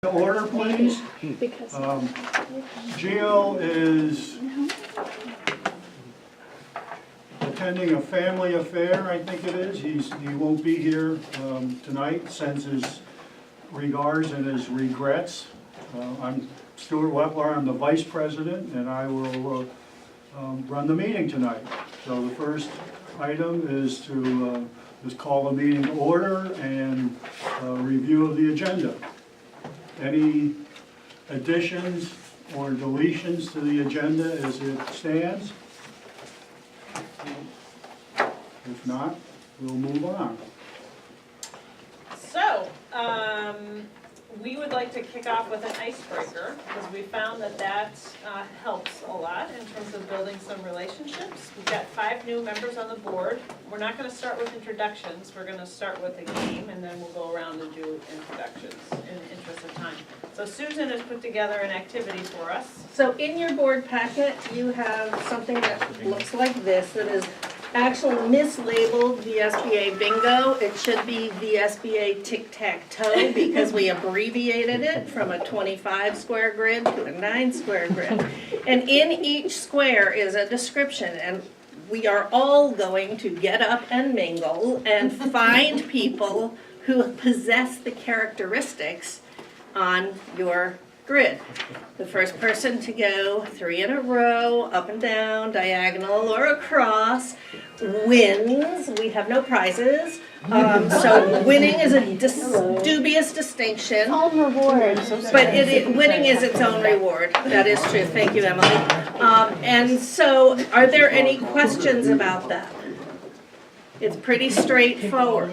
Order, please. Gio is attending a family affair, I think it is. He won't be here tonight, sends his regards and his regrets. I'm Stuart Wepler, I'm the vice president, and I will run the meeting tonight. So the first item is to just call the meeting to order and review of the agenda. Any additions or deletions to the agenda as it stands? If not, we'll move on. So, we would like to kick off with an icebreaker, because we found that that helps a lot in terms of building some relationships. We've got 5 new members on the board. We're not going to start with introductions, we're going to start with a game, and then we'll go around and do introductions in the interest of time. So Susan has put together an activity for us. So in your board packet, you have something that looks like this, that is actually mislabeled VSBA bingo. It should be VSBA tic-tac-toe because we abbreviated it from a 25 square grid to a 9 square grid. And in each square is a description, and we are all going to get up and mingle and find people who possess the characteristics on your grid. The first person to go 3 in a row, up and down, diagonal or across, wins. We have no prizes. So winning is a dubious distinction. Own reward. But winning is its own reward. That is true. Thank you, Emily. And so, are there any questions about that? It's pretty straightforward.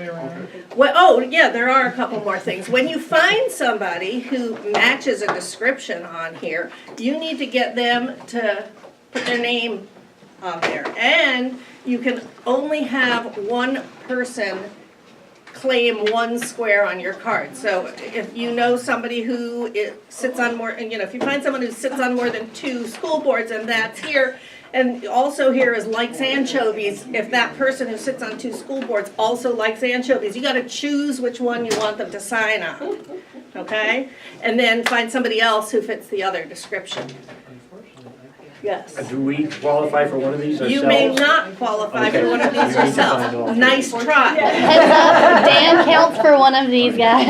Well, oh, yeah, there are a couple more things. When you find somebody who matches a description on here, you need to get them to put their name on there. And you can only have one person claim 1 square on your card. So if you know somebody who sits on more, and if you find someone who sits on more than 2 school boards, and that's here, and also here is likes anchovies, if that person who sits on 2 school boards also likes anchovies, you gotta choose which one you want them to sign on, okay? And then find somebody else who fits the other description. Yes. Do we qualify for one of these ourselves? You may not qualify for one of these yourself. Nice try. Heads up, Dan counts for one of these guys.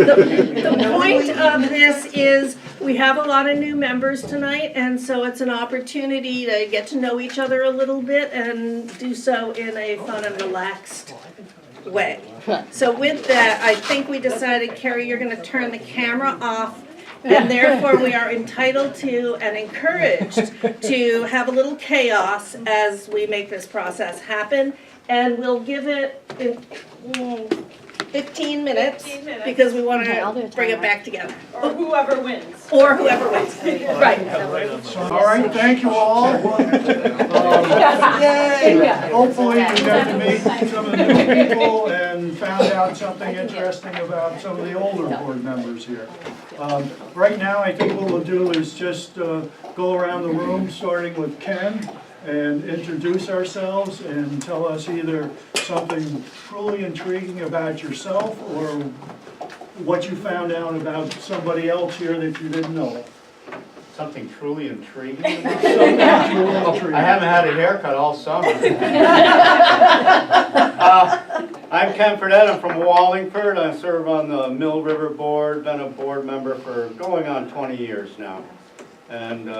The point of this is we have a lot of new members tonight, and so it's an opportunity to get to know each other a little bit and do so in a fun and relaxed way. So with that, I think we decided, Carrie, you're going to turn the camera off. And therefore, we are entitled to and encouraged to have a little chaos as we make this process happen. And we'll give it 15 minutes because we want to bring it back together. Or whoever wins. Or whoever wins. Right. All right, thank you all. Hopefully you got to meet some of the new people and found out something interesting about some of the older board members here. Right now, I think what we'll do is just go around the room, starting with Ken, and introduce ourselves and tell us either something truly intriguing about yourself or what you found out about somebody else here that you didn't know. Something truly intriguing. I I haven't had a haircut all summer. I'm Ken Fredette. I'm from Wallingford. I serve on the Mill River Board, been a board member for going on 20 years now. And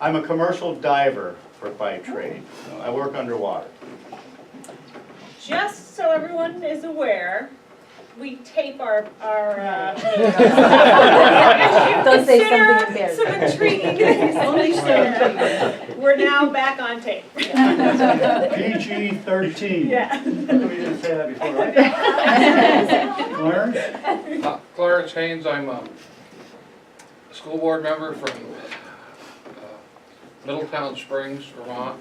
I'm a commercial diver by trade. I work underwater. Just so everyone is aware, we tape our Don't say something embarrassing. some intriguing things. We're now back on tape. PG-13. Yeah. We didn't say that before, right? Clarence? Clarence Haynes, I'm a school board member from Middletown Springs, Vermont,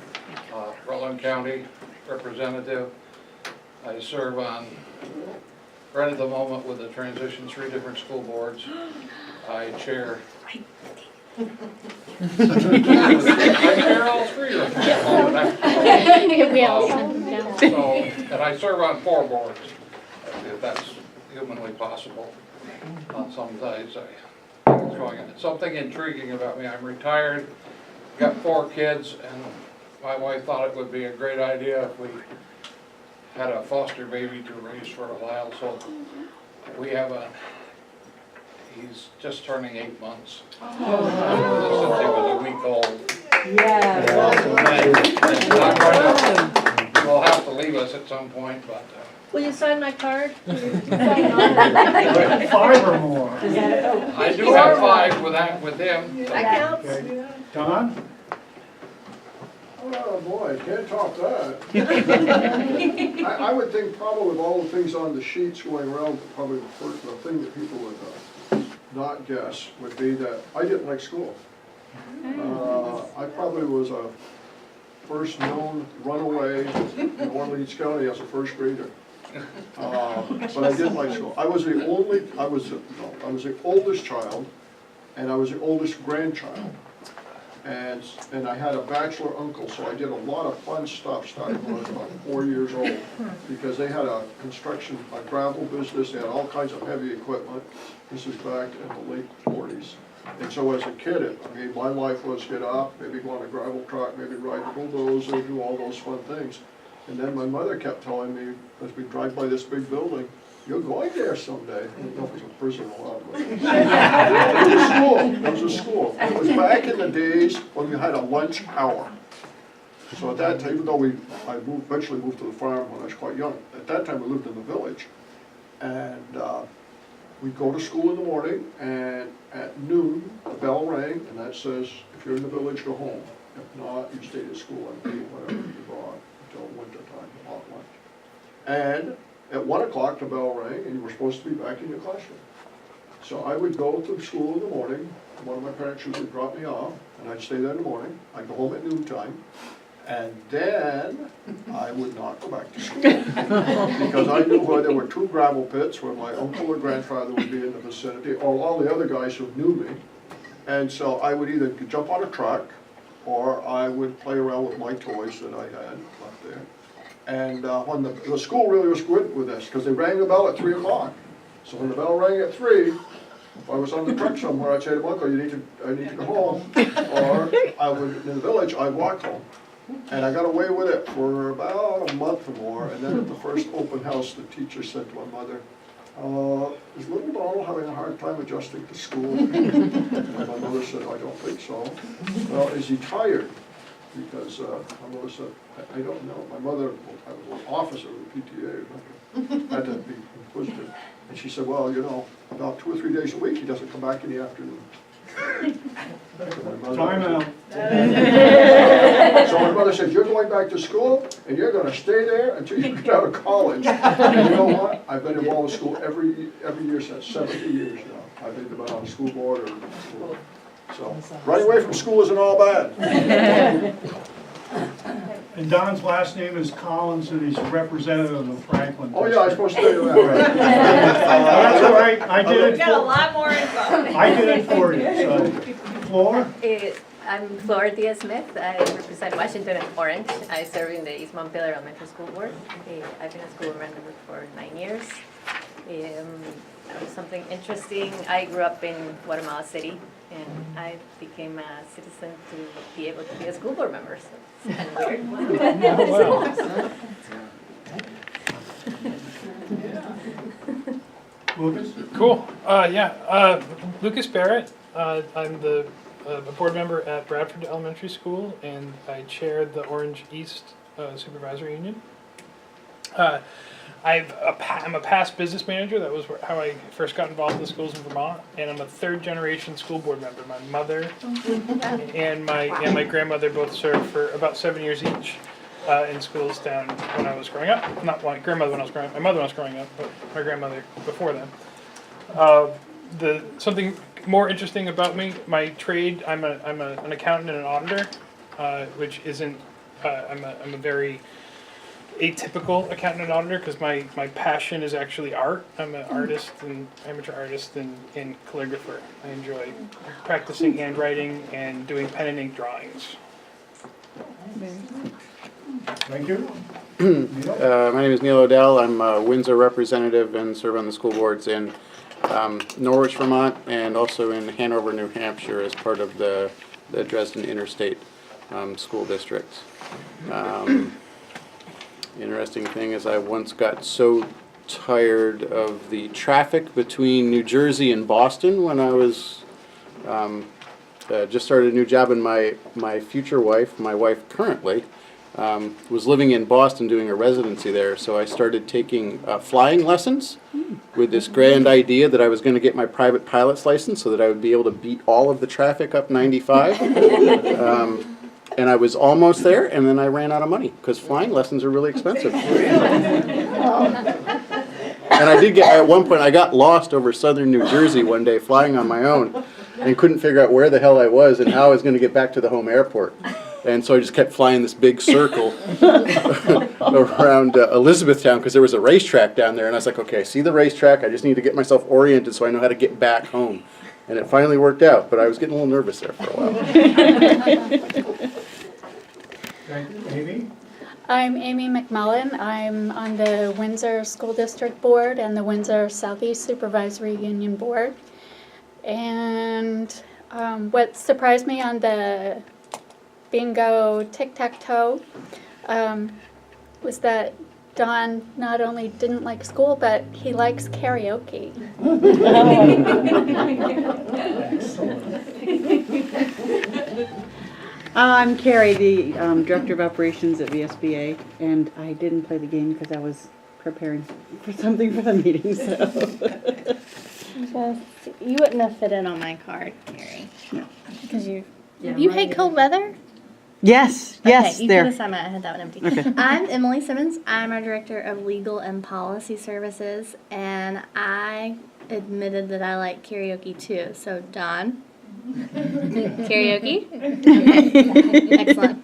Rutland County representative. I serve on, right at the moment with the transition, 3 different school boards. I chair. I chair all 3 of them. And I serve on 4 boards, if that's humanly possible. Some days I think it's going, something intriguing about me, I'm retired, got 4 kids, and my wife thought it would be a great idea if we had a foster baby to raise for a while, so we have he's just turning 8 months. Since he was a week old. He'll have to leave us at some point, but. Will you sign my card? 5 or more. I do have 5 with him. That counts. Okay. Don? Oh, boy, can't top that. I would think probably with all the things on the sheets going around, probably the thing that people would not guess would be that I didn't like school. I probably was a first known runaway in Orleans County as a first grader. But I didn't like school. I was the oldest child, and I was the oldest grandchild. And I had a bachelor uncle, so I did a lot of fun stuff starting when I was about 4 years old, because they had a gravel business, they had all kinds of heavy equipment. This is back in the late 40s. And so as a kid, my life was get up, maybe go on a gravel truck, maybe ride a bulldozer, do all those fun things. And then my mother kept telling me, as we drive by this big building, you're going there someday. I don't know if it was a prison or what. It was a school. It was a school. It was back in the days when we had a lunch hour. So at that time, even though I eventually moved to the farm when I was quite young, at that time we lived in the village. And we'd go to school in the morning, and at noon, the bell rang, and that says, if you're in the village, go home. If not, you stay at school and eat whatever you brought until winter time, hot lunch. And at 1 o'clock, the bell rang, and you were supposed to be back in your classroom. So I would go to school in the morning. One of my parents usually dropped me off, and I'd stay there in the morning. I'd go home at noontime, and then I would not go back to school. Because I knew where there were 2 gravel pits where my uncle or grandfather would be in the vicinity, or all the other guys who knew me. And so I would either jump on a truck, or I would play around with my toys that I had left there. And when the school really was good with this, because they rang the bell at 3 o'clock. So when the bell rang at 3, if I was on the truck somewhere, I'd say to my uncle, I need to go home. Or I would, in the village, I'd walk home. And I got away with it for about a month or more. And then at the first open house, the teacher said to my mother, is little Donald having a hard time adjusting to school? And my mother said, I don't think so. Well, is he tired? Because my mother said, I don't know. My mother was an officer of the PTA, had to be inquisitive. And she said, well, you know, about 2 or 3 days a week, he doesn't come back in the afternoon. Time out. So my mother said, you're going back to school, and you're going to stay there until you get out of college. And you know what? I've been involved with school every year since 70 years now. I've been on a school board or school. So running away from school isn't all bad. And Don's last name is Collins, and he's a representative of Franklin. Oh, yeah, I was supposed to tell you that, right? That's all right, I did We've it, got a lot more info. I did it for you, so. Floor? I'm Flor Diaz-Smith. I represent Washington and Orange. I serve in the East Montpelier Elementary School Board. I've been a school board member for 9 years. Something interesting, I grew up in Guatemala City, and I became a citizen to be able to be a school board member, so it's kind of weird. Lucas? Cool. Lucas Barrett. I'm the a board member at Bradford Elementary School, and I chair the Orange East Supervisory Union. I'm a past business manager. That was how I first got involved in the schools in Vermont, and I'm a 3rd generation school board member. My mother and my grandmother both served for about 7 years each in schools down when I was growing up. Not my grandmother when I was growing up, my mother when I was growing up, but my grandmother before then. Something more interesting about me, my trade, I'm an accountant and an auditor, which isn't, I'm a very atypical accountant and auditor because my passion is actually art. I'm an artist and amateur artist and calligrapher. I enjoy practicing handwriting and doing pen and ink drawings. Thank you. My name is Neil Odell. I'm a Windsor representative and serve on the school boards in Norwich, Vermont, and also in Hanover, New Hampshire, as part of the Dresden Interstate School District. Interesting thing is I once got so tired of the traffic between New Jersey and Boston when I was just started a new job, and my future wife, my wife currently, was living in Boston doing a residency there, so I started taking flying lessons with this grand idea that I was going to get my private pilot's license so that I would be able to beat all of the traffic up 95. And I was almost there, and then I ran out of money because flying lessons are really expensive. And I did at one point, I got lost over southern New Jersey one day flying on my own and couldn't figure out where the hell I was and how I was going to get back to the home airport. And so I just kept flying this big circle around Elizabethtown because there was a racetrack down there. And I was like, okay, I see the racetrack. I just need to get myself oriented so I know how to get back home. And it finally worked out, but I was getting a little nervous there for a while. Thank you. Amy? I'm Amy McMullen. I'm on the Windsor School District Board and the Windsor Southeast Supervisory Union Board. And what surprised me on the bingo tic-tac-toe was that Don not only didn't like school, but he likes karaoke. I'm Carrie, the Director of Operations at VSBA, and I didn't play the game because I was preparing for something for the meeting, so. You wouldn't have fit in on my card, Carrie. No. Because you hate cold weather? Yes, yes, okay, you there. could have I had that one empty. Okay. I'm Emily Simmons. I'm our Director of Legal and Policy Services, and I admitted that I like karaoke too. So, Don, karaoke? Okay. Excellent.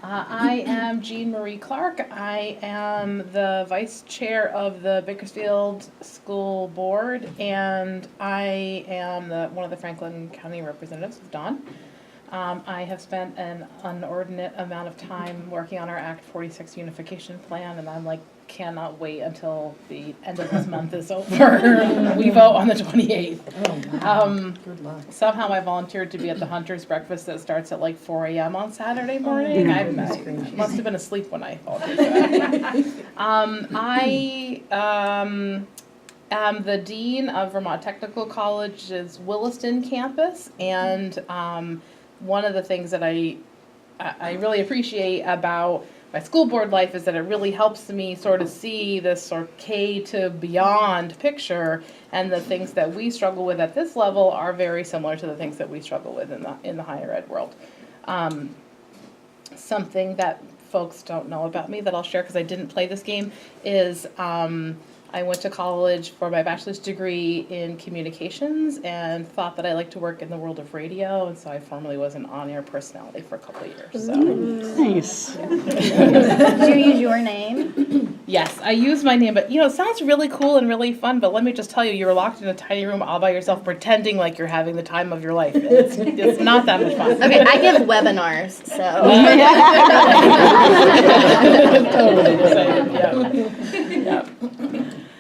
I am Jean Marie Clark. I am the Vice Chair of the Bakersfield School Board, and I am one of the Franklin County representatives of Don. I have spent an inordinate amount of time working on our Act 46 unification plan, and I'm like, cannot wait until the end of this month is over. We vote on the 28th. Oh, wow. Good luck. Somehow I volunteered to be at the Hunter's breakfast that starts at like 4 a.m. on Saturday morning. I must have been asleep when I volunteered for that. I am the Dean of Vermont Technical College's Williston campus, and one of the things that I really appreciate about my school board life is that it really helps me sort of see this sort of K to beyond picture, and the things that we struggle with at this level are very similar to the things that we struggle with in the higher ed world. Something that folks don't know about me that I'll share because I didn't play this game is I went to college for my bachelor's degree in communications and thought that I liked to work in the world of radio, and so I formerly was an on-air personality for a couple of years. So. Nice. Did you use your name? Yes, I use my name, but it sounds really cool and really fun, but let me just tell you, you're locked in a tiny room all by yourself pretending like you're having the time of your life. It's not that much fun. Okay, I give webinars, so. Yeah.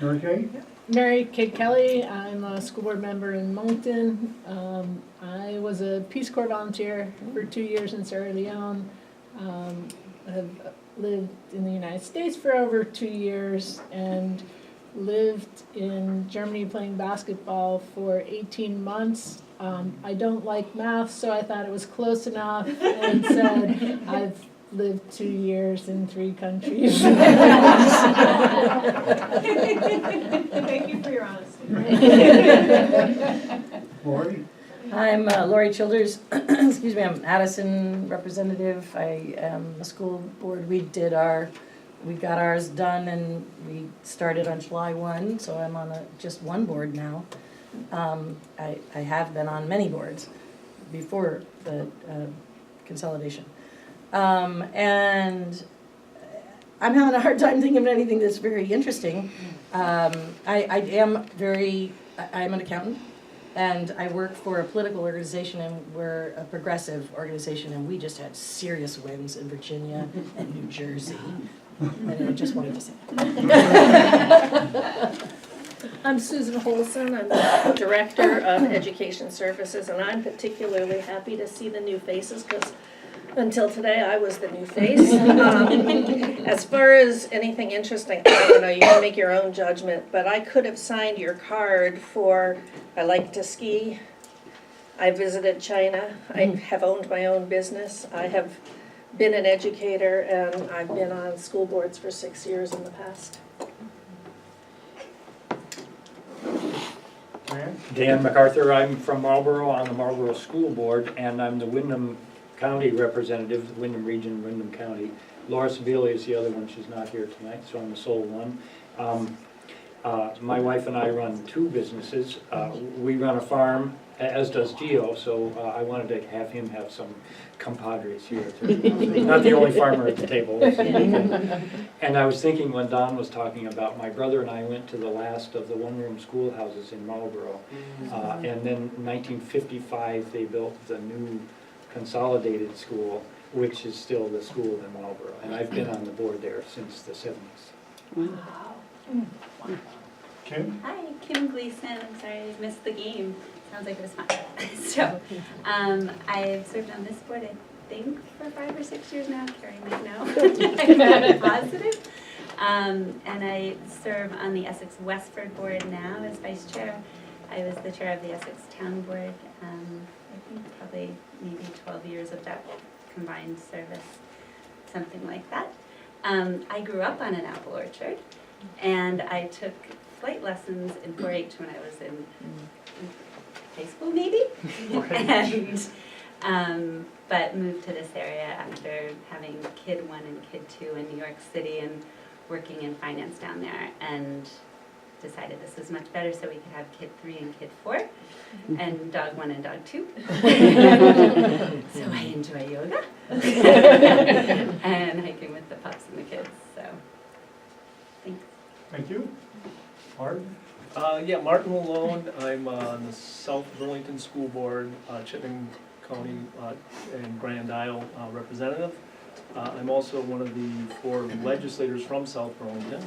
Mary Kay? Mary Kay Kelly. I'm a school board member in Moncton. I was a Peace Corps volunteer for 2 years in Sierra Leone. Have lived in the United States for over 2 years and lived in Germany playing basketball for 18 months. I don't like math, so I thought it was close enough and said I've lived 2 years in 3 countries. Thank you for your honesty. Lori? I'm Lori Childers. Excuse me, I'm an Addison representative. I am a school board. We got ours done and we started on July 1, so I'm on just one board now. I have been on many boards before the consolidation. And I'm having a hard time thinking of anything that's very interesting. I'm an accountant, and I work for a political organization, and we're a progressive organization, and we just had serious wins in Virginia and New Jersey. And I just wanted to say that. I'm Susan Holson, I'm the Director of Education Services, and I'm particularly happy to see the new faces, because until today, I was the new face. As far as anything interesting, I don't know, you can make your own judgment, but I could have signed your card for, I like to ski, I visited China, I have owned my own business, I have been an educator, and I've been on school boards for 6 years in the past. Dan MacArthur, I'm from Marlboro, on the Marlboro School Board, and I'm the Windham County representative, Windham Region, Windham County. Laura Sebeli is the other one, she's not here tonight, so I'm the sole one. My wife and I run 2 businesses. We run a farm, as does Gio, so I wanted to have him have some compadres here. Not the only farmer at the table. And I was thinking when Don was talking about, my brother and I went to the last of the one-room schoolhouses in Marlboro. And then in 1955, they built the new consolidated school, which is still the school in Marlboro. And I've been on the board there since the 70s. Kim? Hi, Kim Gleason. I'm sorry I missed the game. Sounds like it was fun. So, I've served on this board, I think, for 5 or 6 years now. Carrie might know. I'm not positive. And I serve on the Essex Westford board now as vice chair. I was the chair of the Essex Town board. I think probably maybe 12 years of that combined service, something like that. I grew up on an apple orchard, and I took flight lessons in 4-H when I was in high school, maybe, and but moved to this area after having kid 1 and kid 2 in New York City and working in finance down there, and decided this was much better so we could have kid 3 and kid 4 and dog 1 and dog 2. So I enjoy yoga and hiking with the pups and the kids. So thanks. Thank you. Martin? Yeah, Martin Malone. I'm on the South Burlington School Board, Chittenden County and Grand Isle representative. I'm also one of the 4 legislators from South Burlington.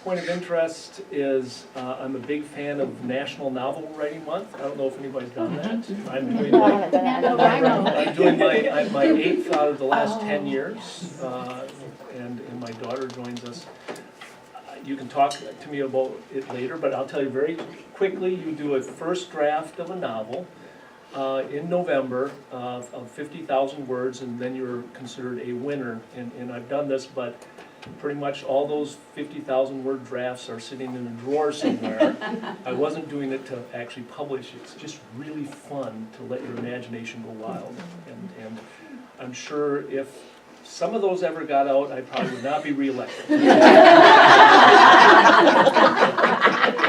Point of interest is I'm a big fan of National Novel Writing Month. I don't know if anybody's done that. I'm doing my 8th out of the last 10 years, and my daughter joins us. You can talk to me about it later, but I'll tell you very quickly, you do a first draft of a novel in November of 50,000 words, and then you're considered a winner. And I've done this, but pretty much all those 50,000 word drafts are sitting in a drawer somewhere. I wasn't doing it to actually publish. It's just really fun to let your imagination go wild. And I'm sure if some of those ever got out, I probably would not be reelected.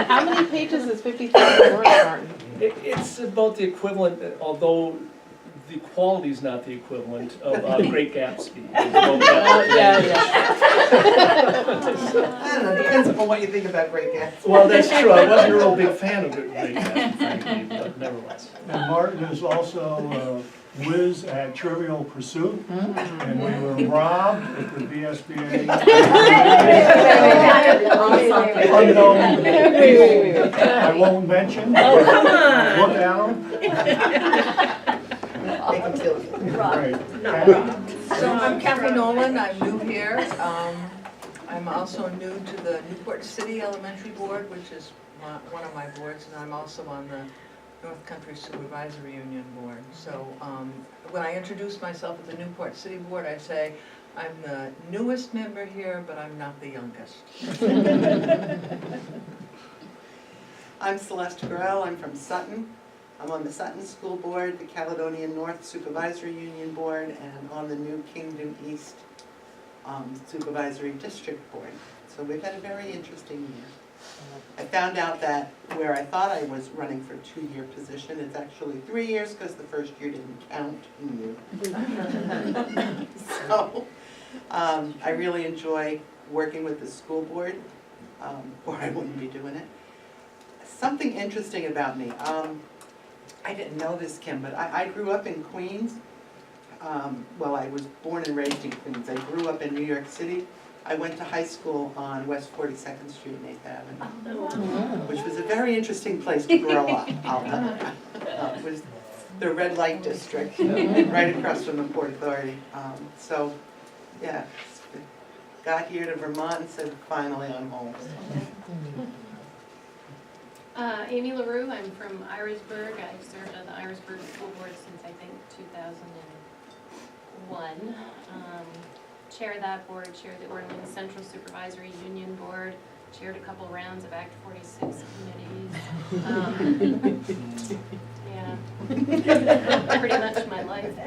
How many pages is 50,000 words, Martin? It's about the equivalent, although the quality is not the equivalent of Great Gatsby. Yeah. I don't know, depends on what you think about Great Gatsby. Well, that's true. I wasn't a real big fan of Great Gatsby, frankly, but nevertheless. And Martin is also a whiz at Trivial Pursuit, and we were robbed at the VSBA. Unknown people I won't mention. Oh, come on. Look out. Make them kill you. Right. Not Kathy? robbed. So I'm Kathy Nolan, I'm new here. I'm also new to the Newport City Elementary Board, which is one of my boards, and I'm also on the North Country Supervisory Union Board. So when I introduce myself at the Newport City Board, I say, I'm the newest member here, but I'm not the youngest. I'm Celeste Grell, I'm from Sutton. I'm on the Sutton School Board, the Caledonian North Supervisory Union Board, and on the New Kingdom East Supervisory District Board. So we've had a very interesting year. I found out that where I thought I was running for a 2-year position, it's actually 3 years because the first year didn't count in you. So I really enjoy working with the school board, or I wouldn't be doing it. Something interesting about me. I didn't know this, Kim, but I grew up in Queens. Well, I was born and raised in Queens. I grew up in New York City. I went to high school on West 42nd Street and 8th Avenue, which was a very interesting place to grow up. I'll tell you that. It was the red light district, right across from the Port Authority. So, yeah, got here to Vermont and said, finally I'm home. Amy LaRue, I'm from Irisburg. I've served on the Irisburg School Board since I think 2001. Chair that board, chair the Orleans Central Supervisory Union Board, chaired a couple rounds of Act 46 committees. Yeah, pretty much my life.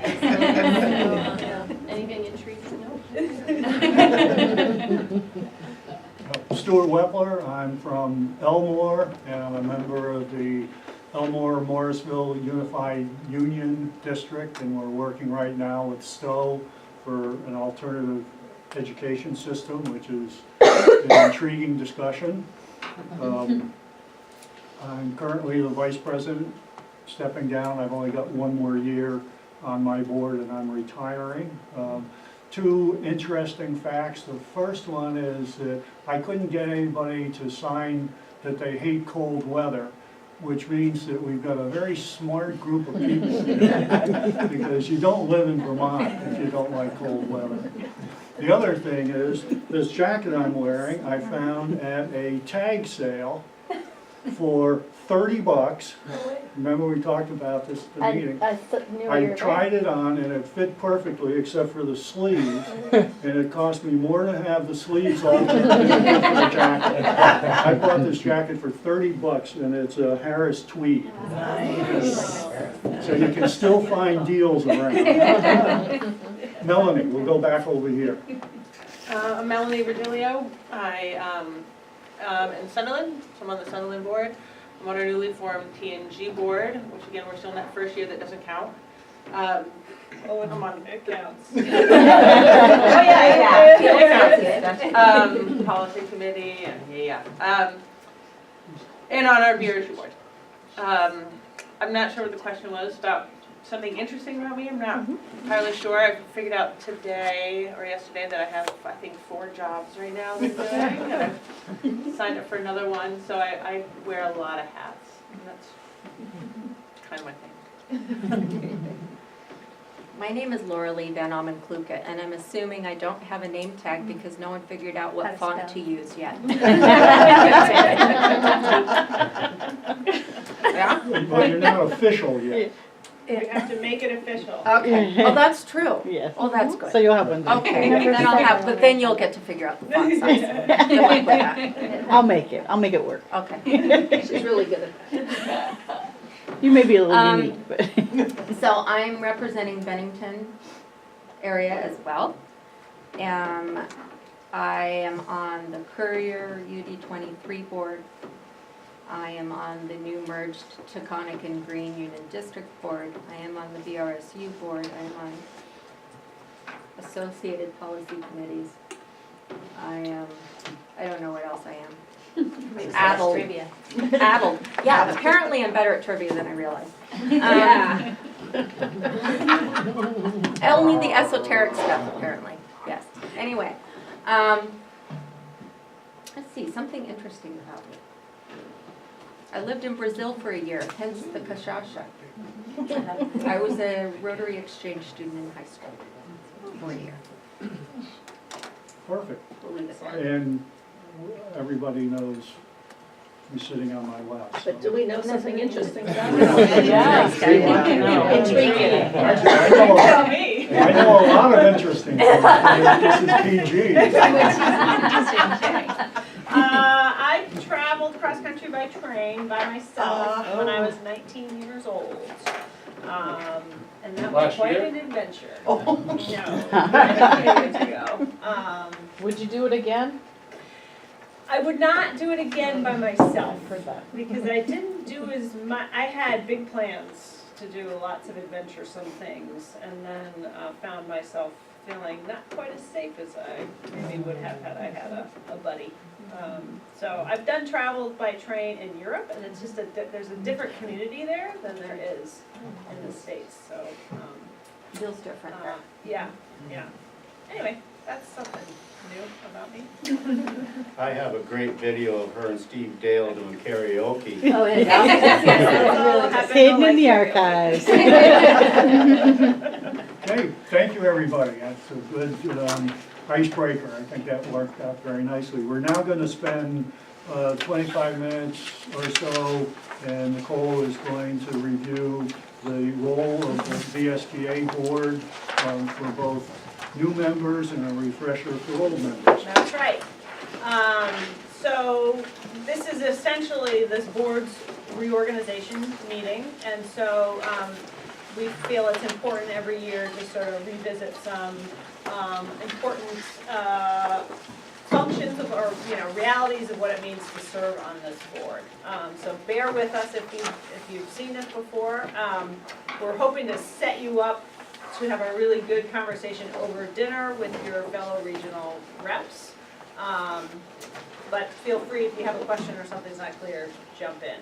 Anything intrigues you? Stuart Wepler, I'm from Elmore, and I'm a member of the Elmore-Morrisville Unified Union District, and we're working right now with Stowe for an alternative education system, which is an intriguing discussion. I'm currently the vice president, stepping down. I've only got one more year on my board and I'm retiring. Two interesting facts. The first one is that I couldn't get anybody to sign that they hate cold weather, which means that we've got a very smart group of people because you don't live in Vermont if you don't like cold weather. The other thing is, this jacket I'm wearing, I found at a tag sale for $30. Remember we talked about this at the meeting. I tried it on and it fit perfectly except for the sleeves, and it cost me more to have the sleeves altered than it did for the jacket. I bought this jacket for $30 and it's a Harris tweed. Nice. So you can still find deals around. Melanie, we'll go back over here. I'm Melanie Virgilio. I am in Sunderland, so I'm on the Sunderland board. I'm on our newly formed TNG board, which again, we're still in that first year that doesn't count. I'm on, it counts. Oh, yeah. Policy committee, and and on our BRG board. I'm not sure what the question was about. Something interesting about me, I'm not entirely sure. I figured out today or yesterday that I have, I think, 4 jobs right now that I'm doing. And I've signed up for another one, so I wear a lot of hats. And that's kind of my thing. My name is Laura Lee Van Almen Kluka, and I'm assuming I don't have a name tag because no one figured out what font to use yet. Yeah? Well, you're not official yet. We have to make it official. Okay. Oh, that's true. Yes. Oh, that's good. So you'll have one then. Okay, then I'll have, but then you'll get to figure out the font size. Good luck with that. I'll make it work. Okay. She's really good at that. You may be a little unique, but. So I'm representing Bennington area as well. I am on the Courier UD23 board. I am on the new merged Taconic and Green Union District Board. I am on the BRSU board. I am on associated policy committees. I don't know what else I am. Addled. Trivia. Addled. Yeah, apparently I'm better at trivia than I realized. Yeah. Only the esoteric stuff, apparently. Yes. Anyway, let's see, something interesting about me. I lived in Brazil for a year, hence the cachaça. I was a Rotary Exchange student in high school for a year. Perfect. Believe it. And everybody knows who's sitting on my left. But do we know something interesting about Yeah. it? Yeah. Intriguing. I know a lot of interesting things. This is PG. I traveled cross country by train by myself when I was 19 years old. And that was Last quite year? an adventure. Oh. No, a few years ago. Would you do it again? I would not do it again by myself Heard that. because I didn't do as much. I had big plans to do lots of adventuresome things, and then found myself feeling not quite as safe as I maybe would have had I had a buddy. So I've done travel by train in Europe, and it's just there's a different community there than there is in the States. So Feels different there. yeah. Anyway, That's something new about me. I have a great video of her and Steve Dale doing karaoke. Oh, Yes, hidden in the archives. Okay, thank you, everybody. That's a good icebreaker. I think that worked out very nicely. We're now going to spend 25 minutes or so, and Nicole is going to review the role of the VSBA board for both new members and a refresher for old members. That's right. So this is essentially this board's reorganization meeting, and so we feel it's important every year to sort of revisit some important functions of, or realities of what it means to serve on this board. So bear with us if you've seen this before. We're hoping to set you up to have a really good conversation over dinner with your fellow regional reps. But feel free, if you have a question or something's not clear, jump in.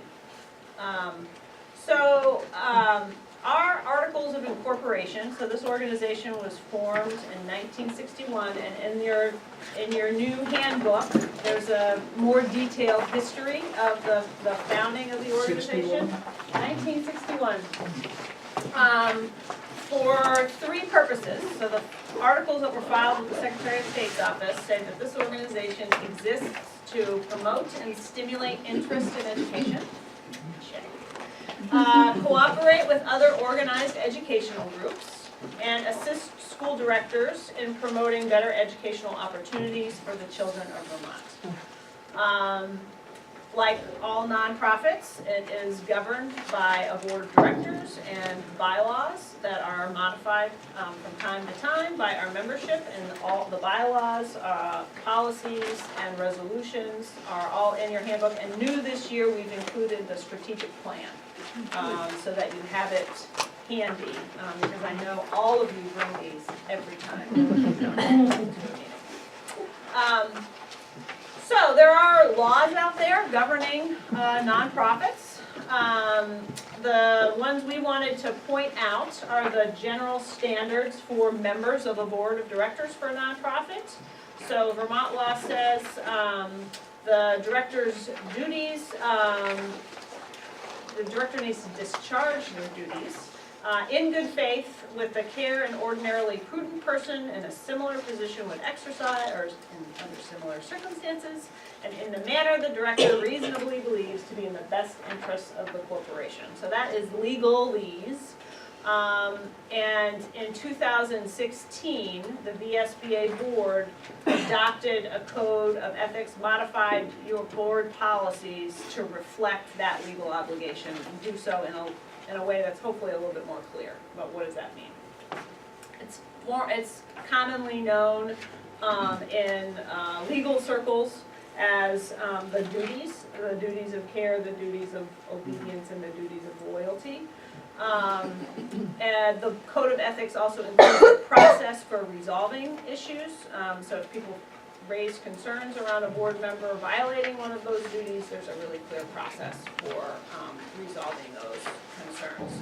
Our Articles of Incorporation, so this organization was formed in 1961, and in your new handbook, there's a more detailed history of the founding of the organization. 1961. For three purposes. So the articles that were filed with the Secretary of State's office say that this organization exists to promote and stimulate interest in education, cooperate with other organized educational groups, and assist school directors in promoting better educational opportunities for the children of Vermont. Like all nonprofits, it is governed by a board of directors and bylaws that are modified from time to time by our membership, and all the bylaws, policies, and resolutions are all in your handbook. And new this year, we've included the strategic plan so that you have it handy, because I know all of you bring these every time. So there are laws out there governing nonprofits. The ones we wanted to point out are the general standards for members of a board of directors for a nonprofit. So Vermont law says the director's duties, the director needs to discharge their duties in good faith with the care an ordinarily prudent person in a similar position would exercise, or under similar circumstances, and in the manner the director reasonably believes to be in the best interests of the corporation. So that is legalese. And in 2016, the VSBA board adopted a code of ethics, modified your board policies to reflect that legal obligation, and do so in a way that's hopefully a little bit more clear. But what does that mean? It's commonly known in legal circles as the duties of care, the duties of obedience, and the duties of loyalty. And the code of ethics also includes a process for resolving issues. So if people raise concerns around a board member violating one of those duties, there's a really clear process for resolving those concerns.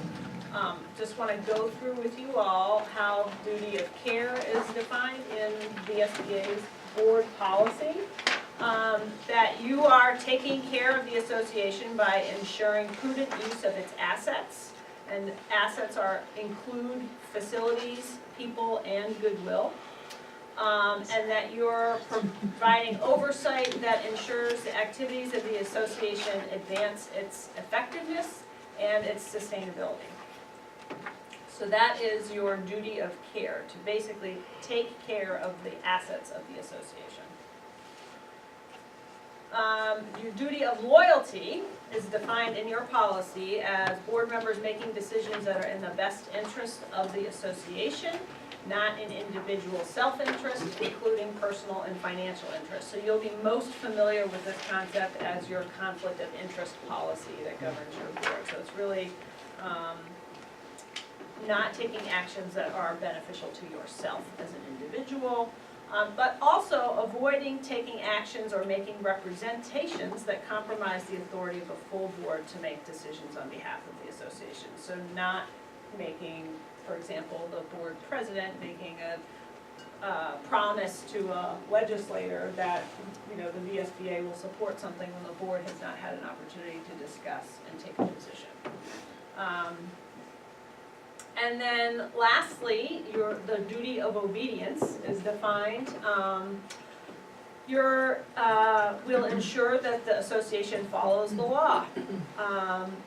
Just want to go through with you all how duty of care is defined in VSBA's board policy. That you are taking care of the association by ensuring prudent use of its assets. And assets include facilities, people, and goodwill. And that you're providing oversight that ensures the activities of the association advance its effectiveness and its sustainability. So that is your duty of care, to basically take care of the assets of the association. Your duty of loyalty is defined in your policy as board members making decisions that are in the best interest of the association, not in individual self-interest, including personal and financial interest. So you'll be most familiar with this concept as your conflict of interest policy that governs your board. So it's really not taking actions that are beneficial to yourself as an individual, but also avoiding taking actions or making representations that compromise the authority of a full board to make decisions on behalf of the association. So not making, for example, the board president making a promise to a legislator that, you know, the VSBA will support something when the board has not had an opportunity to discuss and take a position. And then lastly, the duty of obedience is defined. Will ensure that the association follows the law,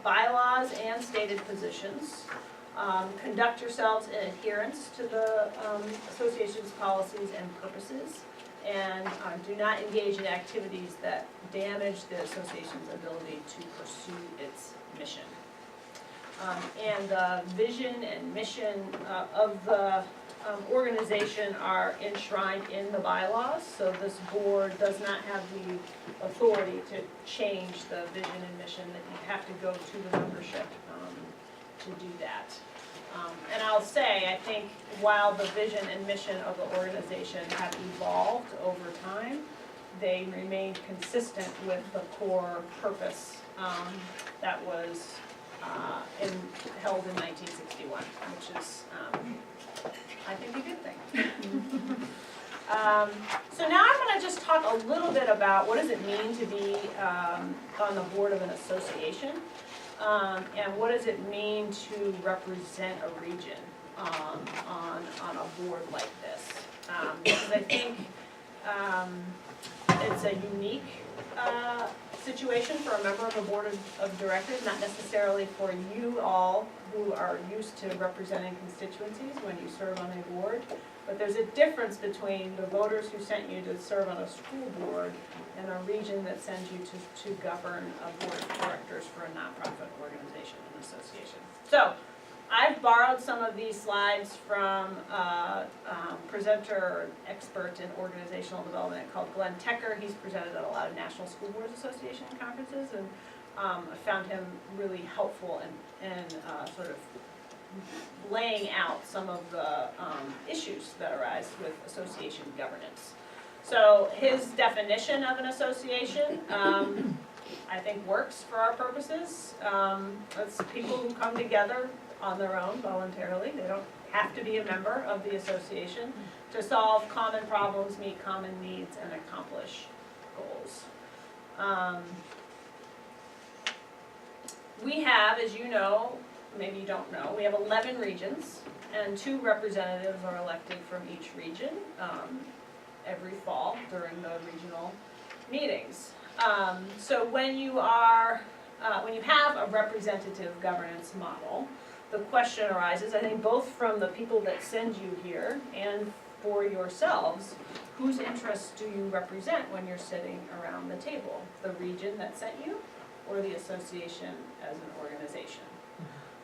bylaws and stated positions. Conduct yourselves in adherence to the association's policies and purposes, and do not engage in activities that damage the association's ability to pursue its mission. And the vision and mission of the organization are enshrined in the bylaws, so this board does not have the authority to change the vision and mission, that you have to go to the membership to do that. And I'll say, I think while the vision and mission of the organization have evolved over time, they remain consistent with the core purpose that was held in 1961, which is, I think, a good thing. So now I'm going to just talk a little bit about what does it mean to be on the board of an association, and what does it mean to represent a region on a board like this. Because I think it's a unique situation for a member of a board of directors, not necessarily for you all who are used to representing constituencies when you serve on a board, but there's a difference between the voters who sent you to serve on a school board and a region that sends you to govern a board of directors for a nonprofit organization and association. So I've borrowed some of these slides from a presenter or expert in organizational development called Glenn Tecker. He's presented at a lot of National School Boards Association conferences, and I found him really helpful in sort of laying out some of the issues that arise with association governance. So his definition of an association, I think, works for our purposes. It's people who come together on their own voluntarily. They don't have to be a member of the association to solve common problems, meet common needs, and accomplish goals. We have, as you know, maybe you don't know, we have 11 regions, and 2 representatives are elected from each region every fall during the regional meetings. So when you have a representative governance model, the question arises, I think, both from the people that send you here and for yourselves, whose interests do you represent when you're sitting around the table? The region that sent you, or the association as an organization?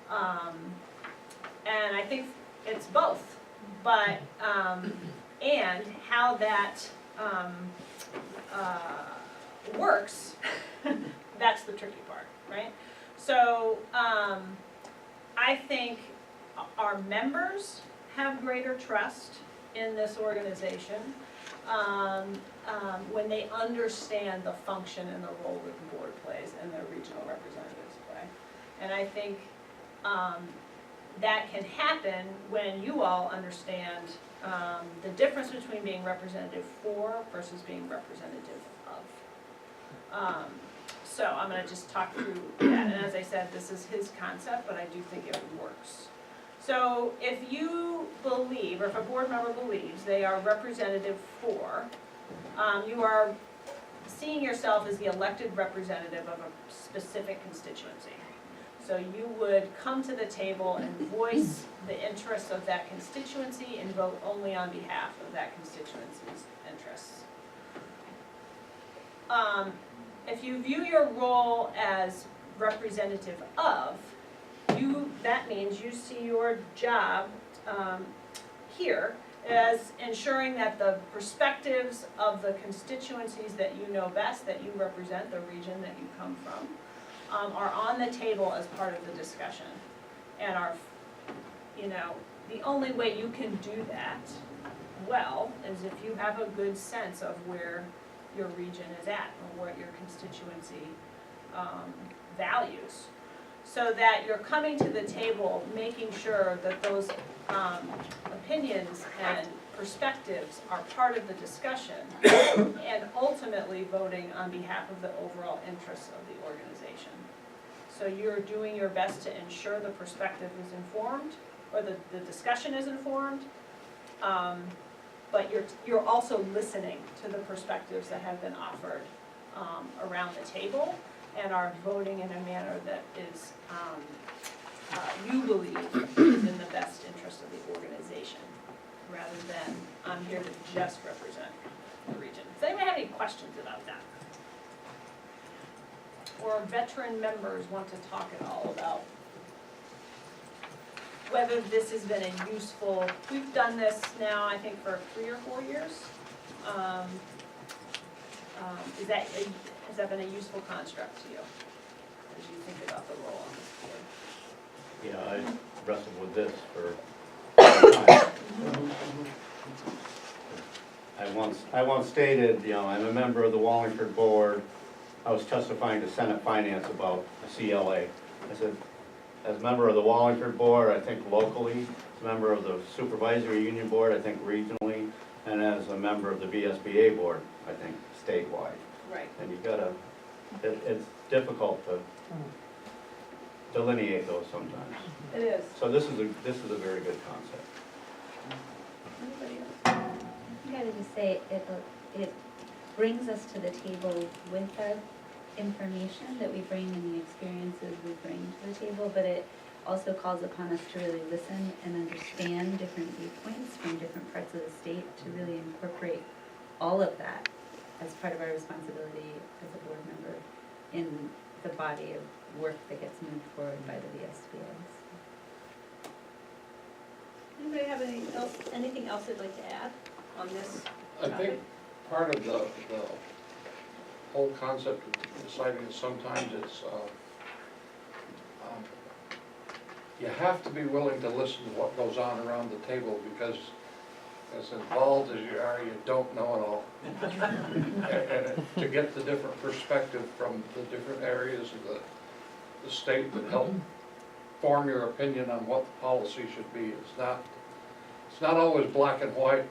And I think it's both, but, and how that works, that's the tricky part, right? So I think our members have greater trust in this organization when they understand the function and the role that the board plays and their regional representatives play. And I think that can happen when you all understand the difference between being representative for versus being representative of. So I'm going to just talk through that, and as I said, this is his concept, but I do think it works. So if you believe, or if a board member believes they are representative for, you are seeing yourself as the elected representative of a specific constituency. So you would come to the table and voice the interests of that constituency and vote only on behalf of that constituency's interests. If you view your role as representative of, that means you see your job here as ensuring that the perspectives of the constituencies that you know best, that you represent, the region that you come from, are on the table as part of the discussion, and are, the only way you can do that well is if you have a good sense of where your region is at or what your constituency values, so that you're coming to the table making sure that those opinions and perspectives are part of the discussion and ultimately voting on behalf of the overall interests of the organization. So you're doing your best to ensure the perspective is informed, or the discussion is informed, but you're also listening to the perspectives that have been offered around the table and are voting in a manner that is, you believe is in the best interest of the organization, rather than I'm here to just represent the region. Does anyone have any questions about that? Or veteran members want to talk at all about whether this has been a useful, we've done this now, I think, for 3 or 4 years. Has that been a useful construct to you, as you think about the role on this board? Yeah, I wrestled with this for a long time. I once stated, you know, I'm a member of the Wallingford Board. I was testifying to Senate Finance about a CLA. I said, as a member of the Wallingford Board, I think locally, as a member of the Supervisory Union Board, I think regionally, and as a member of the VSBA Board, I think statewide. Right. And you gotta, it's difficult to delineate those sometimes. It is. So this is a very good concept. Anybody else? I gotta just say, it brings us to the table with the information that we bring and the experiences we bring to the table, but it also calls upon us to really listen and understand different viewpoints from different parts of the state, to really incorporate all of that as part of our responsibility as a board member in the body of work that gets moved forward by the VSBA. Anybody have anything else they'd like to add on this I topic? think part of the whole concept of deciding is sometimes it's, you have to be willing to listen to what goes on around the table, because as involved as you are, you don't know it all. And to get the different perspective from the different areas of the state that help form your opinion on what the policy should be. It's not always black and white.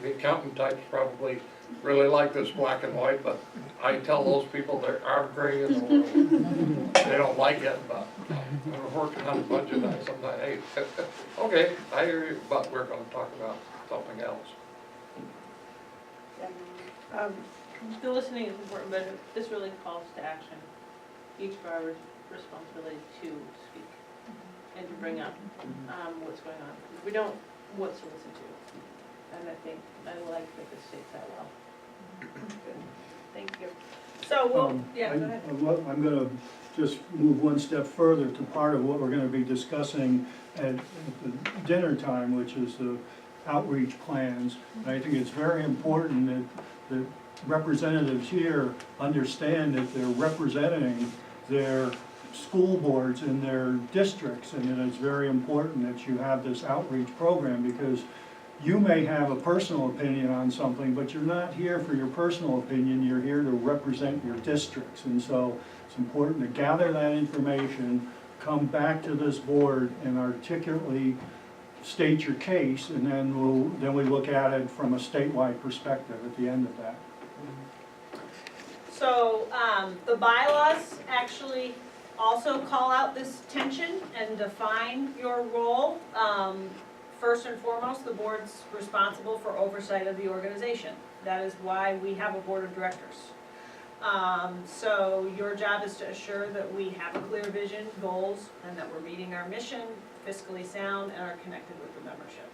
The accountant types probably really like this black and white, but I tell those people there are gray in the world. They don't like it, but when we're working on a budget, I sometimes, hey, okay, I hear you, but we're gonna talk about something else. The listening is important, but this really calls to action. Each of our responsibility to speak and to bring up what's going on. If we don't, what's to listen to? And I think I like that this states that well. Good. Thank you. So, yeah, go ahead. I'm going to just move one step further to part of what we're going to be discussing at the dinner time, which is the outreach plans. And I think it's very important that the representatives here understand that they're representing their school boards in their districts, and it is very important that you have this outreach program, because you may have a personal opinion on something, but you're not here for your personal opinion, you're here to represent your districts. And so it's important to gather that information, come back to this board and articulately state your case, and then we look at it from a statewide perspective at the end of that. So the bylaws actually also call out this tension and define your role. First and foremost, the board's responsible for oversight of the organization. That is why we have a board of directors. So your job is to assure that we have a clear vision, goals, and that we're meeting our mission, fiscally sound, and are connected with the membership.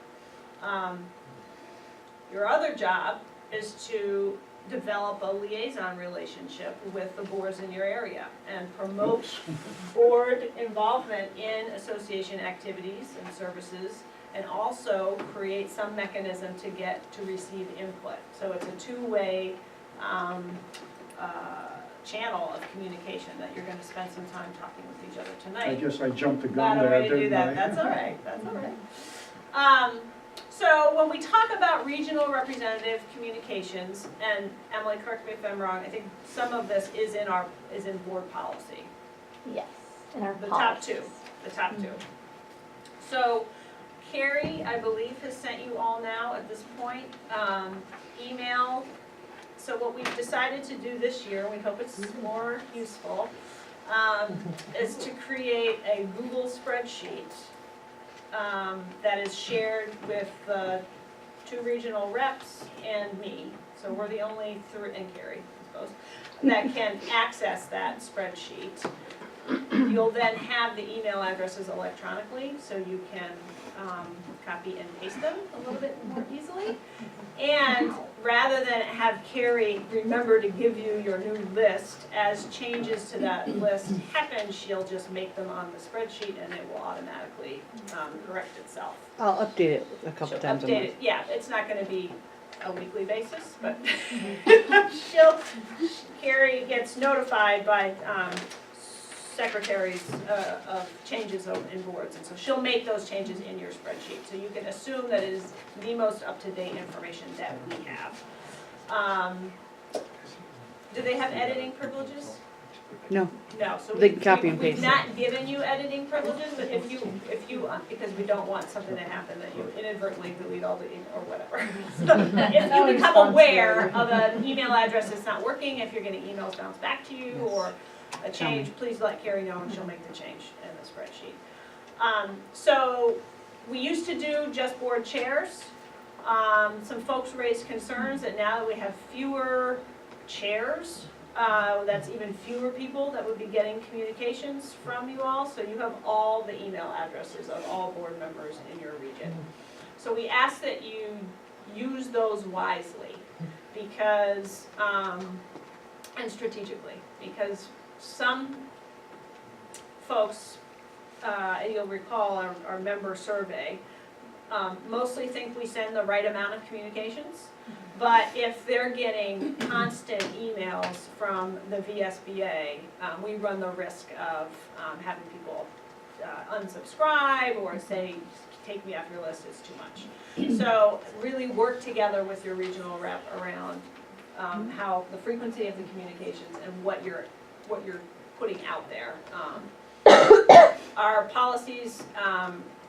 Your other job is to develop a liaison relationship with the boards in your area and promote board involvement in association activities and services, and also create some mechanism to receive input. So it's a two-way channel of communication that you're going to spend some time talking with each other tonight. I guess I jumped the gun Not a there, way to do didn't that. I? That's all right. That's all right. So when we talk about regional representative communications, and Emily, correct me if I'm wrong, I think some of this is in board policy. Yes, in our The policies. top two. So Carrie, I believe, has sent you all now at this point, email. So what we've decided to do this year, and we hope it's more useful, is to create a Google spreadsheet that is shared with the 2 regional reps and me. So we're the only three, and Carrie, I suppose, that can access that spreadsheet. You'll then have the email addresses electronically, so you can copy and paste them a little bit more easily. And rather than have Carrie remember to give you your new list, as changes to that list happen, she'll just make them on the spreadsheet and it will automatically correct itself. I'll update it a couple She'll times a update month. it, yeah, it's not gonna be a weekly basis, but Carrie gets notified by secretaries of changes in boards, and so she'll make those changes in your spreadsheet. So you can assume that it is the most up-to-date information that we have. Do they have editing privileges? No. No, so They can copy and we've paste not given you editing privileges, but if you, because we don't want something to happen that you inadvertently delete all the, or whatever. If you become aware of an email address that's not working, if you're getting emails bounce back to you, or a change, please let Carrie know and she'll make the change in the spreadsheet. So we used to do just board chairs. Some folks raised concerns that now that we have fewer chairs, that's even fewer people that would be getting communications from you all. So you have all the email addresses of all board members in your region. So we ask that you use those wisely because, and strategically, because some folks, you'll recall our member survey, mostly think we send the right amount of communications. But if they're getting constant emails from the VSBA, we run the risk of having people unsubscribe or say, take me off your list, it's too much. So really work together with your regional rep around how the frequency of the communications and what you're putting out there. Our policies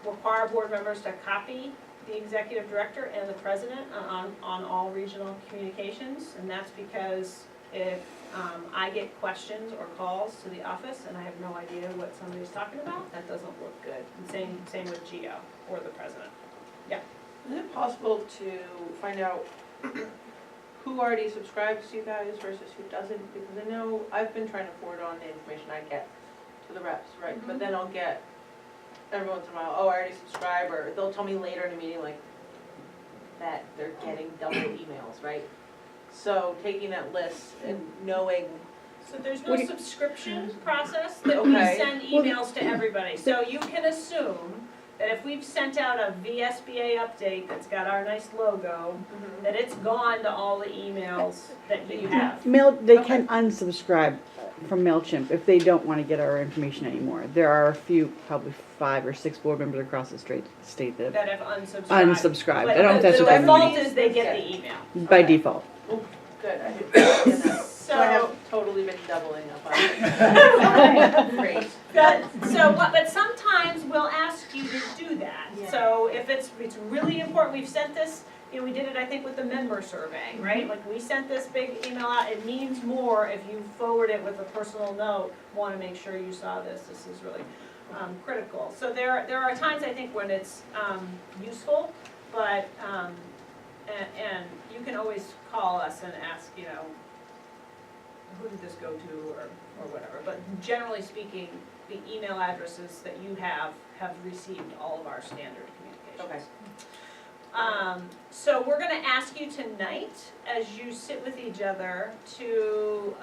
require board members to copy the executive director and the president on all regional communications, and that's because if I get questions or calls to the office and I have no idea what somebody's talking about, that doesn't look good. And same with Gio or the president. Yeah. Is it possible to find out who already subscribes to you guys versus who doesn't? Because I know I've been trying to forward on the information I get to the reps, right? Mm-hmm. But then I'll get every once in a while, oh, I already subscribe, or they'll tell me later in a meeting like that they're getting double emails, right? So taking that list and knowing. So there's no subscription process that Okay. we send emails to everybody. So you can assume that if we've sent out a VSBA update that's got our nice logo, that it's gone to all the emails that you have. They can unsubscribe from MailChimp if they don't want to get our information anymore. There are a few, probably 5 or 6 board members across the state that That have unsubscribed. unsubscribed. But I don't know if that's the what that default means. is they get the email. By default. Good, I didn't understand that. So I have totally been doubling up on it. Great. But sometimes we'll ask you to do that. Yeah. So if it's really important, we've sent this, we did it, I think, with the member survey, right? Like, we sent this big email out, it means more if you forward it with a personal note, want to make sure you saw this is really critical. So there are times, I think, when it's useful, but, and you can always call us and ask, who did this go to, or whatever. But generally speaking, the email addresses that you have received all of our standard communications. Okay. So we're going to ask you tonight, as you sit with each other, to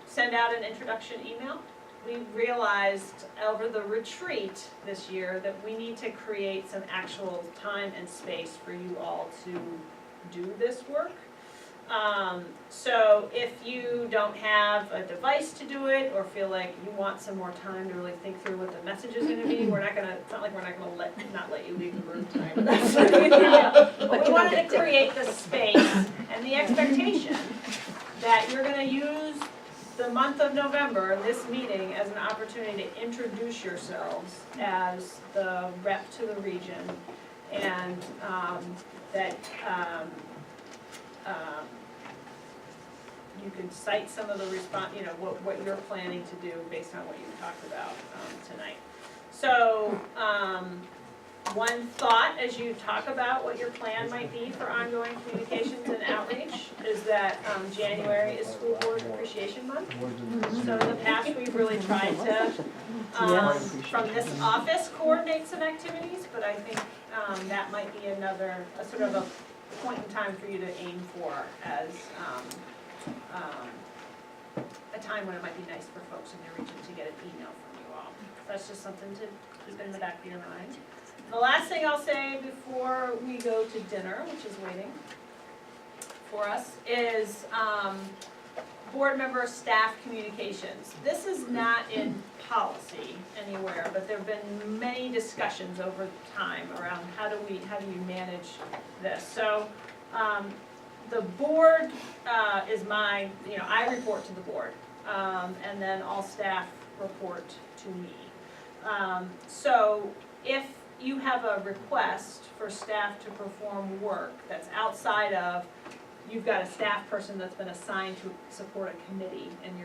send out an introduction email. We realized over the retreat this year that we need to create some actual time and space for you all to do this work. So if you don't have a device to do it, or feel like you want some more time to really think through what the message is going to be, it's not like we're not going to not let you leave the room tonight. But we wanted to create the space and the expectation that you're going to use the month of November, this meeting, as an opportunity to introduce yourselves as the rep to the region, and that you can cite some of the what you're planning to do based on what you talked about tonight. So, one thought as you talk about what your plan might be for ongoing communications and outreach is that January is School Board Appreciation Month. So in the past, we've really tried to, from this office, coordinate some activities, but I think that might be a sort of a point in time for you to aim for as a time when it might be nice for folks in your region to get an email from you all. That's just something to keep in the back of your mind. The last thing I'll say before we go to dinner, which is waiting for us, is board member staff communications. This is not in policy anywhere, but there have been many discussions over time around how do you manage this. So the board is I report to the board, and then all staff report to me. So if you have a request for staff to perform work that's outside of, you've got a staff person that's been assigned to support a committee, and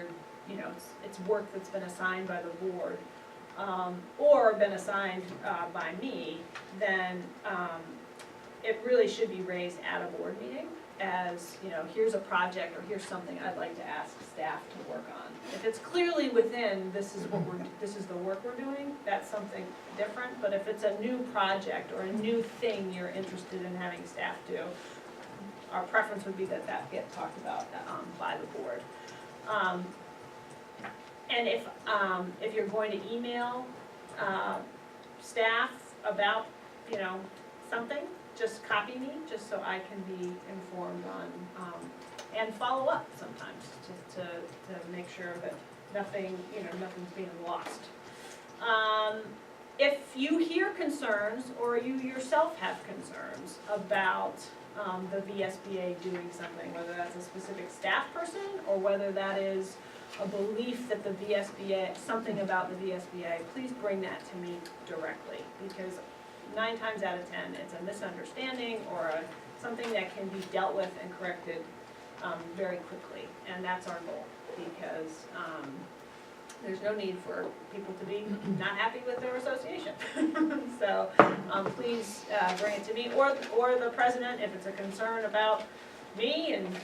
it's work that's been assigned by the board, or been assigned by me, then it really should be raised at a board meeting as, here's a project, or here's something I'd like to ask staff to work on. If it's clearly within, this is the work we're doing, that's something different. But if it's a new project or a new thing you're interested in having staff do, our preference would be that get talked about by the board. And if you're going to email staff about, something, just copy me, just so I can be informed on, and follow up sometimes, to make sure that nothing's being lost. If you hear concerns, or you yourself have concerns about the VSBA doing something, whether that's a specific staff person, or whether that is a belief that the VSBA, something about the VSBA, please bring that to me directly, because 9 times out of 10, it's a misunderstanding or something that can be dealt with and corrected very quickly, and that's our goal, because there's no need for people to be not happy with their association. So please bring it to me, or the president, if it's a concern about me and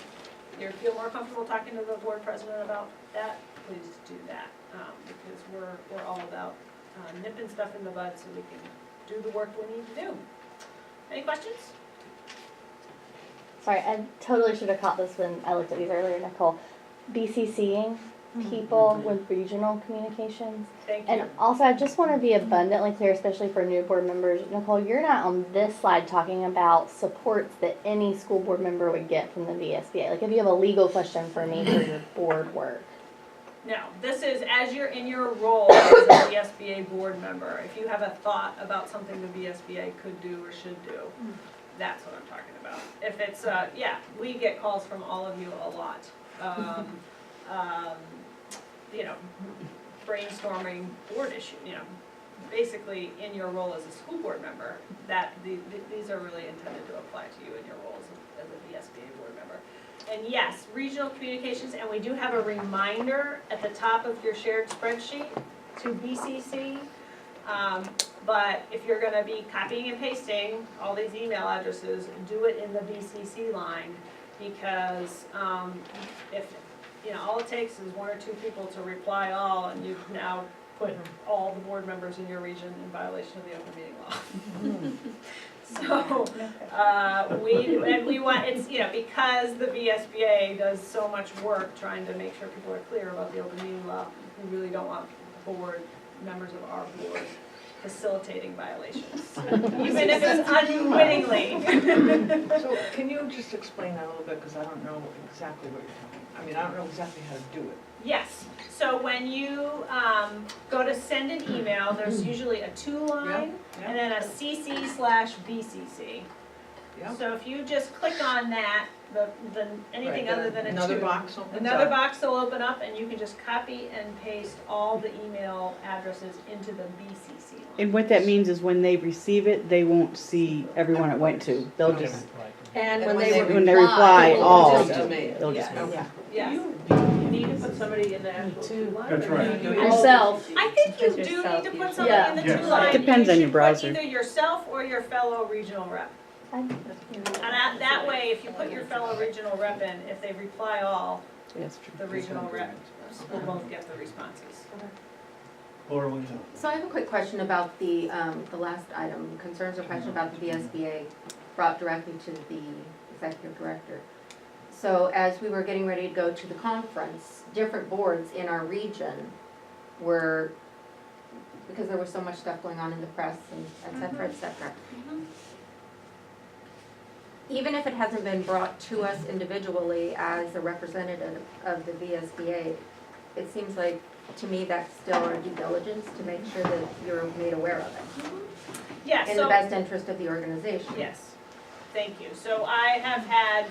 you feel more comfortable talking to the board president about that, please do that, because we're all about nipping stuff in the bud so we can do the work we need to do. Any questions? Sorry, I totally should have caught this when I looked at these earlier, Nicole. BCCing people with regional communications. Thank you. And also, I just want to be abundantly clear, especially for new board members. Nicole, you're not on this slide talking about supports that any school board member would get from the VSBA. Like if you have a legal question for me for your board work. No, this is as you're in your role as a VSBA board member. If you have a thought about something the VSBA could do or should do, that's what I'm talking about. If it's, we get calls from all of you a lot. Brainstorming board issue, basically in your role as a school board member, that these are really intended to apply to you in your role as a VSBA board member. And yes, regional communications, and we do have a reminder at the top of your shared spreadsheet to BCC. But if you're going to be copying and pasting all these email addresses, do it in the BCC line, because if all it takes is 1 or 2 people to reply all, and you've now put all the board members in your region in violation of the open meeting law. So we want, it's, because the VSBA does so much work trying to make sure people are clear about the open meeting law, we really don't want members of our board facilitating violations, even if it's unwittingly. So can you just explain that a little bit, because I don't know exactly what you're talking about. I don't know exactly how to do it. Yes, so when you go to send an email, there's usually a to line and then a CC/BCC. Yeah. So if you just click on that, anything Right, other than a another two, box opens another up. box will open up and you can just copy and paste all the email addresses into the BCC line. And what that means is when they receive it, they won't see everyone it went to. They'll just, And And when they reply, it will all. just to me. They'll just, Yes. yeah. Yes. You need to put somebody in the actual two line. That's right. Yourself. I think you do need to put somebody in the Yes. two line. It depends on your You should browser. put either yourself or your fellow regional rep. And that way, if you put your fellow regional rep in, if they reply all, That's true. the regional reps will both get the responses. Laura, what do you think? So I have a quick question about the last item, concerns or question about the VSBA brought directly to the executive director. So as we were getting ready to go to the conference, different boards in our region were, because there was so much stuff going on in the press and et cetera, et cetera. Even if it hasn't been brought to us individually as a representative of the VSBA, it seems like, to me, that's still our due diligence to make sure that you're made aware of it. Yeah, In the so, best interest of the organization. yes, thank you. So I have had,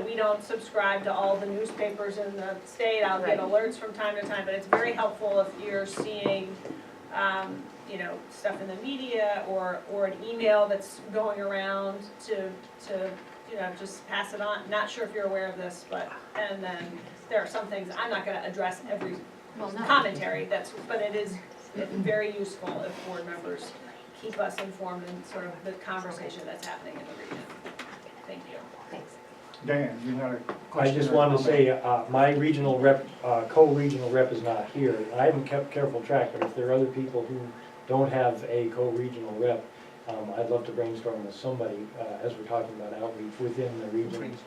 we don't subscribe to all the newspapers in the state. I'll get Right. alerts from time to time, but it's very helpful if you're seeing, stuff in the media or an email that's going around to just pass it on. Not sure if you're aware of this, and then there are some things, I'm not gonna address every Well, no. commentary, but it's very useful if board members keep us informed in sort of the conversation that's happening in the region. Thank you. Thanks. Dan, you had a I question? just or wanted to comment? say, my regional rep, co-regional rep is not here. I haven't kept careful track, but if there are other people who don't have a co-regional rep, I'd love to brainstorm with somebody, as we're talking about outreach within the region.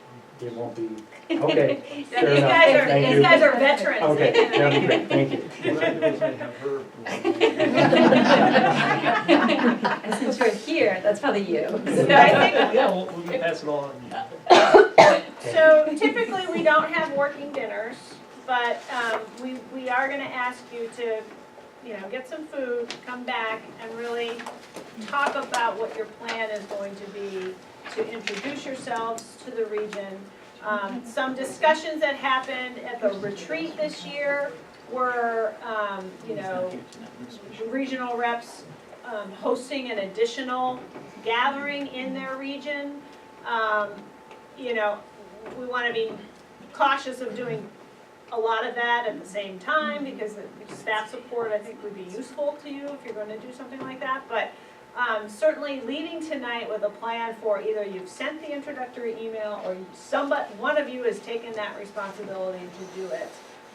It won't be, okay, Yeah, fair these enough, thank these you. guys are veterans. Okay, that'd be great, thank you. What I do is I have her. And since you're here, that's probably you. So I think, Yeah, we'll pass it on. so typically, we don't have working dinners, but we are gonna ask you to, get some food, come back, and really talk about what your plan is going to be to introduce yourselves to the region. Some discussions that happened at the retreat this year were, regional reps hosting an additional gathering in their region. We want to be cautious of doing a lot of that at the same time, because the staff support, I think, would be useful to you if you're going to do something like that. But certainly leaving tonight with a plan for either you've sent the introductory email or one of you has taken that responsibility to do it,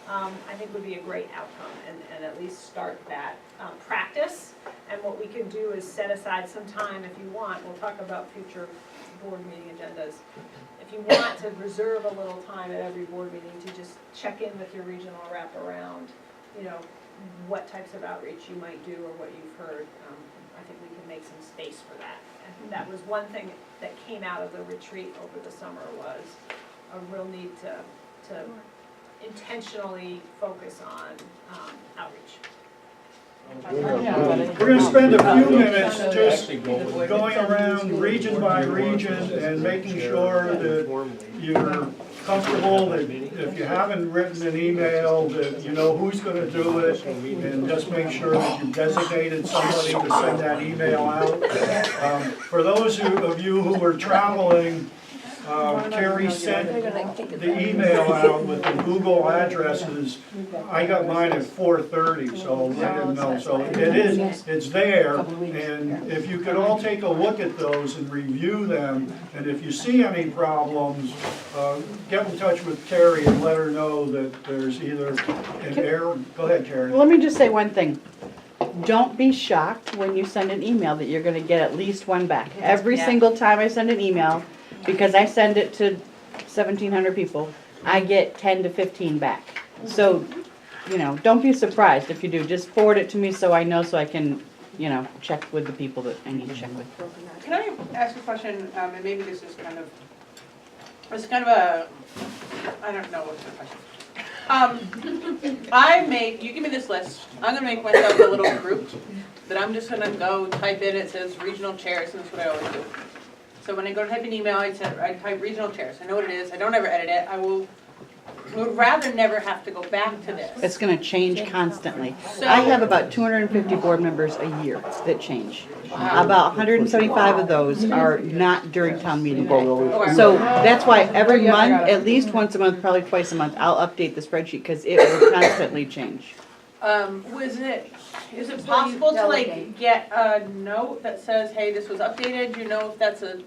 I think would be a great outcome, and at least start that practice. And what we can do is set aside some time if you want. We'll talk about future board meeting agendas. If you want to reserve a little time at every board meeting to just check in with your regional rep around, what types of outreach you might do or what you've heard, I think we can make some space for that. And that was one thing that came out of the retreat over the summer, was a real need to intentionally focus on outreach. We're gonna spend a few minutes just going around region by region and making sure that you're comfortable, that if you haven't written an email, that you know who's gonna do it, and just make sure that you've designated somebody to send that email out. For those of you who are traveling, Carrie sent the email out with the Google addresses. I got mine at 4:30, so I didn't know. So it's there, and if you could all take a look at those and review them, and if you see any problems, get in touch with Carrie and let her know that there's either an error. Go ahead, Carrie. Let me just say one thing. Don't be shocked when you send an email that you're gonna get at least one back. Every single time I send an email, because I send it to 1,700 people, I get 10 to 15 back. So, don't be surprised if you do. Just forward it to me so I know, so I can, check with the people that I need to check with. Can I ask a question, and maybe this is kind of a, I don't know what's the question. You give me this list, I'm gonna make myself a little group that I'm just gonna go type in, it says regional chairs, and that's what I always do. So when I go to type an email, I type regional chairs. I know what it is. I don't ever edit it. I would rather never have to go back to this. It's gonna change constantly. So- I have about 250 board members a year that change. About 175 of those are not during town meeting day. So that's why every month, at least once a month, probably twice a month, I'll update the spreadsheet because it will constantly change. Is it possible to like get a note that says, hey, this was updated? Do you know if that's a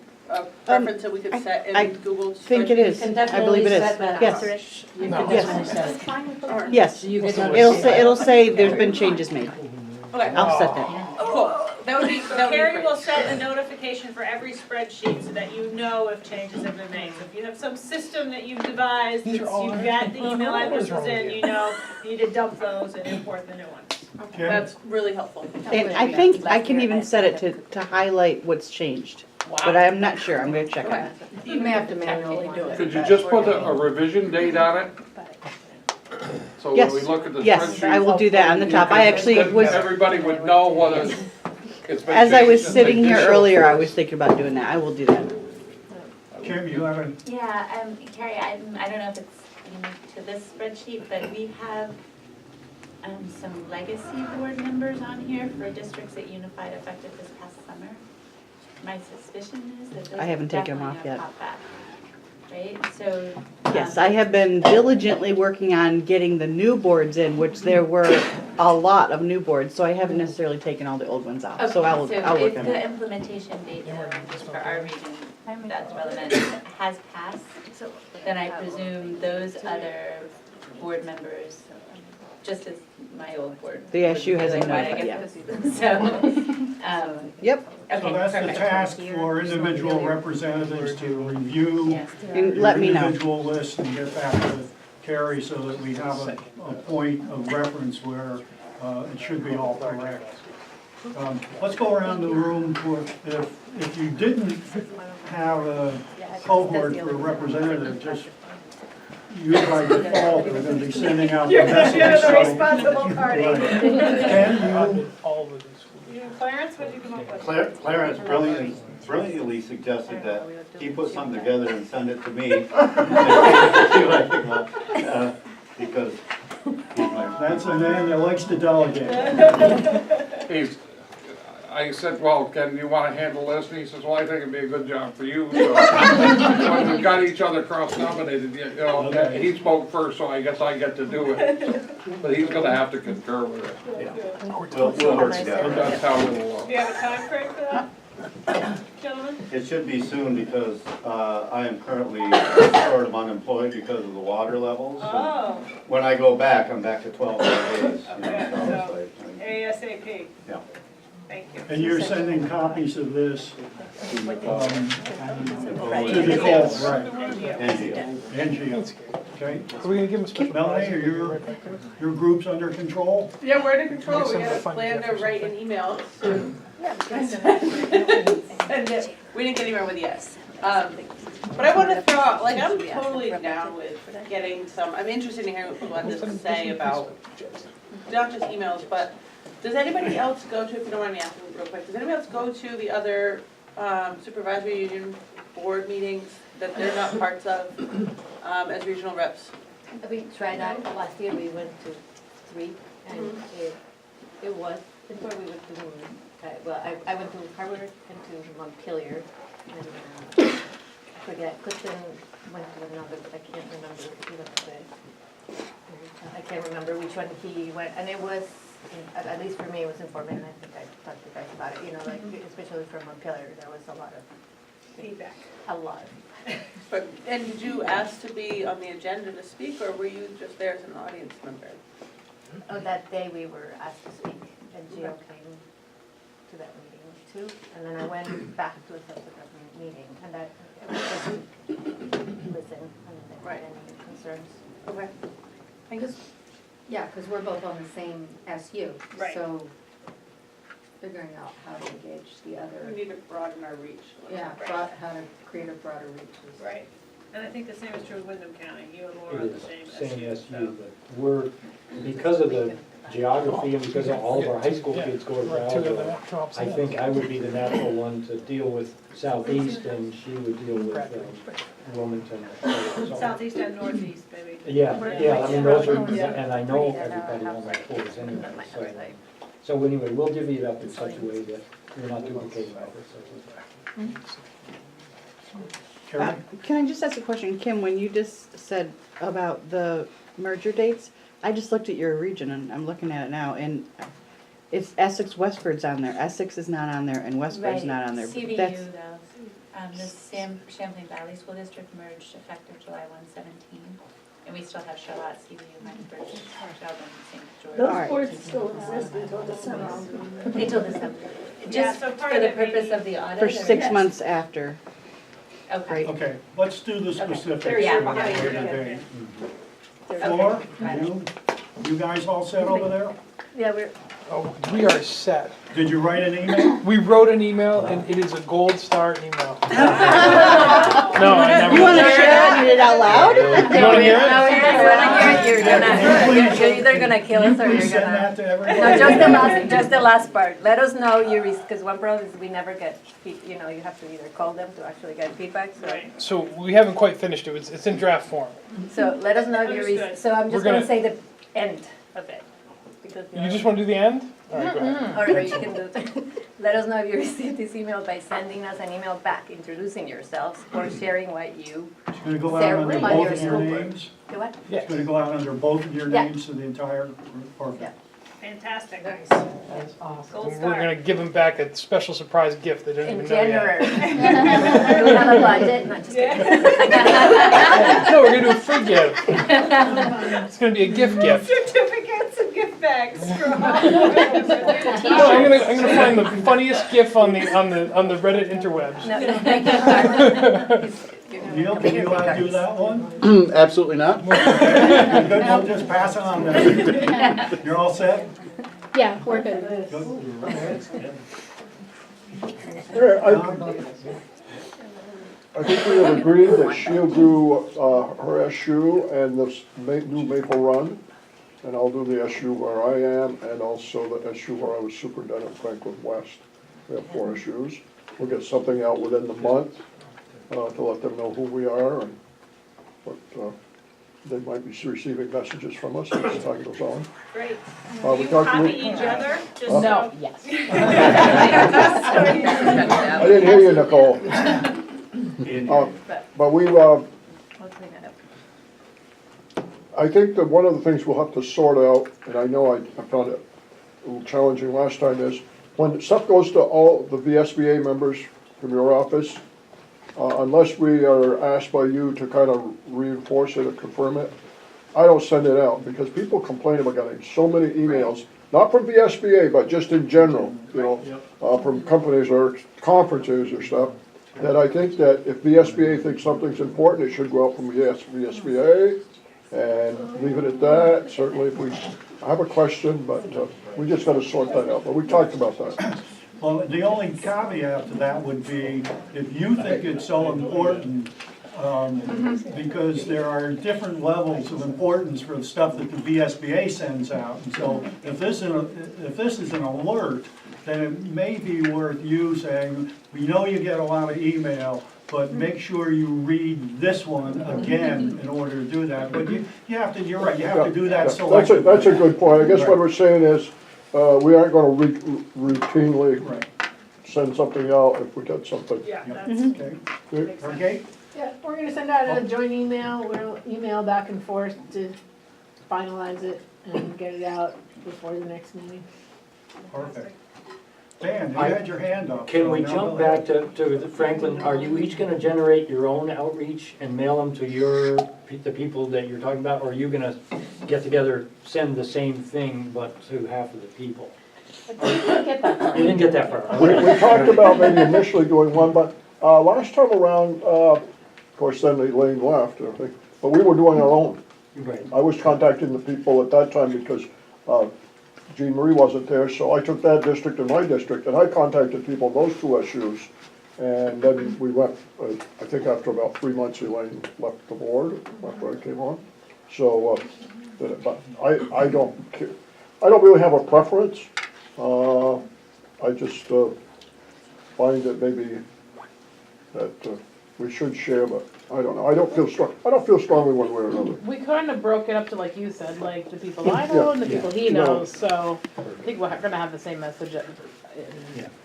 preference that we could set in I Google? think it is. I believe it is. Yes. You can Yes. definitely set it. Yes. You can It'll say there's been changes made. Okay. I'll set that. Cool. That would be, Carrie will set a notification for every spreadsheet so that you know if changes have been made. So if you have some system that you've devised, you've got the email addresses in, you know, you need to dump those and import the new ones. Okay. That's really helpful. And I think I can even set it to highlight what's changed. But I'm not sure. I'm gonna check on it. You may have to manually do it. Could you just put a revision date on it? So when we look at the spreadsheet. Yes, I will do that on the top. I actually then was, everybody would know whether it's been as I was changed sitting and they here did show earlier, I through. was thinking about doing that. I will do that. Kim, you have a, Yeah, Carrie, I don't know if it's unique to this spreadsheet, but we have some legacy board members on here for districts that unified effective this past summer. My suspicion is that those I haven't taken them definitely off have yet. popped back, right? So. Yes, I have been diligently working on getting the new boards in, which there were a lot of new boards, so I haven't necessarily taken all the old ones out. So I'll work on if it. the implementation date for our region, that's relevant, has passed, then I presume those other board members, just as my old board. The SU was hasn't like, why did I notified get to see them? So, Yep. so okay, that's the perfect. task for individual representatives to review And your let me know. individual list and get back to Carrie so that we have a point of reference where it should be all correct. Let's go around the room for, if you didn't have a cohort for a representative, just you by default are gonna be sending out the message. You're the so- responsible party. Right. Ken, you? Clarence, what did you come up with? Clarence brilliantly suggested that he put something together and send it to me. See what I think about it. Because he's my. That's a man that likes to delegate. I said, well, Ken, you wanna handle this? And he says, well, I think it'd be a good job for you. So when we've got each other cross-nominated, you know, he spoke first, so I guess I get to do it. But he's gonna have to concur with it. We'll work together. That's how it'll work. Do you have a time frame for that, gentlemen? It should be soon because I am currently sort of unemployed because of the water levels. Oh, When I go back, I'm back to 12 days. You okay, know, so so it's like, ASAP, yeah. thank you. And you're sending copies of this to Nicole, right? NGO. NGO, okay? Are we gonna give them a special Melanie, are your group's under control? Yeah, we're in control. We got a plan to write an email soon. Send it. We didn't get anywhere with yes. But I want to throw out, like, I'm totally down with getting some, I'm interested in hearing what people have to say about, not just emails, but does anybody else go to, if you don't mind me asking real quick, does anybody else go to the other supervisory union board meetings that they're not parts of as regional reps? We tried that last year, we went to 3, and it was, before we went to, I went to Harvard and to Montpelier, and I forget, Clifton went to another, but I can't remember, he went to I can't remember which one he went, and it was, at least for me, it was informative, and I think I talked to you guys about it, you know, like, especially from Montpelier, there was a lot of feedback. A lot. But, and did you ask to be on the agenda to speak, or were you just there as an audience member? Oh, that day we were asked to speak, and Gio came to that meeting too, and then I went back to a subsequent meeting, and that, it was just listen, and if they had any concerns. Okay. Because, yeah, because we're both on the same SU. Right. So figuring out how to engage the other. We need to broaden our reach. Yeah, Right. how to create a broader reach. Right, and I think the same is true of Wyndham County, you and Laura are It the same is, same SU, SU, but we're, because of the geography, and because all of our high school kids go to Right, two of them Brattleboro, come up I to think I would be the natural one to deal with Southeast, and she would deal with Wilmington. So- Southeast and northeast, maybe. Yeah, I mean, those are, and I know everybody on my boards anyway, so anyway, we'll divvy it up in such a way that we're not duplicating efforts. Can I just ask a question, Kim, when you just said about the merger dates, I just looked at your region and I'm looking at it now, and it's Essex Westford's on there, Essex is not on there, and Westford's not on there. CVU That's- though, the Champlain Valley School District merged effective July 1/17, and we still have Charlotte, CVU, Huntingburg, Sheldon, St. George. Those boards still exist until December. Until December. Yeah, Just so part for of the it purpose maybe- of the audit? For or- 6 months after. Okay. Okay, let's do the specifics. There you here go. today. Okay. Floor, you guys all set over there? Yeah, we're. Oh, we are set. Did you write an email? We wrote an email and it is a gold star email. No, I never. You wanna share it out loud? You wanna hear it? No, we wanna hear it, you're either gonna kill us or Please you're send gonna. that to everybody. No, just the last part. Let us know you, because one problem is we never get, you know, you have to either call them to actually get feedback, so. So we haven't quite finished it. It's in draft form. So let us know if you, Understood. so I'm We're just gonna gonna- say the end of it. Because You just wanna do the end? All right, go ahead. Or you can do, let us know if you received this email by sending us an email back introducing yourselves or sharing what you. It's gonna go out Sarah, under on both your of your school board. names? Do what? It's gonna go out under both of your Yeah. names to the entire group? Perfect. Fantastic. We're Gold star. gonna give them back a special surprise gift they didn't In even know yet. January. Do we have a budget? Not just kidding. No, we're gonna do a free gift. It's gonna be a gift. Certificates and gift bags for all. No, I'm gonna find the funniest gif on the Reddit interwebs. Neil, can you do that one? Absolutely not. Good, we'll just pass it on then. You're all set? Yeah, we're good. I think we have agreed that she'll do her SU and this new Maple Run, and I'll do the SU where I am, and also the SU where I was superintendent Franklin West. We have 4 SUs. We'll get something out within the month to let them know who we are, and what they might be receiving messages from us as time goes on. Great. We Do you talked copy with- each other? Just No. so- Yes. I didn't hear you, Nicole. But we, I think that one of the things we'll have to sort out, and I know I found it a little challenging last time, is when stuff goes to all the VSBA members from your office, unless we are asked by you to kind of reinforce it or confirm it, I don't send it out, because people complain about getting so many emails, not from VSBA, but just in general, you know, from companies or conferences or stuff, that I think that if VSBA thinks something's important, it should go out from VSBA, and leave it at that. Certainly if we have a question, but we just gotta sort that out, but we talked about that. Well, the only caveat to that would be, if you think it's so important, because there are different levels of importance for the stuff that the VSBA sends out. And so if this is an alert, then it may be worth you saying, we know you get a lot of email, but make sure you read this one again in order to do that. But you have to, you're right, you have to do that selectively. That's a good point. I guess what we're saying is, we aren't gonna routinely send something out if we get something. Yeah, that's. Okay. Okay? Yeah, we're gonna send out a joint email, we'll email back and forth to finalize it and get it out before the next meeting. Perfect. Dan, you had your hand up. Can we so now jump go ahead. back to Franklin? Are you each gonna generate your own outreach and mail them to the people that you're talking about? Or are you gonna get together, send the same thing, but to half of the people? You didn't get that far. We talked about maybe initially doing one, but last time around, of course, then Elaine left, I think, but we were doing our own. Right. I was contacting the people at that time because Jean Marie wasn't there, so I took that district and my district, and I contacted people in those 2 SUs. And then we went, I think after about 3 months, Elaine left the board, after I came on. So, but I don't care. I don't really have a preference. I just find that maybe that we should share, but I don't know. I don't feel strongly one way or another. We kind of broke it up to, like you said, like the people I know and the people he knows, so I think we're gonna have the same message in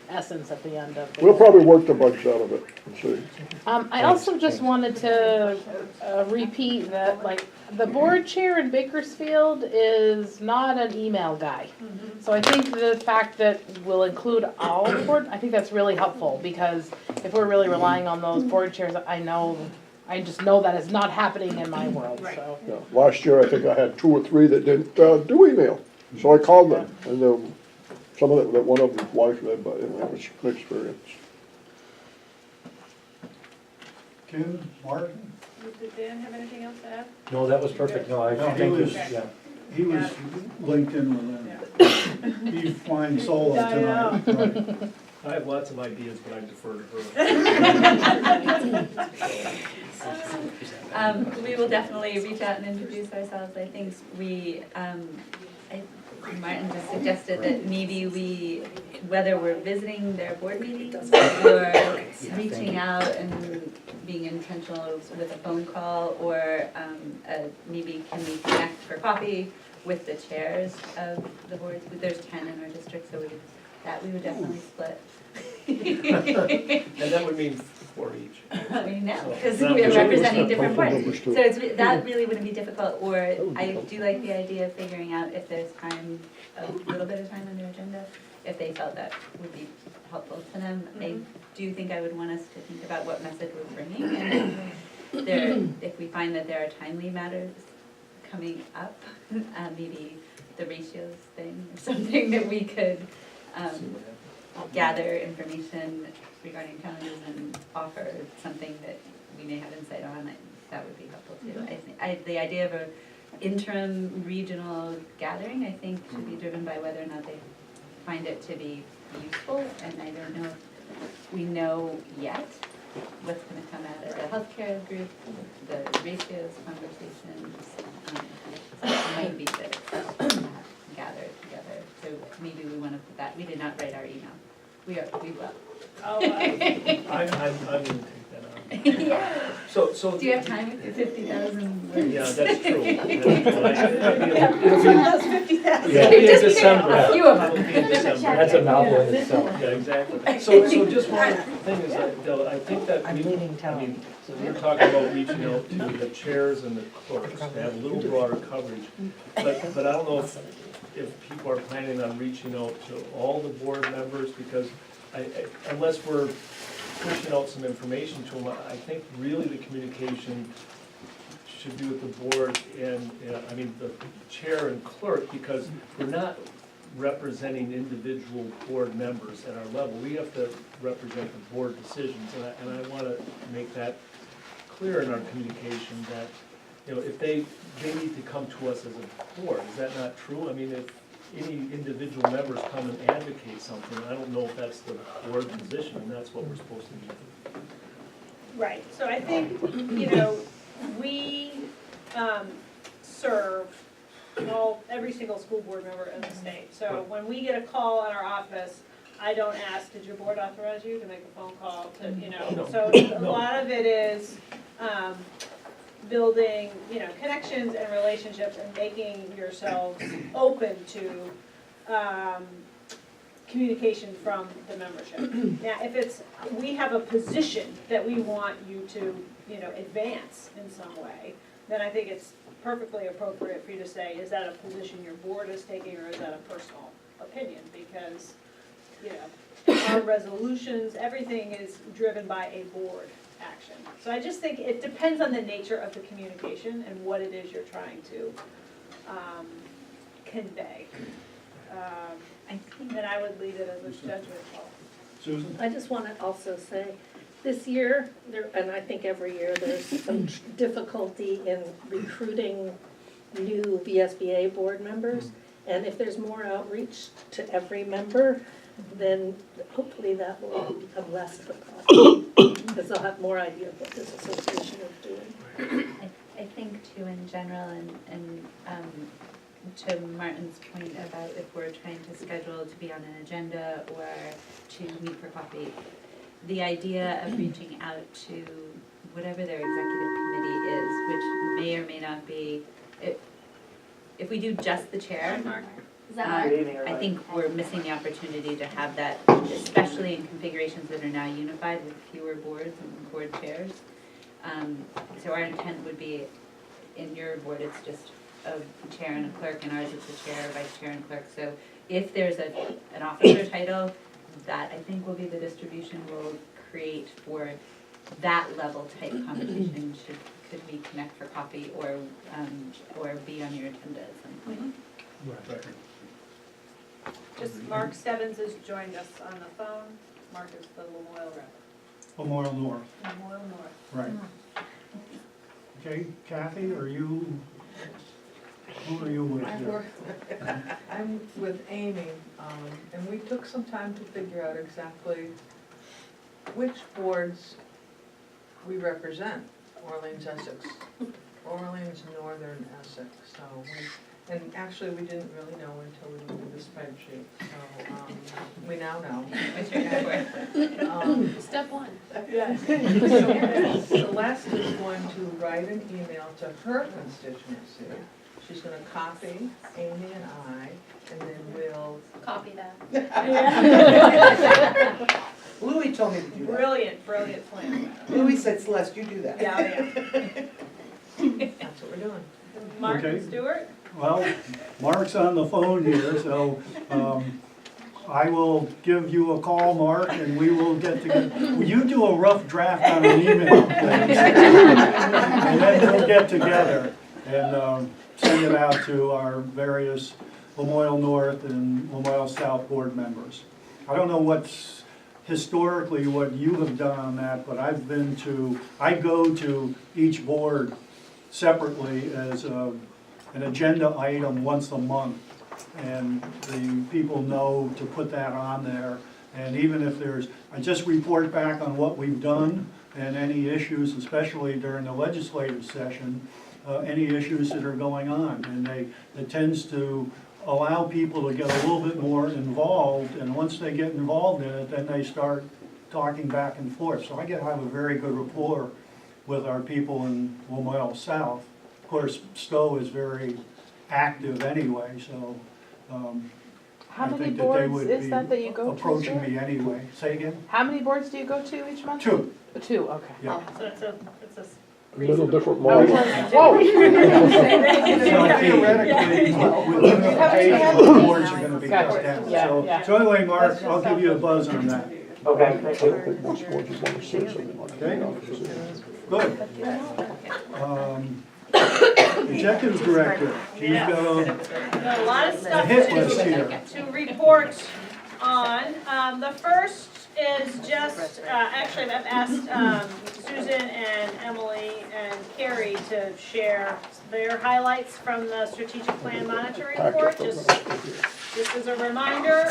essence at the end of it. We'll probably work the bugs out of it and see. I also just wanted to repeat that, like, the board chair in Bakersfield is not an email guy. So I think the fact that we'll include all the board, I think that's really helpful, because if we're really relying on those board chairs, I just know that is not happening in my world, so. Yeah. Last year, I think I had 2 or 3 that didn't do email, so I called them, and some of them, one of them wife led, but it was an experience. Kim, Mark? Did Dan have anything else to add? No, that was perfect, no, I No, he think was- this, yeah. He was linked in with them. He's flying solo tonight. Right. I have lots of ideas, but I defer to her. We will definitely reach out and introduce ourselves. I think Martin just suggested that maybe whether we're visiting their board meetings or reaching out and being intentional with a phone call, or maybe can we connect for coffee with the chairs of the boards? There's 10 in our district, so we would definitely split. And that would mean 4 each. I mean, no, So- because we are representing different boards. So that really wouldn't be difficult, or I do like the idea of figuring out if there's time, a little bit of time on their agenda, if they felt that would be helpful to them. I do think I would want us to think about what message we're bringing, and if we find that there are timely matters coming up, maybe the ratios thing, or something that we could gather information regarding challenges and offer something that we may have insight on, that would be helpful too. I think the idea of an interim regional gathering, I think, should be driven by whether or not they find it to be useful, and I don't know if we know yet what's going to come out of the healthcare group, the ratios conversations, so it might be to gather together. So maybe we want to put that. We did not write our email. We will. Oh, I'm gonna take that on. Yeah. So. Do you have time with your 50,000 words? Yeah, that's true. That's 50,000. Yeah. It'll be in December. A few of them. It'll be in December. That's a novel in itself. Yeah, exactly. So just one thing is that, I think that we're talking about reaching out to the chairs and the clerks to have a little broader coverage. But I don't know if people are planning on reaching out to all the board members, because unless we're pushing out some information to them, I think really the communication should be with the board and, the chair and clerk, because we're not representing individual board members at our level. We have to represent the board decisions, and I want to make that clear in our communication that, if they need to come to us as a board. Is that not true? I mean, if any individual members come and advocate something, I don't know if that's the board position, and that's what we're supposed to do. Right, so I think, we serve every single school board member in the state. So when we get a call in our office, I don't ask, did your board authorize you to make a phone call to, No. So a lot of it is building, connections and relationships and making yourselves open to communication from the membership. Now, if we have a position that we want you to, advance in some way, then I think it's perfectly appropriate for you to say, is that a position your board is taking, or is that a personal opinion? Because, our resolutions, everything is driven by a board action. So I just think it depends on the nature of the communication and what it is you're trying to convey. And I would leave it as a judgment call. Susan? I just want to also say, this year, and I think every year, there's some difficulty in recruiting new VSBA board members. And if there's more outreach to every member, then hopefully that will become less of a problem, because they'll have more idea of what this association is doing. I think too, in general, and to Martin's point about if we're trying to schedule to be on an agenda or to meet for coffee, the idea of reaching out to whatever their executive committee is, which may or may not be, if we do just the chair, Is that Mark? I think we're missing the opportunity to have that, especially in configurations that are now unified with fewer boards and board chairs. So our intent would be, in your board, it's just a chair and a clerk, and ours it's a chair, vice chair, and clerk. So if there's an officer title, that I think will be the distribution we'll create for that level type conversation. Could we connect for coffee or be on your agenda at some point? Just Mark Stebbins has joined us on the phone. Mark is the Lamoille rep. Memorial North, Lamoille North. right. Okay, Kathy, are you, who are you with here? I'm with Amy, and we took some time to figure out exactly which boards we represent. Orleans, Essex, Orleans, Northern Essex, and actually we didn't really know until we looked at the spreadsheet, so, we now know. Step one. Yes. So Celeste is going to write an email to her constituency. She's gonna copy Amy and I, and then we'll. Copy that. Louis told me to do that. Brilliant plan. Louis said, Celeste, you do that. Yeah. That's what we're doing. Mark Okay. and Stewart? Well, Mark's on the phone here, so I will give you a call, Mark, and we will get together. You do a rough draft on an email, please. And then we'll get together and send it out to our various Lamoille North and Lamoille South board members. I don't know what's historically what you have done on that, but I go to each board separately as an agenda item once a month. And the people know to put that on there. And even if I just report back on what we've done and any issues, especially during the legislative session, any issues that are going on. And it tends to allow people to get a little bit more involved, and once they get involved in it, then they start talking back and forth. So I have a very good rapport with our people in Lamoille South. Of course, Stowe is very active anyway, so How I many think that they boards would is be that you go to? approaching sir? me anyway. Say again? How many boards do you go to each month? 2. 2, okay. Yeah. So it's a A little different I model. was like, whoa. So theoretically, with unification, the boards are gonna be Gotcha. cut down. Yeah, So yeah. so anyway, Mark, I'll give you a buzz on that. I don't think most boards would want to say something like that. Good. Executive Director, she's got got a lot of stuff hit list here. to report on. The first is just, actually I've asked Susan and Emily and Carrie to share their highlights from the strategic plan monitoring report. Just as a reminder,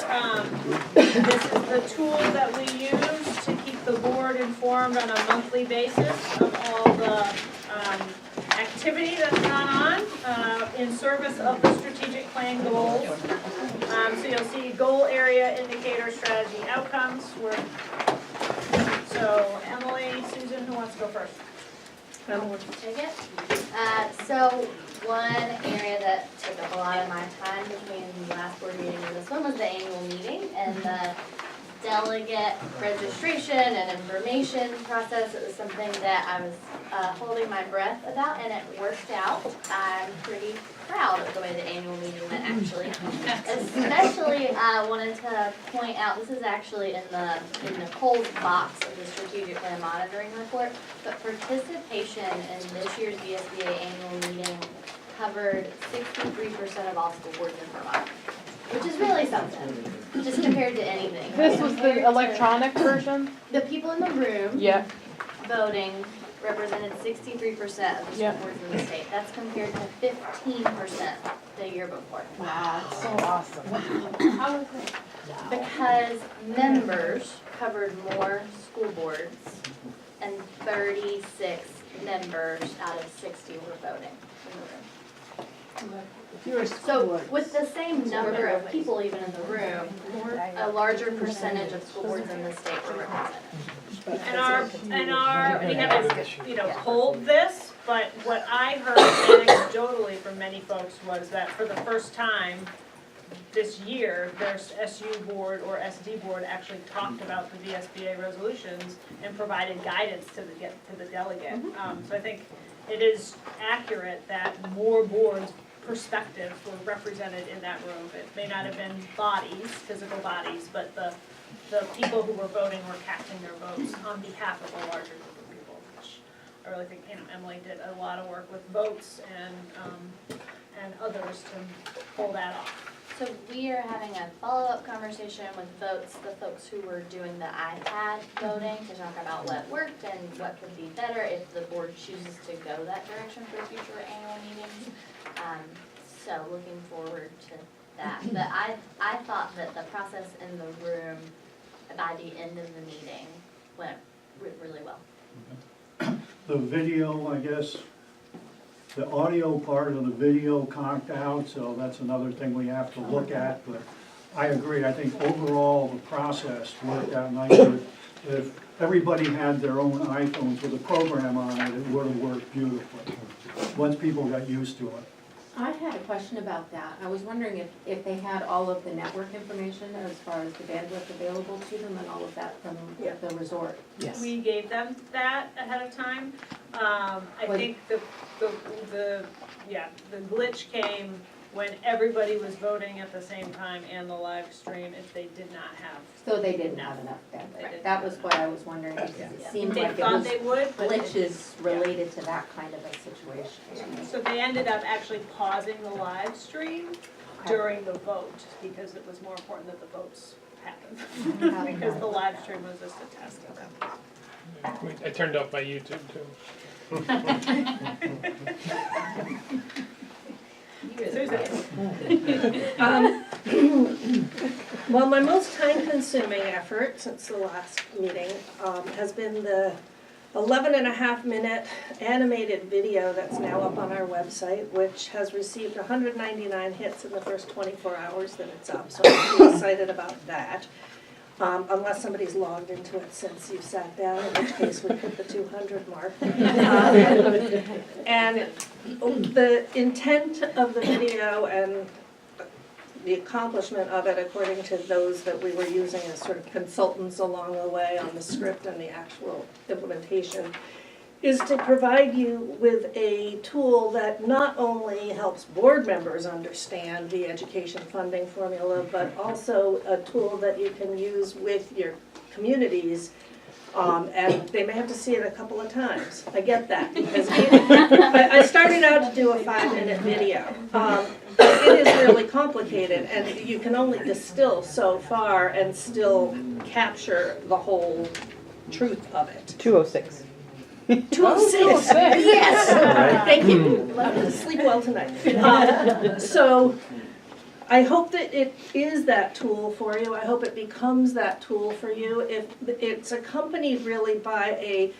this is the tool that we use to keep the board informed on a monthly basis of all the activity that's gone on in service of the strategic plan goals. So you'll see goal area, indicator, strategy, outcomes. So Emily, Susan, who wants to go first? Take it. So one area that took up a lot of my time between the last board meeting and this one was the annual meeting and the delegate registration and information process. It was something that I was holding my breath about, and it worked out. I'm pretty proud of the way the annual meeting went, actually. Especially, I wanted to point out, this is actually in Nicole's box of the strategic plan monitoring report, but participation in this year's VSBA annual meeting covered 63% of all school boards in Vermont, which is really something, just compared to anything. This was the electronic version? The people in the room Yeah. voting represented 63% of the school boards in the state. That's compared to 15% the year before. Wow, that's so awesome. How was it? Because members covered more school boards, and 36 members out of 60 were voting in the room. So with the same number of people even in the room, a larger percentage of school boards in the state were represented. We haven't, polled this, but what I heard anecdotally from many folks was that for the first time this year, their SU board or SD board actually talked about the VSBA resolutions and provided guidance to the delegate. So I think it is accurate that more boards' perspectives were represented in that room. It may not have been bodies, physical bodies, but the people who were voting were casting their votes on behalf of a larger group of people, which I really think, Emily did a lot of work with votes and others to pull that off. So we are having a follow-up conversation with votes, the folks who were doing the iPad voting, to talk about what worked and what could be better if the board chooses to go that direction for future annual meetings. So looking forward to that. But I thought that the process in the room by the end of the meeting went really well. The video, I guess, the audio part of the video conked out, so that's another thing we have to look at, but I agree, I think overall the process worked out nicely. If everybody had their own iPhones with a program on it, it would have worked beautifully, once people got used to it. I had a question about that. I was wondering if they had all of the network information as far as the bandwidth available to them and all of that from the resort. Yes. We gave them that ahead of time. I think the glitch came when everybody was voting at the same time and the live stream, if they did not have. So they didn't have enough bandwidth. That was what I was wondering, because it seemed They like it thought was they would, but glitches related to that kind of a situation. So they ended up actually pausing the live stream during the vote, because it was more important that the votes happen. Because the live stream was just a test of it. I turned off my YouTube too. Well, my most time-consuming effort since the last meeting has been the 11.5-minute animated video that's now up on our website, which has received 199 hits in the first 24 hours that it's up, so I'm pretty excited about that. Unless somebody's logged into it since you sat down, in which case we hit the 200 mark. And the intent of the video and the accomplishment of it, according to those that we were using as sort of consultants along the way on the script and the actual implementation, is to provide you with a tool that not only helps board members understand the education funding formula, but also a tool that you can use with your communities. And they may have to see it a couple of times. I get that, because I started out to do a 5-minute video. It is really complicated, and you can only distill so far and still capture the whole truth of it. 206. 206. Yes. Thank you. I'm gonna sleep well tonight. So I hope that it is that tool for you. I hope it becomes that tool for you. If it's accompanied really by a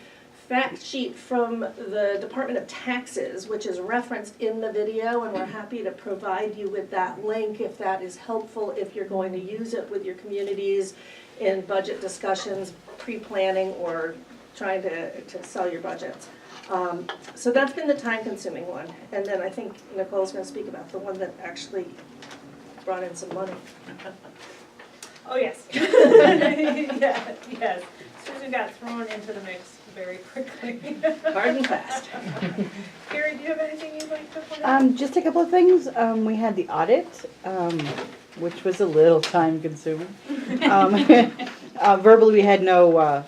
fact sheet from the Department of Taxes, which is referenced in the video, and we're happy to provide you with that link if that is helpful, if you're going to use it with your communities in budget discussions, pre-planning, or trying to sell your budgets. So that's been the time-consuming one. And then I think Nicole's going to speak about the one that actually brought in some money. Oh, yes. Yes. Susan got thrown into the mix very quickly. Hard and fast. Carrie, do you have anything you'd like to point out? Just a couple of things. We had the audit, which was a little time consuming. Verbally, we had no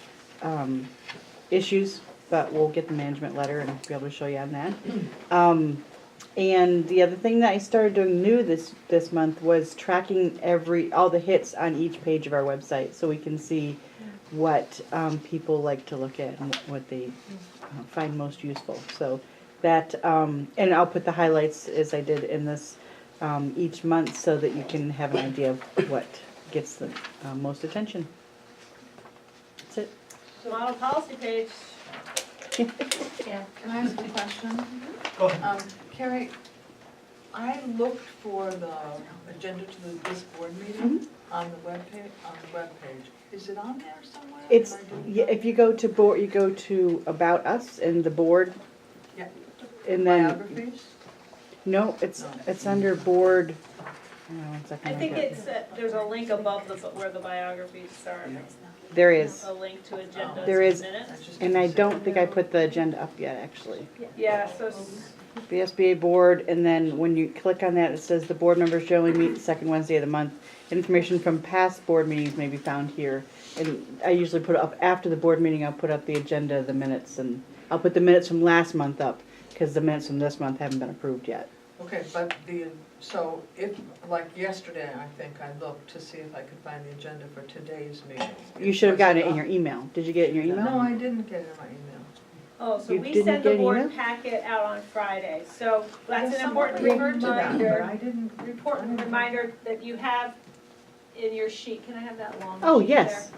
issues, but we'll get the management letter and be able to show you on that. And the other thing that I started doing new this month was tracking all the hits on each page of our website, so we can see what people like to look at and what they find most useful. So that, and I'll put the highlights as I did in this each month, so that you can have an idea of what gets the most attention. That's it. Model policy page. Yeah, can I ask a question? Go ahead. Carrie, I looked for the agenda to this board meeting on the webpage. Is it on there somewhere? It's, Am I doing yeah, that? if you go to board, you go to About Us and the board. Yeah. And then, Biographies? no, it's under board, hang on one second. I think got- it's, there's a link above where the biographies are. There is, A link to agendas there is, and minutes. and I don't think I put the agenda up yet, actually. Yeah, so VSBA board, and then when you click on that, it says the board members generally meet the second Wednesday of the month. Information from past board meetings may be found here. And I usually put it up after the board meeting, I'll put up the agenda, the minutes, and I'll put the minutes from last month up, because the minutes from this month haven't been approved yet. Okay, but so if, like yesterday, I think I looked to see if I could find the agenda for today's meeting. You should have gotten it in your email. Did you get it in your email? No, I didn't get it in my email. Oh, so You we didn't sent get the an board email? packet out on Friday, so that's an Someone important referred to that, but reminder. I didn't. Important reminder that you have in your sheet, can I have that long sheet Oh, there? yes.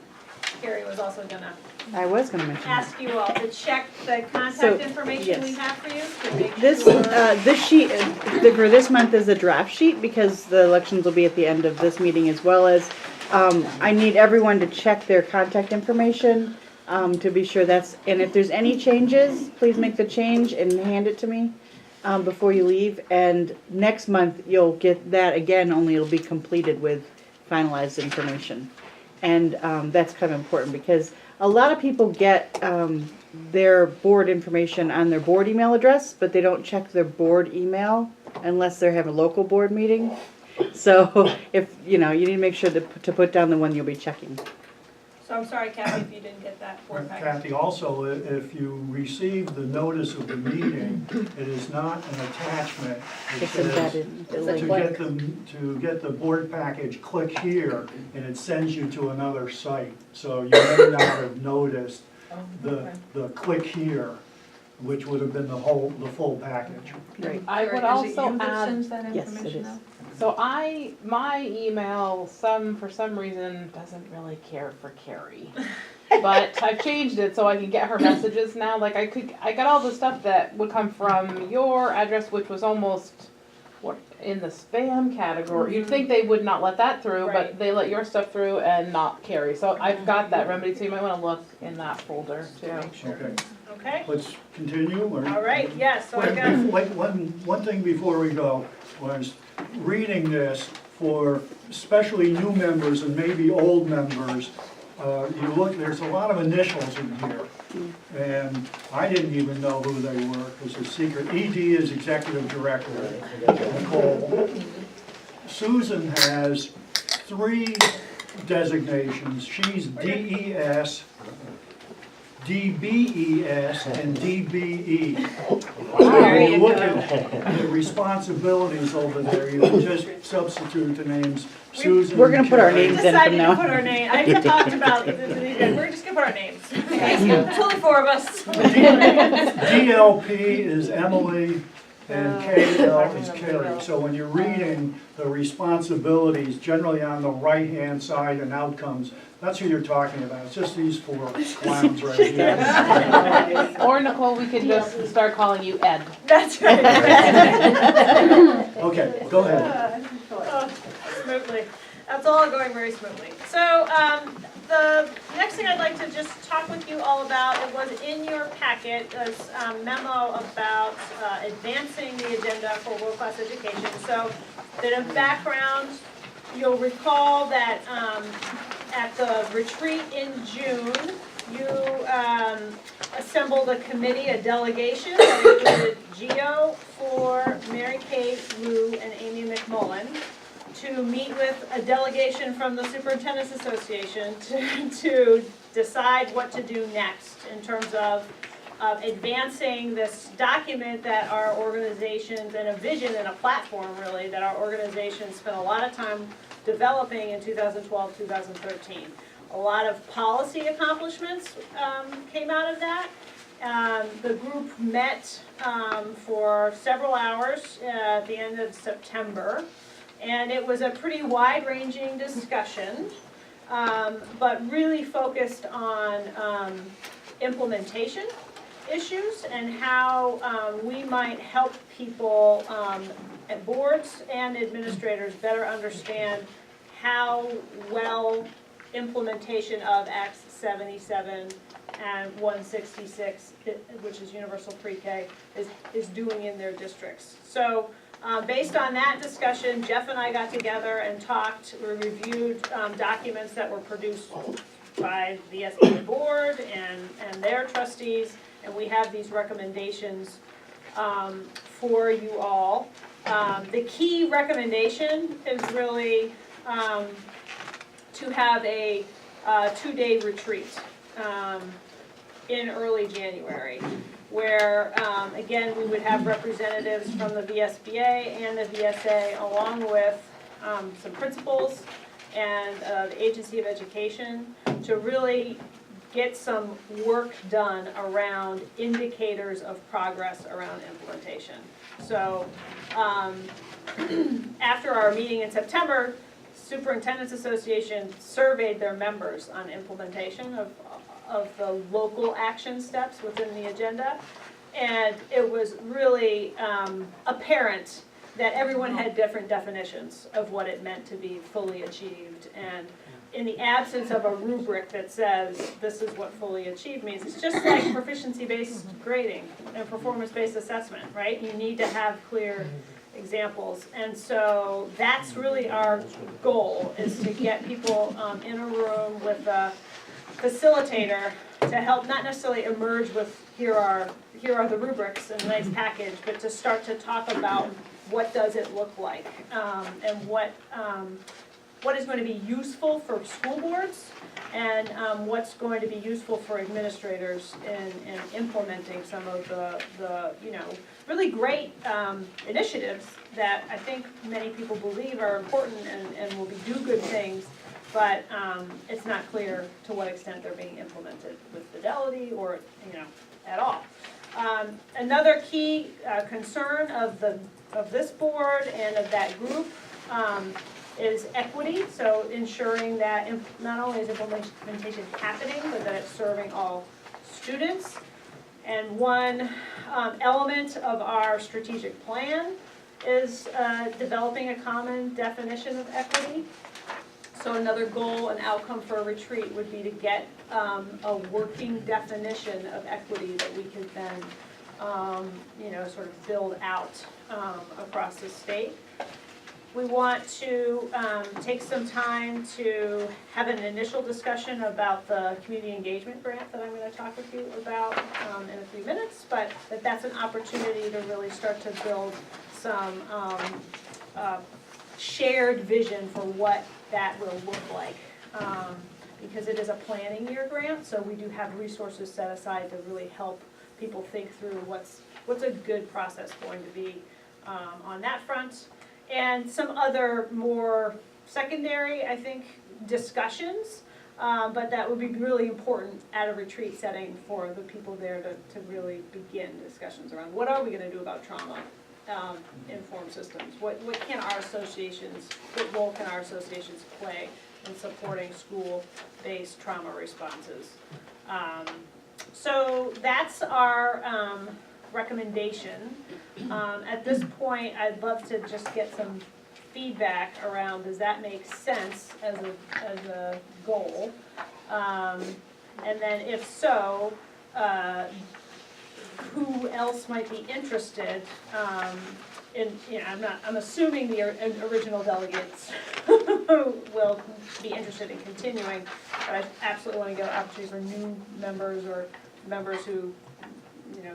Carrie was also gonna I was gonna mention that. ask you all to check the So, contact information we yes. have for you to make This, sure. this sheet, for this month is a draft sheet, because the elections will be at the end of this meeting, as well as, I need everyone to check their contact information, to be sure that's, and if there's any changes, please make the change and hand it to me, before you leave, and next month, you'll get that again, only it'll be completed with finalized information. And, that's kind of important, because a lot of people get, their board information on their board email address, but they don't check their board email unless they have a local board meeting. So if, you need to make sure to put down the one you'll be checking. So I'm sorry, Kathy, if you didn't get that board packet. Kathy, also, if you receive the notice of the meeting, it is not an attachment. It It's says, embedded. to get the board package, click here, and it sends you to another site. So you may not have noticed the click here, which would have been the full package. Right. I would Is it also you that add, sends that Yes, it information is. out? so my email, for some reason, doesn't really care for Carrie. But I've changed it so I can get her messages now. Like I got all the stuff that would come from your address, which was almost, in the spam category. You'd think they would not let that through, Right. but they let your stuff through and not Carrie. So I've got that remedy, so you might wanna look in that folder too. Okay, Okay, let's continue, or? all right, yes, so I've got, Wait, one thing before we go, was reading this for especially new members and maybe old members, you look, there's a lot of initials in here. And I didn't even know who they were, because it's secret. ED is Executive Director, Nicole. Susan has 3 designations. She's DES, DBES, and DBE. So when you look at the responsibilities over there, you can just substitute the names Susan. We're gonna put our Carrie. names in from decided now. to put our name, I talked about, we're just gonna put our names. There's only 4 of us. DLP is Emily, and KL is Carrie. So when you're reading the responsibilities, generally on the right-hand side and outcomes, that's who you're talking about. It's just these 4 clowns right here. Or Nicole, we could just start calling you Ed. That's right. Okay, go ahead. Smoothly. That's all going very smoothly. So, the next thing I'd like to just talk with you all about, it was in your packet, this memo about advancing the agenda for world-class education. So, bit of background, you'll recall that at the retreat in June, you assembled a committee, a delegation that included Gio, Flor, Mary Kate, Lou, and Amy McMullen, to meet with a delegation from the Superintendent's Association to decide what to do next in terms of advancing this document that our organizations, and a vision and a platform really, that our organizations spent a lot of time developing in 2012, 2013. A lot of policy accomplishments came out of that. The group met for several hours at the end of September. And it was a pretty wide-ranging discussion, but really focused on implementation issues and how we might help people and boards and administrators better understand how well implementation of Acts 77 and 166, which is universal pre-K, is doing in their districts. So based on that discussion, Jeff and I got together and talked, we reviewed documents that were produced by the VSBA board and their trustees, and we have these recommendations for you all. The key recommendation is really to have a 2-day retreat in early January, where, again, we would have representatives from the VSBA and the VSA, along with some principals and the Agency of Education, to really get some work done around indicators of progress around implementation. So after our meeting in September, Superintendent's Association surveyed their members on implementation of the local action steps within the agenda. And it was really apparent that everyone had different definitions of what it meant to be fully achieved. And in the absence of a rubric that says this is what fully achieved means, it's just like proficiency-based grading and performance-based assessment, right? You need to have clear examples. And so that's really our goal, is to get people in a room with a facilitator to help not necessarily emerge with here are the rubrics and a nice package, but to start to talk about what does it look like, and what is going to be useful for school boards, and what's going to be useful for administrators in implementing some of the really great initiatives that I think many people believe are important and will do good things, but it's not clear to what extent they're being implemented with fidelity or at all. Another key concern of this board and of that group is equity, so ensuring that not only is implementation happening, but that it's serving all students. And one element of our strategic plan is developing a common definition of equity. So another goal and outcome for a retreat would be to get a working definition of equity that we could then sort of build out across the state. We want to take some time to have an initial discussion about the community engagement grant that I'm going to talk with you about in a few minutes, but that's an opportunity to really start to build some shared vision for what that will look like. Because it is a planning year grant, so we do have resources set aside to really help people think through what's a good process going to be on that front. And some other more secondary, I think, discussions, but that would be really important at a retreat setting for the people there to really begin discussions around what are we going to do about trauma informed systems? What can our associations, what role can our associations play in supporting school-based trauma responses? So that's our recommendation. At this point, I'd love to just get some feedback around, does that make sense as a goal? And then if so, who else might be interested I'm assuming the original delegates will be interested in continuing, but I absolutely want to give an opportunity for new members or members who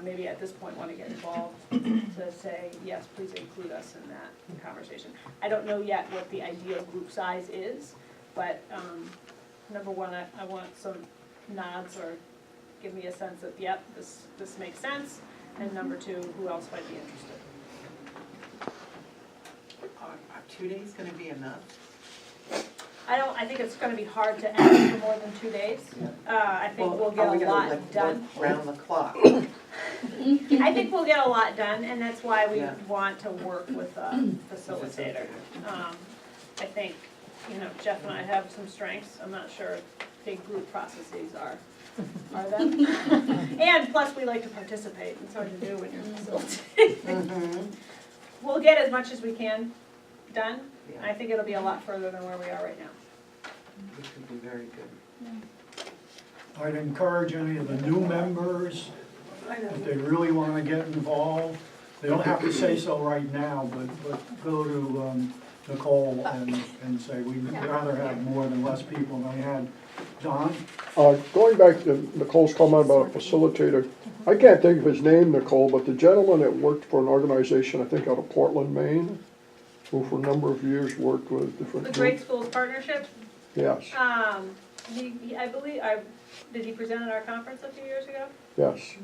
maybe at this point want to get involved to say, yes, please include us in that conversation. I don't know yet what the ideal group size is, but number one, I want some nods or give me a sense that, yep, this makes sense, and number two, who else might be interested. Are 2 days gonna be enough? I think it's gonna be hard to ask for more than 2 days. I think we'll get a lot done. Round the clock. I think we'll get a lot done, and that's why we want to work with a facilitator. I think, Jeff and I have some strengths. I'm not sure big group processes are them? And plus, we like to participate. It's hard to do when you're facilitating. we'll get as much as we can done. I think it'll be a lot further than where we are right now. Which would be very good. I'd encourage any of the new members, if they really want to get involved, they don't have to say so right now, but go to Nicole and say, we'd rather have more than less people than we had. John? Going back to Nicole's comment about a facilitator, I can't think of his name, Nicole, but the gentleman that worked for an organization, I think out of Portland, Maine, who for a number of years worked with different The groups. Great Schools Partnership, Yes, I believe, did he present at our conference a few years ago? yes.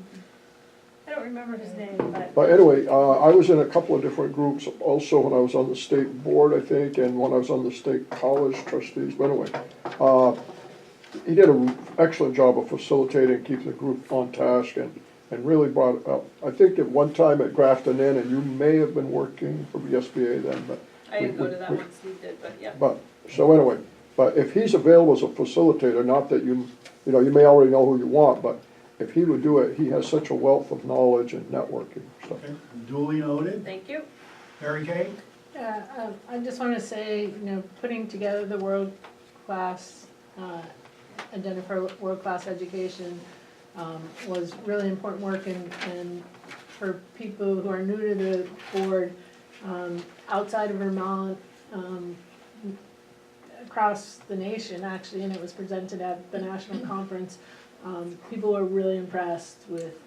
I don't remember his name, but. But anyway, I was in a couple of different groups also when I was on the state board, I think, and when I was on the state college trustees. But anyway, he did an excellent job of facilitating, keeping the group on task, and really brought it up. I think at one time at Grafton Inn, and you may have been working for VSBA then, but. I didn't go to that one, Steve did, but yeah. But, so anyway, but if he's available as a facilitator, not that you know, you may already know who you want, but if he would do it, he has such a wealth of knowledge and networking stuff. Okay, duly noted. Thank you. Mary Kay? Yeah, I just want to say, putting together the world-class, Identify World-Class Education was really important work, and for people who are new to the board, outside of Vermont, across the nation actually, and it was presented at the national conference, people were really impressed with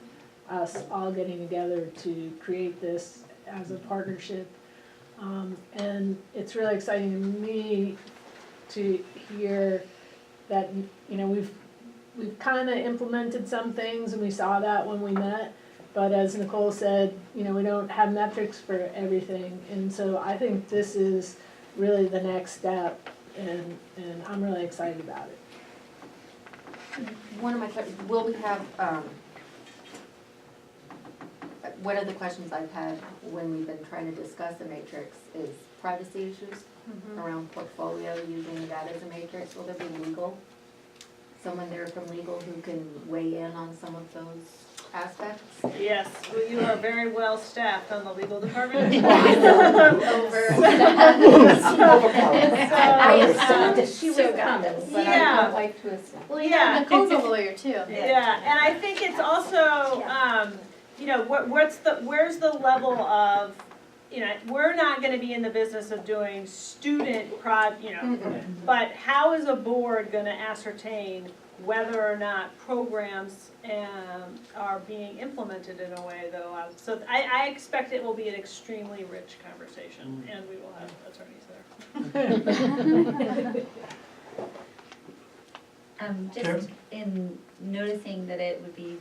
us all getting together to create this as a partnership. And it's really exciting to me to hear that, we've kind of implemented some things, and we saw that when we met. But as Nicole said, we don't have metrics for everything. And so I think this is really the next step, and I'm really excited about it. One of my questions, will we have, one of the questions I've had when we've been trying to discuss the matrix is privacy issues around portfolio, using that as a matrix. Will there be someone there from legal who can weigh in on some of those aspects? Yes, well, you are very well staffed on the legal department. I assumed that she was coming, but I would like to assume. Well, yeah. Nicole's a lawyer too. Yeah, and I think it's also, where's the level of, we're not gonna be in the business of doing student but how is a board gonna ascertain whether or not programs are being implemented in a way that allows, so I expect it will be an extremely rich conversation, and we will have attorneys there. Just in noticing that it would be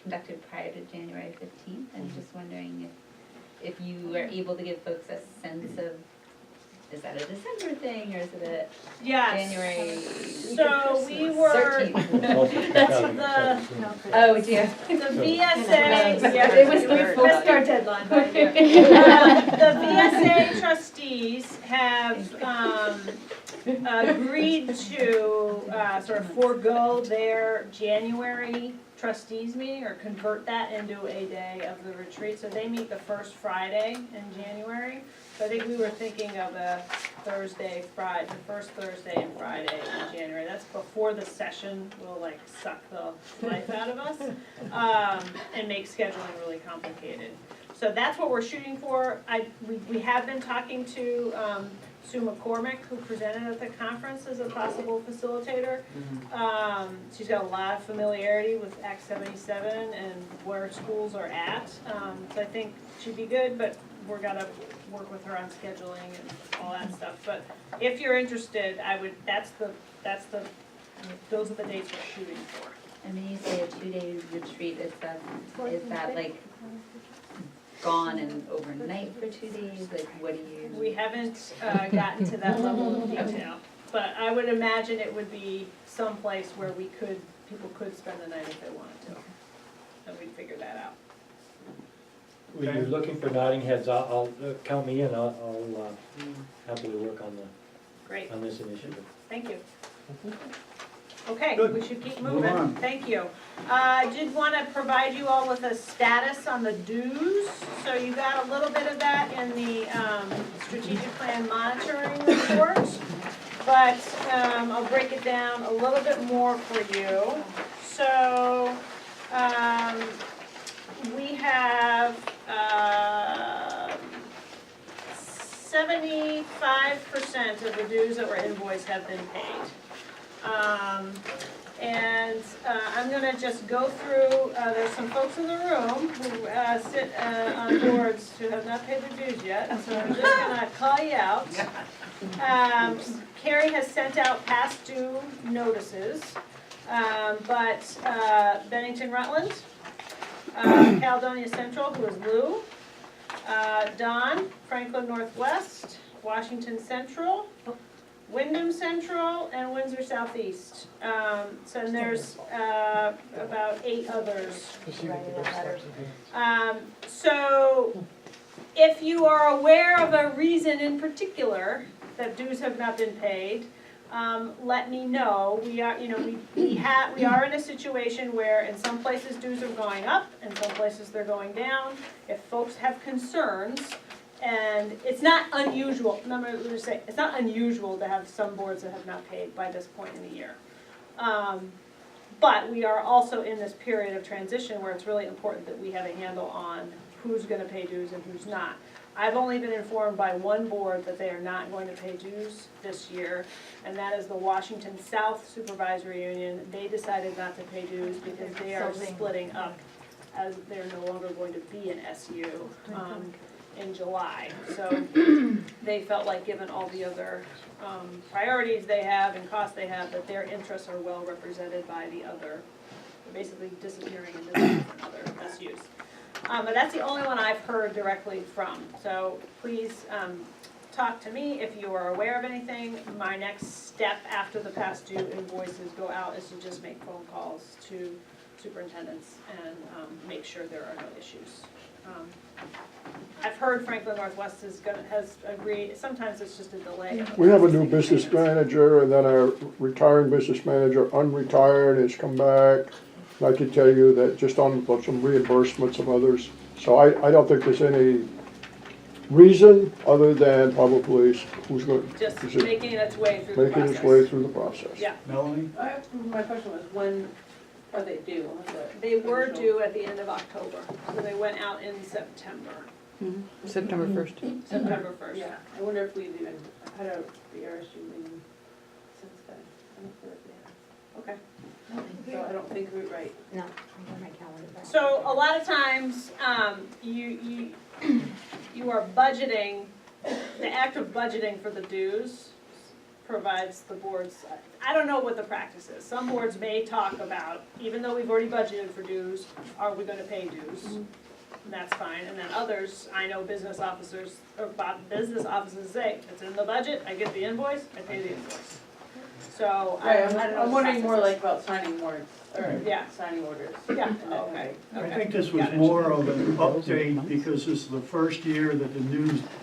conducted prior to January 15th, I'm just wondering if you are able to give folks a sense of, is that a December thing, or is it a January? So we were, that's the, Oh dear. the VSA, yeah, It was we before. missed our deadline by a year. The VSA trustees have agreed to sort of forego their January trustees meeting or convert that into a day of the retreat. So they meet the first Friday in January. So I think we were thinking of a Thursday, Friday, the first Thursday and Friday in January. That's before the session will suck the life out of us and make scheduling really complicated. So that's what we're shooting for. We have been talking to Sue McCormick, who presented at the conference as a possible facilitator. She's got a lot of familiarity with Act 77 and where schools are at. So I think she'd be good, but we're gonna work with her on scheduling and all that stuff. But if you're interested, those are the dates we're shooting for. And when you say a 2-day retreat, is that gone and overnight for 2 days? What do you? We haven't gotten to that level of detail, but I would imagine it would be someplace where people could spend the night if they wanted to, and we'd figure that out. When you're looking for nodding heads, I'll count me in, I'll happily work on Great, on this initiative. thank you. Okay, Good. we should keep Move moving, on. thank you. I did want to provide you all with a status on the dues. So you got a little bit of that in the strategic plan monitoring report. But I'll break it down a little bit more for you. So we have 75% of the dues that were invoiced have been paid. I'm gonna just go through, there's some folks in the room who sit on boards who have not paid their dues yet, so I'm just gonna call you out. Carrie has sent out past due notices, but Bennington Rutland, Caledonia Central, who is Lou, Don, Franklin Northwest, Washington Central, Wyndham Central, and Windsor Southeast. So there's about 8 others. So if you are aware of a reason in particular that dues have not been paid, let me know. We are, we are in a situation where in some places dues are going up, in some places they're going down. If folks have concerns, and it's not unusual, it's not unusual to have some boards that have not paid by this point in the year. But we are also in this period of transition where it's really important that we have a handle on who's gonna pay dues and who's not. I've only been informed by one board that they are not going to pay dues this year, and that is the Washington South Supervisory Union. They decided not to pay dues because they are splitting up, as they're no longer going to be an SU in July. So they felt like, given all the other priorities they have and costs they have, that their interests are well represented by the other, basically disappearing into different other SUs. But that's the only one I've heard directly from. So please talk to me if you are aware of anything. My next step after the past due invoices go out is to just make phone calls to superintendents and make sure there are no issues. I've heard Franklin Northwest has agreed. Sometimes it's just a delay. We have a new business manager, and then our retiring business manager, unretired, has come back. I can tell you that just on some reimbursements of others. So I don't think there's any reason other than probably who's going to. Just making its way through the process. Making its way through the process. Yeah. Melanie? My question was, when are they due? They were due at the end of October, so they went out in September. September 1st. September 1st. Yeah, I wonder if we've even had a BRSU meeting since then. I don't feel like we have. Okay. So I don't think we're right. No, I'm on my calendar. So a lot of times, you are budgeting, the act of budgeting for the dues provides the boards, I don't know what the practice is. Some boards may talk about, even though we've already budgeted for dues, are we gonna pay dues? And that's fine. And then others, I know business officers, or business offices say, it's in the budget, I get the invoice, I pay the invoice. So, I don't know. I'm wondering more like about signing warrants, or Yeah. signing orders. Yeah, okay. I think this was more of an update because this is the first year that the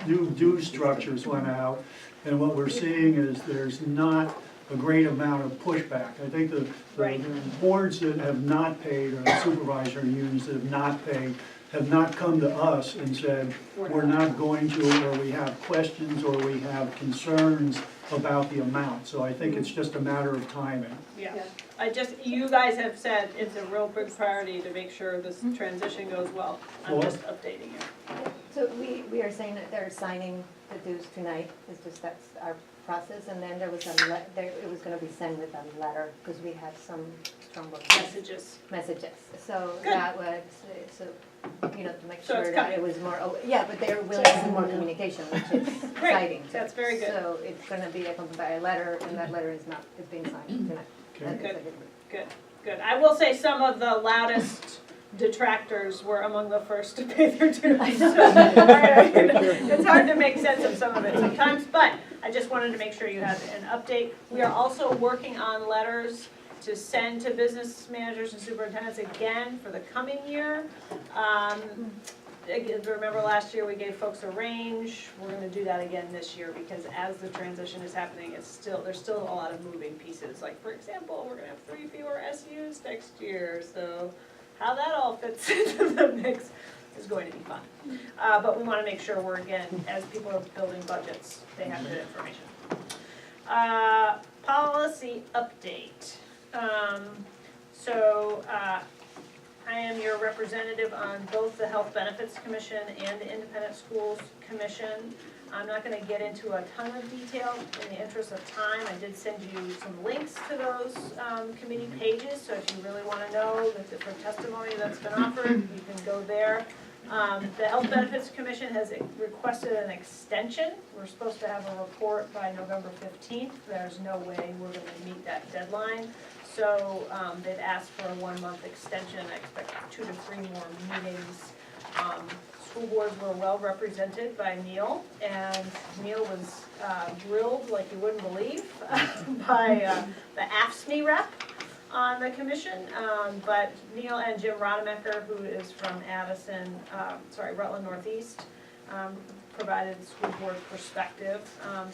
new due structures went out. And what we're seeing is there's not a great amount of pushback. I think the boards that have not paid, or the supervisory unions that have not paid, have not come to us and said, we're not going to, or we have questions, or we have concerns about the amount. So I think it's just a matter of timing. Yeah, you guys have said it's a real big priority to make sure this transition goes well. I'm just updating you. So we are saying that they're signing the dues tonight, it's just that's our process, and then there was it was gonna be sent with a letter, because we had some strong messages. So Good. that was, to make So sure it's that coming. it was more, yeah, but they're willing to do more communication, which is Great. exciting. That's very good. So it's gonna be accompanied by a letter, and that letter is being signed tonight. Okay. That is a Good, good. I will say some of the loudest detractors were among the first to pay their dues. It's hard to make sense of some of it sometimes, but I just wanted to make sure you had an update. We are also working on letters to send to business managers and superintendents again for the coming year. again, remember last year we gave folks a range, we're gonna do that again this year, because as the transition is happening, there's still a lot of moving pieces. Like, for example, we're gonna have 3 fewer SUs next year, so how that all fits into the mix is going to be fun. But we wanna make sure we're, again, as people are building budgets, they have good information. Policy update. I am your representative on both the Health Benefits Commission and the Independent Schools Commission. I'm not gonna get into a ton of detail in the interest of time. I did send you some links to those committee pages, so if you really wanna know the different testimony that's been offered, you can go there. The Health Benefits Commission has requested an extension. We're supposed to have a report by November 15th. There's no way we're gonna meet that deadline. So they've asked for a 1-month extension. I expect 2 to 3 more meetings. School boards were well represented by Neil, and Neil was grilled like you wouldn't believe by the AFSCME rep on the commission. But Neil and Jim Rodemacher, who is from Rutland Northeast, provided the school board perspective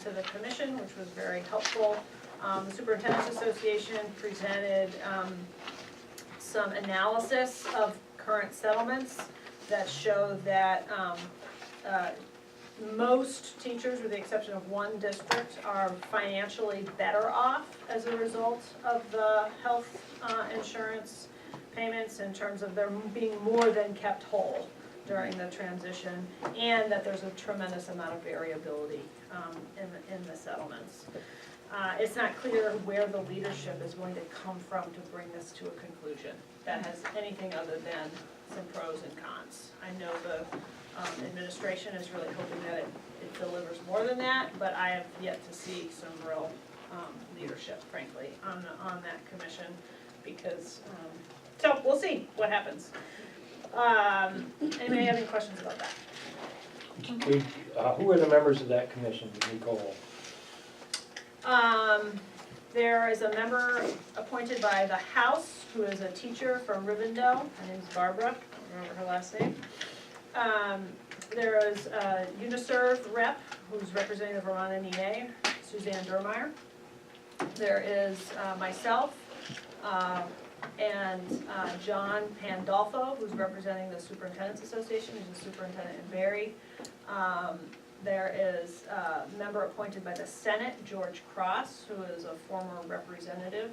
to the commission, which was very helpful. The Superintendent's Association presented some analysis of current settlements that show that most teachers, with the exception of one district, are financially better off as a result of the health insurance payments in terms of their being more than kept whole during the transition, and that there's a tremendous amount of variability in the settlements. It's not clear where the leadership is going to come from to bring this to a conclusion that has anything other than some pros and cons. I know the administration is really hoping that it delivers more than that, but I have yet to see some real leadership, frankly, on that commission, because, so we'll see what happens. Anybody have any questions about that? Who are the members of that commission, Nicole? There is a member appointed by the House who is a teacher from Rivendell. Her name's Barbara. I don't remember her last name. There is a UNISERV rep who's representing the Vermont NEA, Suzanne Durmeyer. There is myself and John Pandolfo, who's representing the Superintendent's Association. He's a superintendent in Barry. There is a member appointed by the Senate, George Cross, who is a former representative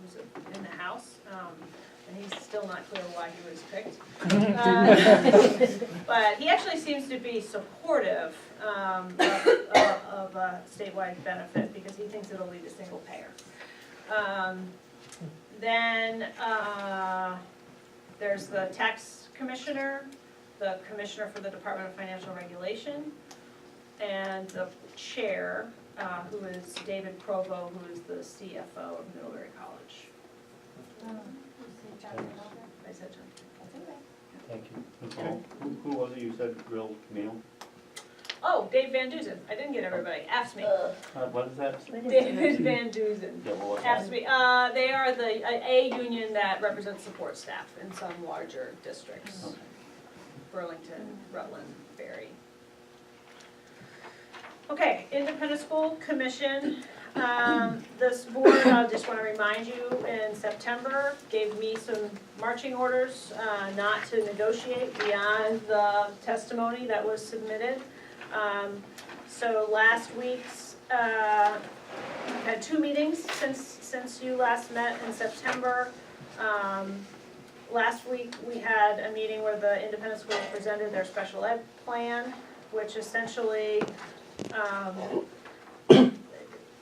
who's in the House. And he's still not clear why he was picked. But he actually seems to be supportive of a statewide benefit because he thinks it'll lead to single payer. Then there's the tax commissioner, the commissioner for the Department of Financial Regulation, and the chair, who is David Provo, who is the CFO of Middlebury College. I said John. Thank you. Nicole, who was it you said grilled meal? Oh, Dave Van Duzen. I didn't get everybody. Ask me. What is that? David Van Duzen. Yeah, well, Ask me. They are a union that represents support staff in some larger districts. Okay. Burlington, Rutland, Barry. Okay, Independent School Commission. This board, I just want to remind you, in September, gave me some marching orders not to negotiate beyond the testimony that was submitted. So last week's, I've had 2 meetings since you last met in September. Last week, we had a meeting where the independent schools presented their special ed plan, which essentially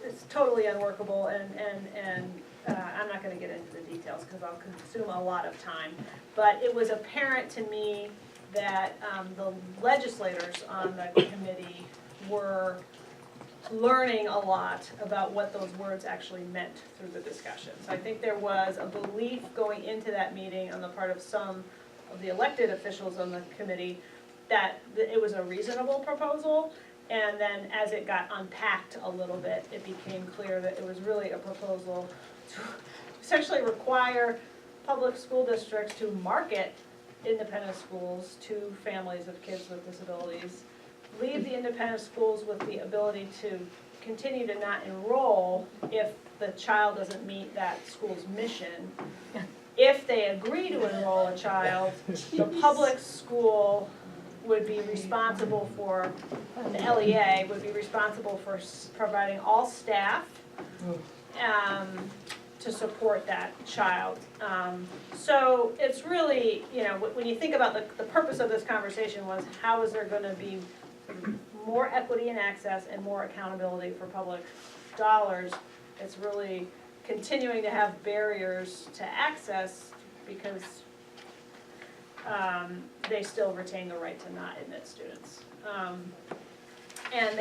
is totally unworkable, and I'm not gonna get into the details because I'll consume a lot of time. But it was apparent to me that the legislators on the committee were learning a lot about what those words actually meant through the discussions. I think there was a belief going into that meeting on the part of some of the elected officials on the committee that it was a reasonable proposal, and then as it got unpacked a little bit, it became clear that it was really a proposal to essentially require public school districts to market independent schools to families of kids with disabilities, leave the independent schools with the ability to continue to not enroll if the child doesn't meet that school's mission. If they agree to enroll a child, the public school would be responsible for, the LEA would be responsible for providing all staff to support that child. So it's really, you know, when you think about the purpose of this conversation was how is there gonna be more equity in access and more accountability for public dollars. It's really continuing to have barriers to access because they still retain the right to not admit students. And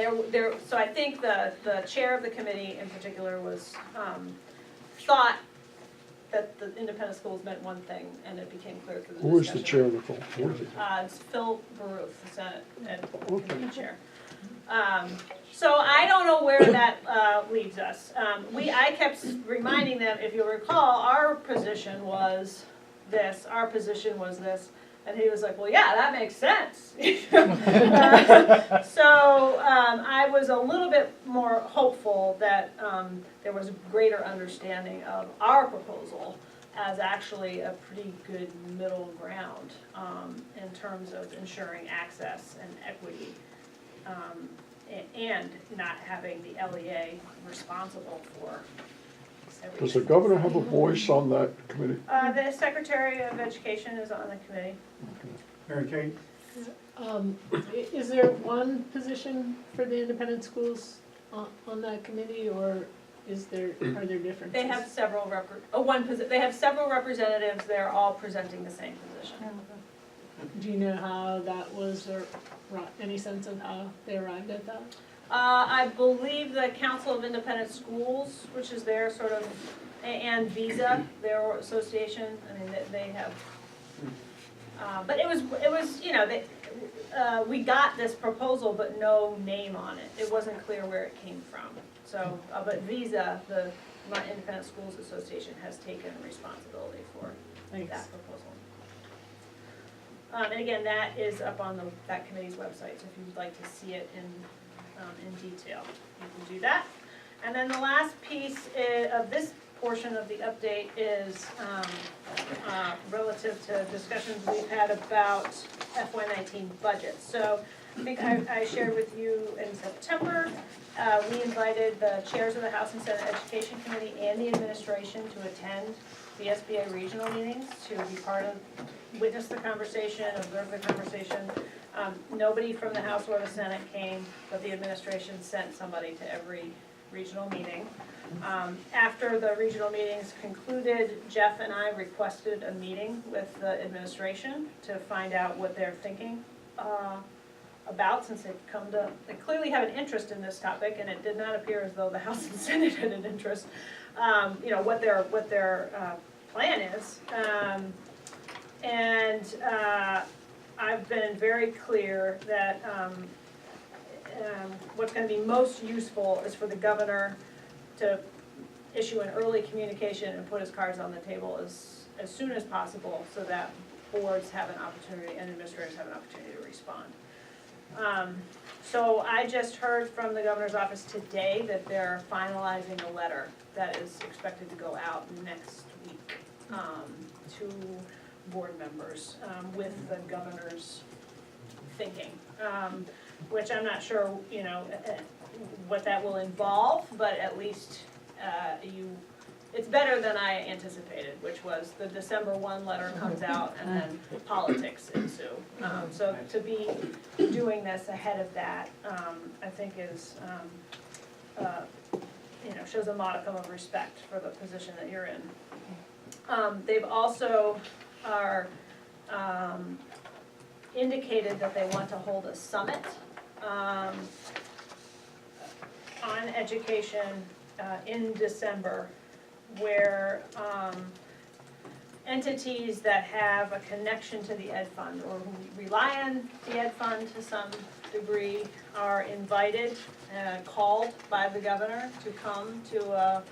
so I think the chair of the committee in particular was, thought that the independent schools meant one thing, and it became clear through the discussion. Who is the chair of the full board? It's Phil Baruth, the Senate Committee Chair. So I don't know where that leaves us. I kept reminding them, if you recall, our position was this, and he was like, well, yeah, that makes sense. So I was a little bit more hopeful that there was greater understanding of our proposal as actually a pretty good middle ground in terms of ensuring access and equity and not having the LEA responsible for everything. Does the governor have a voice on that committee? The Secretary of Education is on the committee. Mary Kate? Is there one position for the independent schools on that committee, or are there differences? They have several they have several representatives, they're all presenting the same position. Do you know how that was, or any sense of how they arrived at that? I believe the Council of Independent Schools, which is their sort of, and Visa, their association, I mean, they have, but it was, you know, we got this proposal, but no name on it. It wasn't clear where it came from. So, but Visa, the Independent Schools Association, has taken responsibility for that proposal. And again, that is up on that committee's website, so if you'd like to see it in detail, you can do that. And then the last piece of this portion of the update is relative to discussions we've had about FY19 budgets. So I think I shared with you in September, we invited the chairs of the House and Senate Education Committee and the administration to attend the VSBA regional meetings, to be part of, witness the conversation, observe the conversation. Nobody from the House or the Senate came, but the administration sent somebody to every regional meeting. After the regional meetings concluded, Jeff and I requested a meeting with the administration to find out what they're thinking about, since they clearly have an interest in this topic, and it did not appear as though the House and Senate had an interest. You know, what their plan is. I've been very clear that what's going to be most useful is for the governor to issue an early communication and put his cards on the table as soon as possible, so that boards have an opportunity and administrators have an opportunity to respond. So I just heard from the governor's office today that they're finalizing a letter that is expected to go out next week to board members with the governor's thinking, which I'm not sure, you know, what that will involve, but at least it's better than I anticipated, which was the December 1 letter comes out and then politics ensue. So to be doing this ahead of that, I think is, you know, shows a modicum of respect for the position that you're in. They've also indicated that they want to hold a summit on education in December, where entities that have a connection to the Ed Fund or who rely on the Ed Fund to some degree are invited, called by the governor to come to a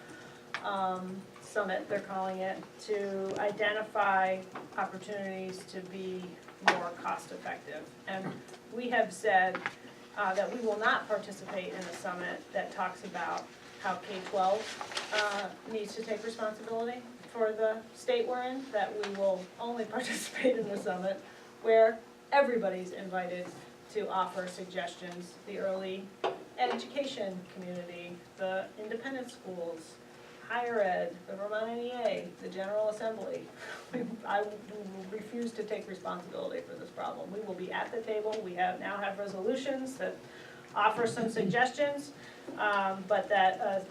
summit, they're calling it, to identify opportunities to be more cost-effective. And we have said that we will not participate in a summit that talks about how K-12 needs to take responsibility for the state we're in, that we will only participate in the summit where everybody's invited to offer suggestions, the early education community, the independent schools, higher ed, the Vermont NEA, the General Assembly. I will refuse to take responsibility for this problem. We will be at the table. We now have resolutions that offer some suggestions, but that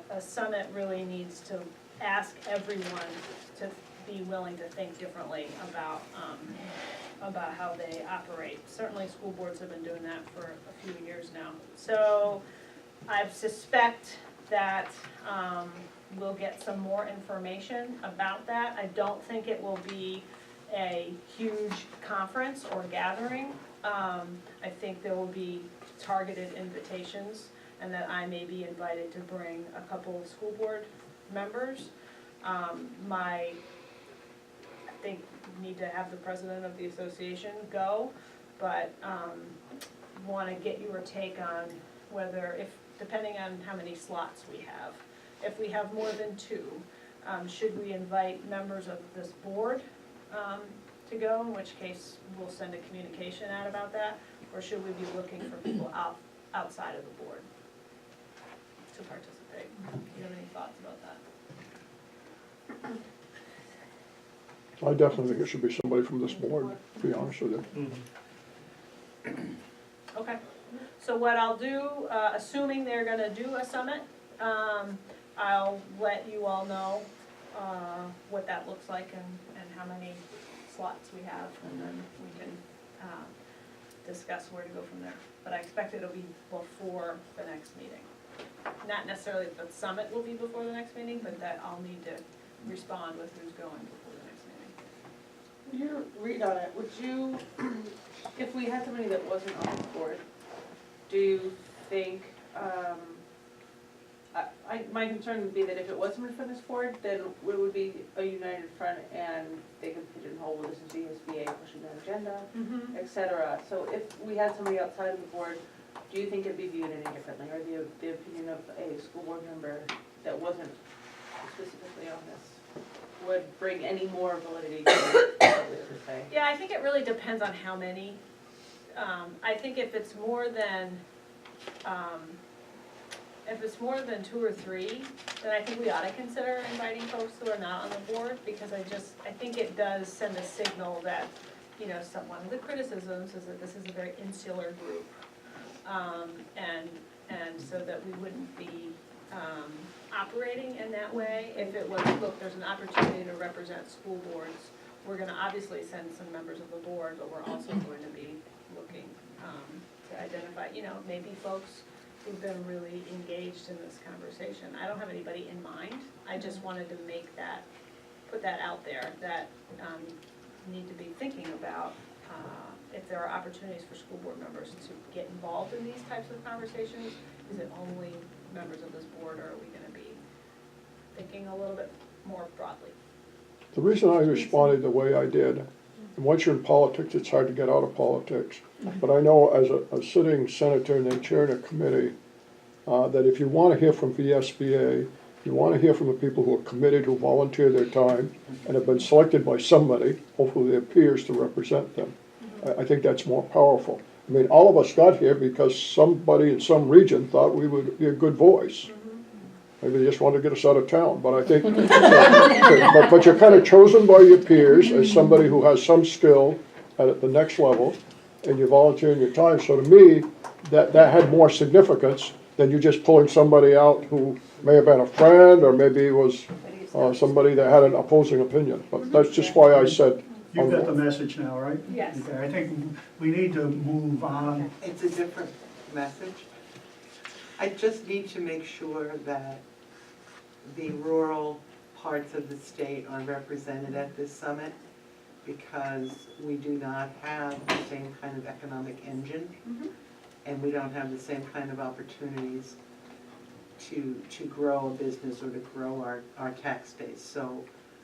a summit really needs to ask everyone to be willing to think differently about how they operate. Certainly school boards have been doing that for a few years now. So I suspect that we'll get some more information about that. I don't think it will be a huge conference or gathering. I think there will be targeted invitations, and that I may be invited to bring a couple of school board members. I think we need to have the president of the association go, but want to get your take on whether, depending on how many slots we have, if we have more than two, should we invite members of this board to go, in which case we'll send a communication out about that, or should we be looking for people outside of the board to participate? Do you have any thoughts about that? I definitely think it should be somebody from this board, to be honest with you. Okay, so what I'll do, assuming they're gonna do a summit, I'll let you all know what that looks like and how many slots we have, and then we can discuss where to go from there. But I expect it'll be before the next meeting. Not necessarily that the summit will be before the next meeting, but that I'll need to respond with who's going before the next meeting. Your read on it, would you, if we had somebody that wasn't on the board, do you think, my concern would be that if it was somebody from this board, then it would be a united front and they could pigeonhole, well, this is VSBA pushing their agenda, et cetera. So if we had somebody outside of the board, do you think it'd be viewed any differently, or the opinion of a school board member that wasn't specifically on this would bring any more validity to what we have to say? Yeah, I think it really depends on how many. I think if it's more than 2 or 3, then I think we ought to consider inviting folks who are not on the board, because I think it does send a signal that, one of the criticisms is that this is a very insular group. And so that we wouldn't be operating in that way. If it was, look, there's an opportunity to represent school boards, we're gonna obviously send some members of the board, but we're also going to be looking to identify, maybe folks who've been really engaged in this conversation. I don't have anybody in mind. I just wanted to put that out there, that need to be thinking about if there are opportunities for school board members to get involved in these types of conversations. Is it only members of this board, or are we gonna be thinking a little bit more broadly? The reason I responded the way I did, and once you're in politics, it's hard to get out of politics. But I know as a sitting senator and then chairing a committee, that if you want to hear from VSBA, you want to hear from the people who are committed, who volunteer their time, and have been selected by somebody, hopefully their peers, to represent them. I think that's more powerful. I mean, all of us got here because somebody in some region thought we would be a good voice. Maybe they just wanted to get us out of town, but I think, but you're kind of chosen by your peers as somebody who has some skill at the next level, and you're volunteering your time. So to me, that had more significance than you just pulling somebody out who may have been a friend, or maybe it was somebody that had an opposing opinion. But that's just why I said. You've got the message now, right? Yes. Okay, I think we need to move on. It's a different message. I just need to make sure that the rural parts of the state are represented at this summit, because we do not have the same kind of economic engine, and we don't have the same kind of opportunities to grow a business or to grow our tax base. So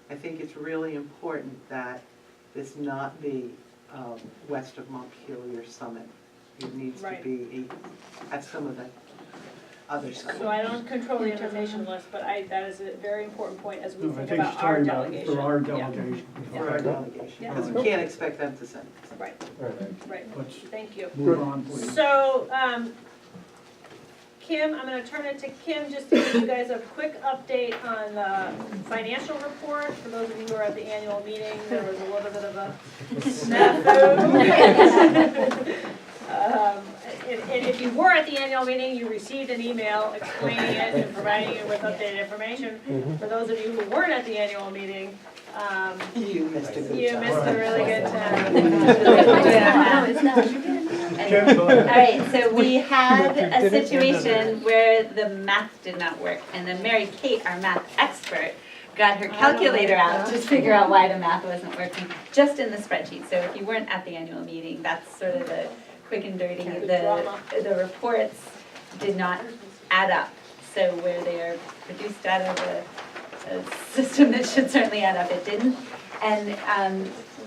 I think it's really important that this not be west of Montpelier Summit. It needs to Right. be at some of the other schools. So I don't control the invitation list, but that is a very important point as we No, I think think she's about our talking about delegation. for our Yeah. delegation. For our delegation, Yeah. because we can't expect them to send it. Right, right, Let's thank you. move on, please. So, Kim, I'm gonna turn it to Kim just to give you guys a quick update on the financial report. For those of you who are at the annual meeting, there was a little bit of a snafu. And if you were at the annual meeting, you received an email explaining it and providing you with updated information. For those of you who weren't at the annual meeting, You missed a good you time. missed a really good time. No, it's not. All right, so we had a situation where the math did not work, and then Mary Kate, our math expert, got her calculator out to figure out why the math wasn't working, just in the spreadsheet. So if you weren't at the annual meeting, that's sort of the quick and dirty. The reports did not add up. So where they are produced out of a system that should certainly add up, it didn't. And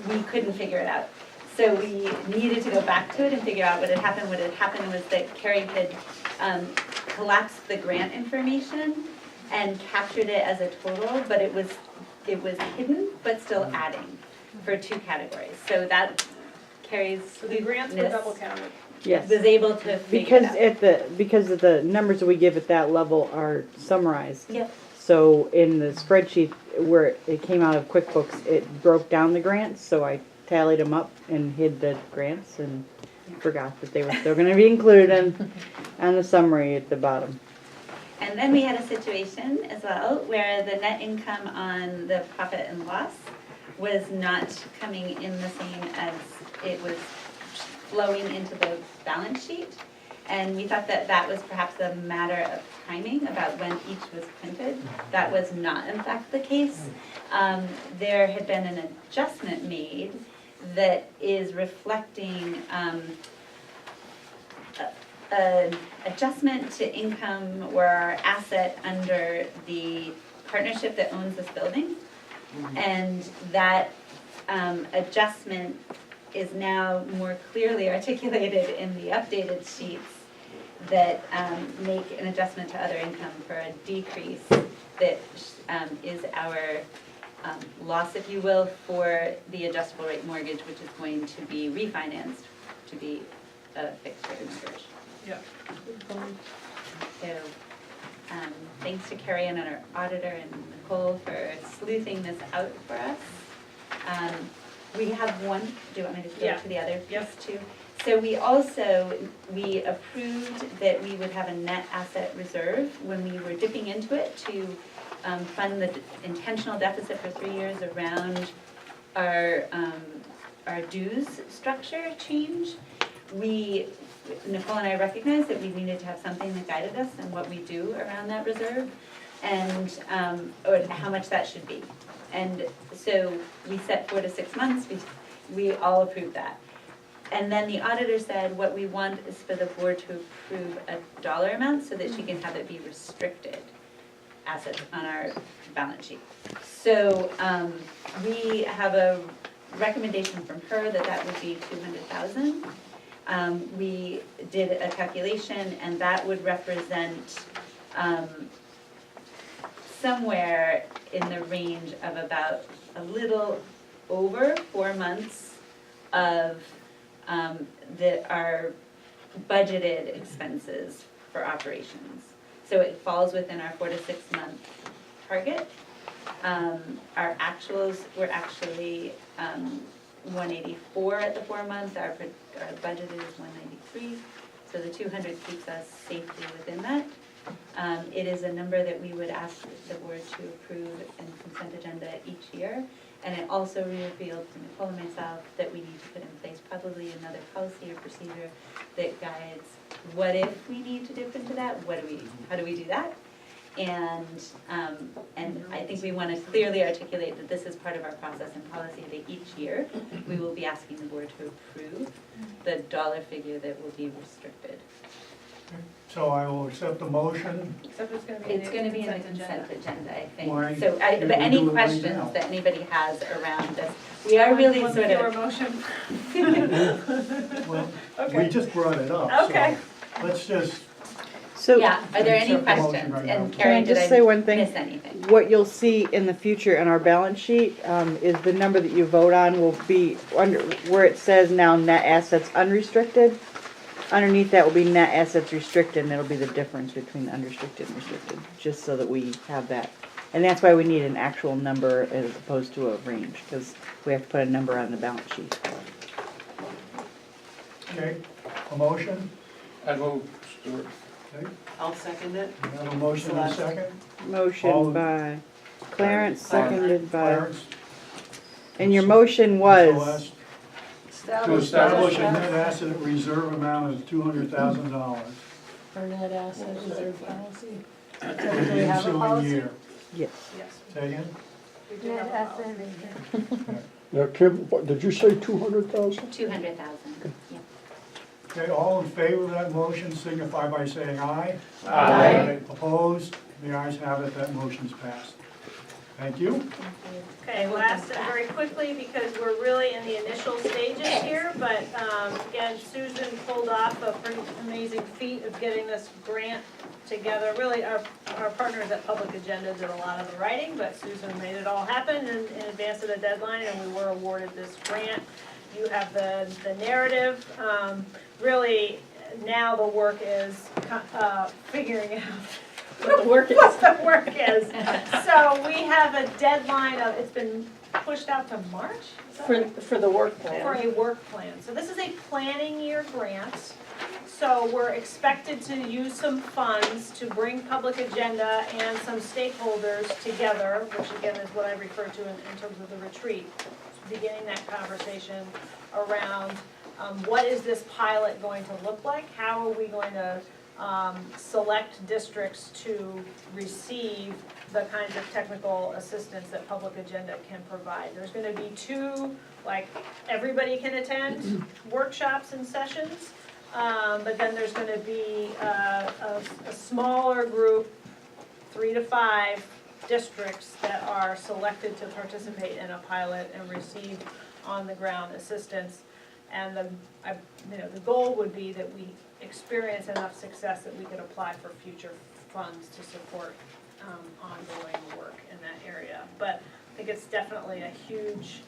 we couldn't figure it out. So we needed to go back to it and figure out what had happened. What had happened was that Carrie had collapsed the grant information and captured it as a total, but it was hidden, but still adding for two categories. So that Carrie's So the grants were double counted. Yes. was able to figure it out. Because of the numbers that we give at that level are summarized. Yep. So in the spreadsheet where it came out of QuickBooks, it broke down the grants, so I tallied them up and hid the grants and forgot that they were still gonna be included on the summary at the bottom. And then we had a situation as well where the net income on the profit and loss was not coming in the same as it was flowing into the balance sheet. And we thought that that was perhaps a matter of timing about when each was printed. That was not in fact the case. There had been an adjustment made that is reflecting an adjustment to income or asset under the partnership that owns this building. And that adjustment is now more clearly articulated in the updated sheets that make an adjustment to other income for a decrease that is our loss, if you will, for the adjustable rate mortgage, which is going to be refinanced to be a fixed rate mortgage. Yeah. So, thanks to Carrie and our auditor and Nicole for sleuthing this out for us. We have one, do you want me to go to the other piece too? So we approved that we would have a net asset reserve when we were dipping into it to fund the intentional deficit for 3 years around our dues structure change. Nicole and I recognized that we needed to have something that guided us in what we do around that reserve and or how much that should be. And so we set 4 to 6 months, we all approved that. And then the auditor said, what we want is for the board to approve a dollar amount so that she can have it be restricted assets on our balance sheet. So we have a recommendation from her that that would be 200,000. We did a calculation and that would represent somewhere in the range of about a little over 4 months of our budgeted expenses for operations. So it falls within our 4 to 6 month target. Our actuals were actually 184 at the 4 months. Our budgeted is 193. So the 200 keeps us safely within that. It is a number that we would ask the board to approve in consent agenda each year. And it also revealed to Nicole and myself that we need to put in place probably another policy or procedure that guides what if we need to dip into that, how do we do that? And I think we want to clearly articulate that this is part of our process and policy that each year we will be asking the board to approve the dollar figure that will be restricted. So I will accept the motion. Except it's gonna be It's gonna be in the consent consent agenda, I Why think. So, can't but we any do it right questions now? that anybody has around this, we are really Want sort your of. motion? Well, we Okay. just brought it up, so Okay. let's just, So, Yeah, are there any Accept the motion questions? right now. And can I Karen, did just say one I thing? miss anything? What you'll see in the future in our balance sheet, is the number that you vote on will be under, where it says now net assets unrestricted. Underneath that will be net assets restricted, and it'll be the difference between unrestricted and restricted, just so that we have that. And that's why we need an actual number as opposed to a range, because we have to put a number on the balance sheet. okay, a motion? I move, Stuart. Okay, I'll second it. we have a motion and a second. All Motion in- by Clarence, seconded by, Clarence, and your motion was, Celeste, to establish a net asset reserve amount of $200,000 For net asset reserve policy. for Do the we have a ensuing policy? year. yes. Yes, Say again? we do have a policy. Now, Kim, what, did you say 200,000? 200,000, yeah. Okay, all in favor of that motion signify by saying aye. Aye. Opposed? The ayes have it, that motion's passed. Thank you. Okay, last, very quickly, because we're really in the initial stages here, but again, Susan pulled off a pretty amazing feat of getting this grant together. Really, our partners at Public Agenda did a lot of the writing, but Susan made it all happen in advance of the deadline, and we were awarded this grant. You have the narrative. Really, now the work is figuring out what the work is. So we have a deadline of, it's been pushed out to March? Is that right? For the work plan. For a work plan. So this is a planning year grant. So we're expected to use some funds to bring Public Agenda and some stakeholders together, which again is what I refer to in terms of the retreat. Beginning that conversation around what is this pilot going to look like? How are we going to select districts to receive the kinds of technical assistance that Public Agenda can provide? There's going to be two, like, everybody can attend workshops and sessions, but then there's going to be a smaller group, 3 to 5 districts that are selected to participate in a pilot and receive on-the-ground assistance. And the goal would be that we experience enough success that we could apply for future funds to support ongoing work in that area. But I think it's definitely a huge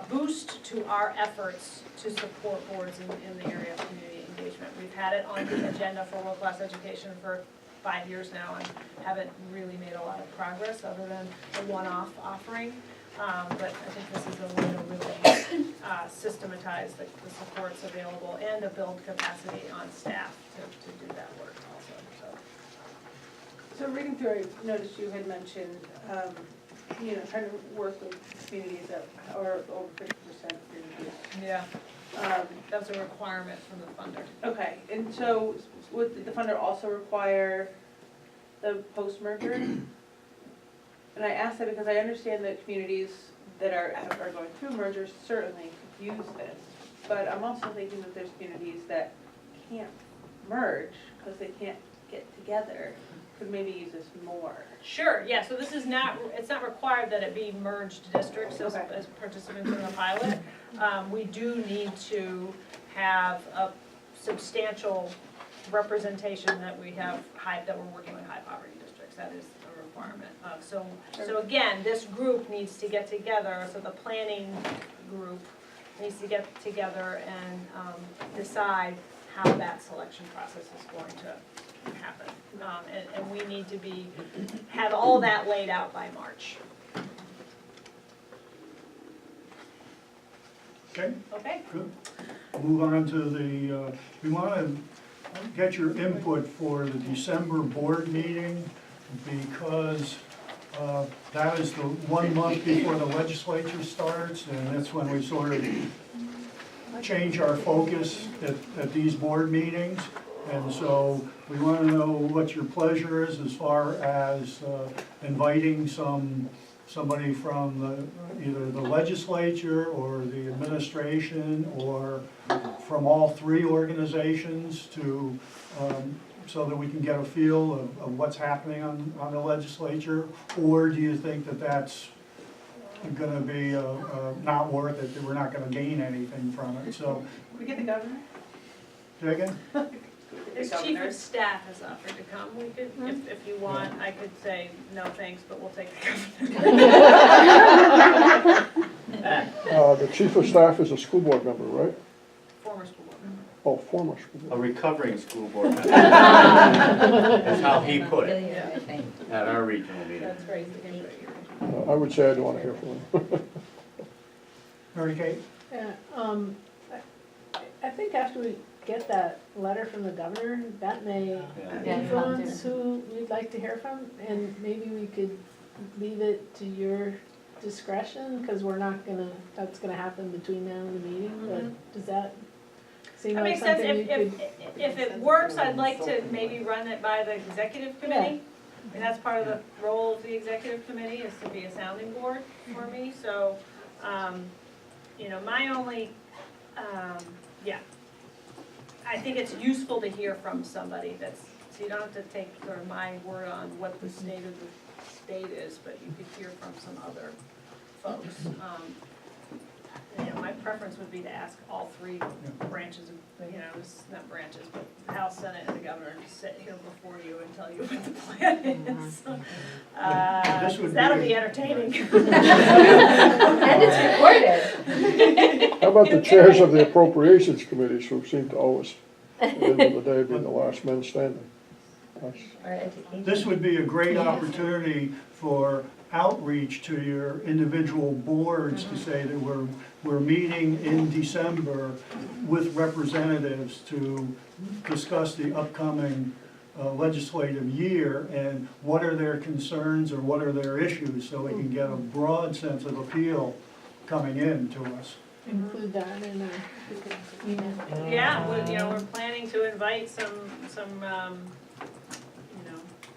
boost to our efforts to support boards in the area of community engagement. We've had it on the agenda for world-class education for 5 years now and haven't really made a lot of progress other than the one-off offering. But I think this is a way to really systematize the supports available and to build capacity on staff to do that work also. So reading through, I noticed you had mentioned, trying to work with communities that are over 50% communities. Yeah, that's a requirement from the funder. Okay, and so would the funder also require the post-merger? And I ask that because I understand that communities that are going through mergers certainly could use this. But I'm also thinking that there's communities that can't merge because they can't get together, could maybe use this more. Sure, yeah, so this is not, it's not required that it be merged districts as participants in the pilot. We do need to have a substantial representation that we have that we're working with high poverty districts. That is a requirement. So again, this group needs to get together, so the planning group needs to get together and decide how that selection process is going to happen. And we need to have all that laid out by March. Okay, Okay? good. Move on to the, we want to get your input for the December board meeting because that is the 1 month before the legislature starts, and that's when we sort of change our focus at these board meetings. And so we want to know what your pleasure is as far as inviting some somebody from either the legislature or the administration or from all three organizations to, so that we can get a feel of what's happening on the legislature? Or do you think that that's gonna be not worth it, that we're not gonna gain anything from it? So, We get the governor? say again? His chief of staff has offered to come. We could, if you want, I could say, no thanks, but we'll take the governor. The chief of staff is a school board member, right? Former school board member. Oh, former school board. A recovering school board member. That's how he put it at our regional meeting. That's right. I would say I'd want to hear from him. Mary Kate? Yeah, I think after we get that letter from the governor, that may influence who we'd like to hear from, and maybe we could leave it to your discretion, because we're not gonna, that's gonna happen between now and the meeting, but does that seem That like makes sense. something you could? If it works, I'd like to maybe run it by the executive committee. And that's part of the role of the executive committee, is to be a sounding board for me, so, you know, my only, I think it's useful to hear from somebody that's, so you don't have to take sort of my word on what the state of the state is, but you could hear from some other folks. You know, my preference would be to ask all three branches of, you know, not branches, but the House, Senate, and the governor to sit here before you and tell you what the plan is. That'll be entertaining. And it's recorded. How about the chairs of the appropriations committees, who seem to always, at the end of the day, be the last men standing? This would be a great opportunity for outreach to your individual boards to say that we're meeting in December with representatives to discuss the upcoming legislative year and what are their concerns or what are their issues, so we can get a broad sense of appeal coming in to us. Include that in our. Yeah, you know, we're planning to invite some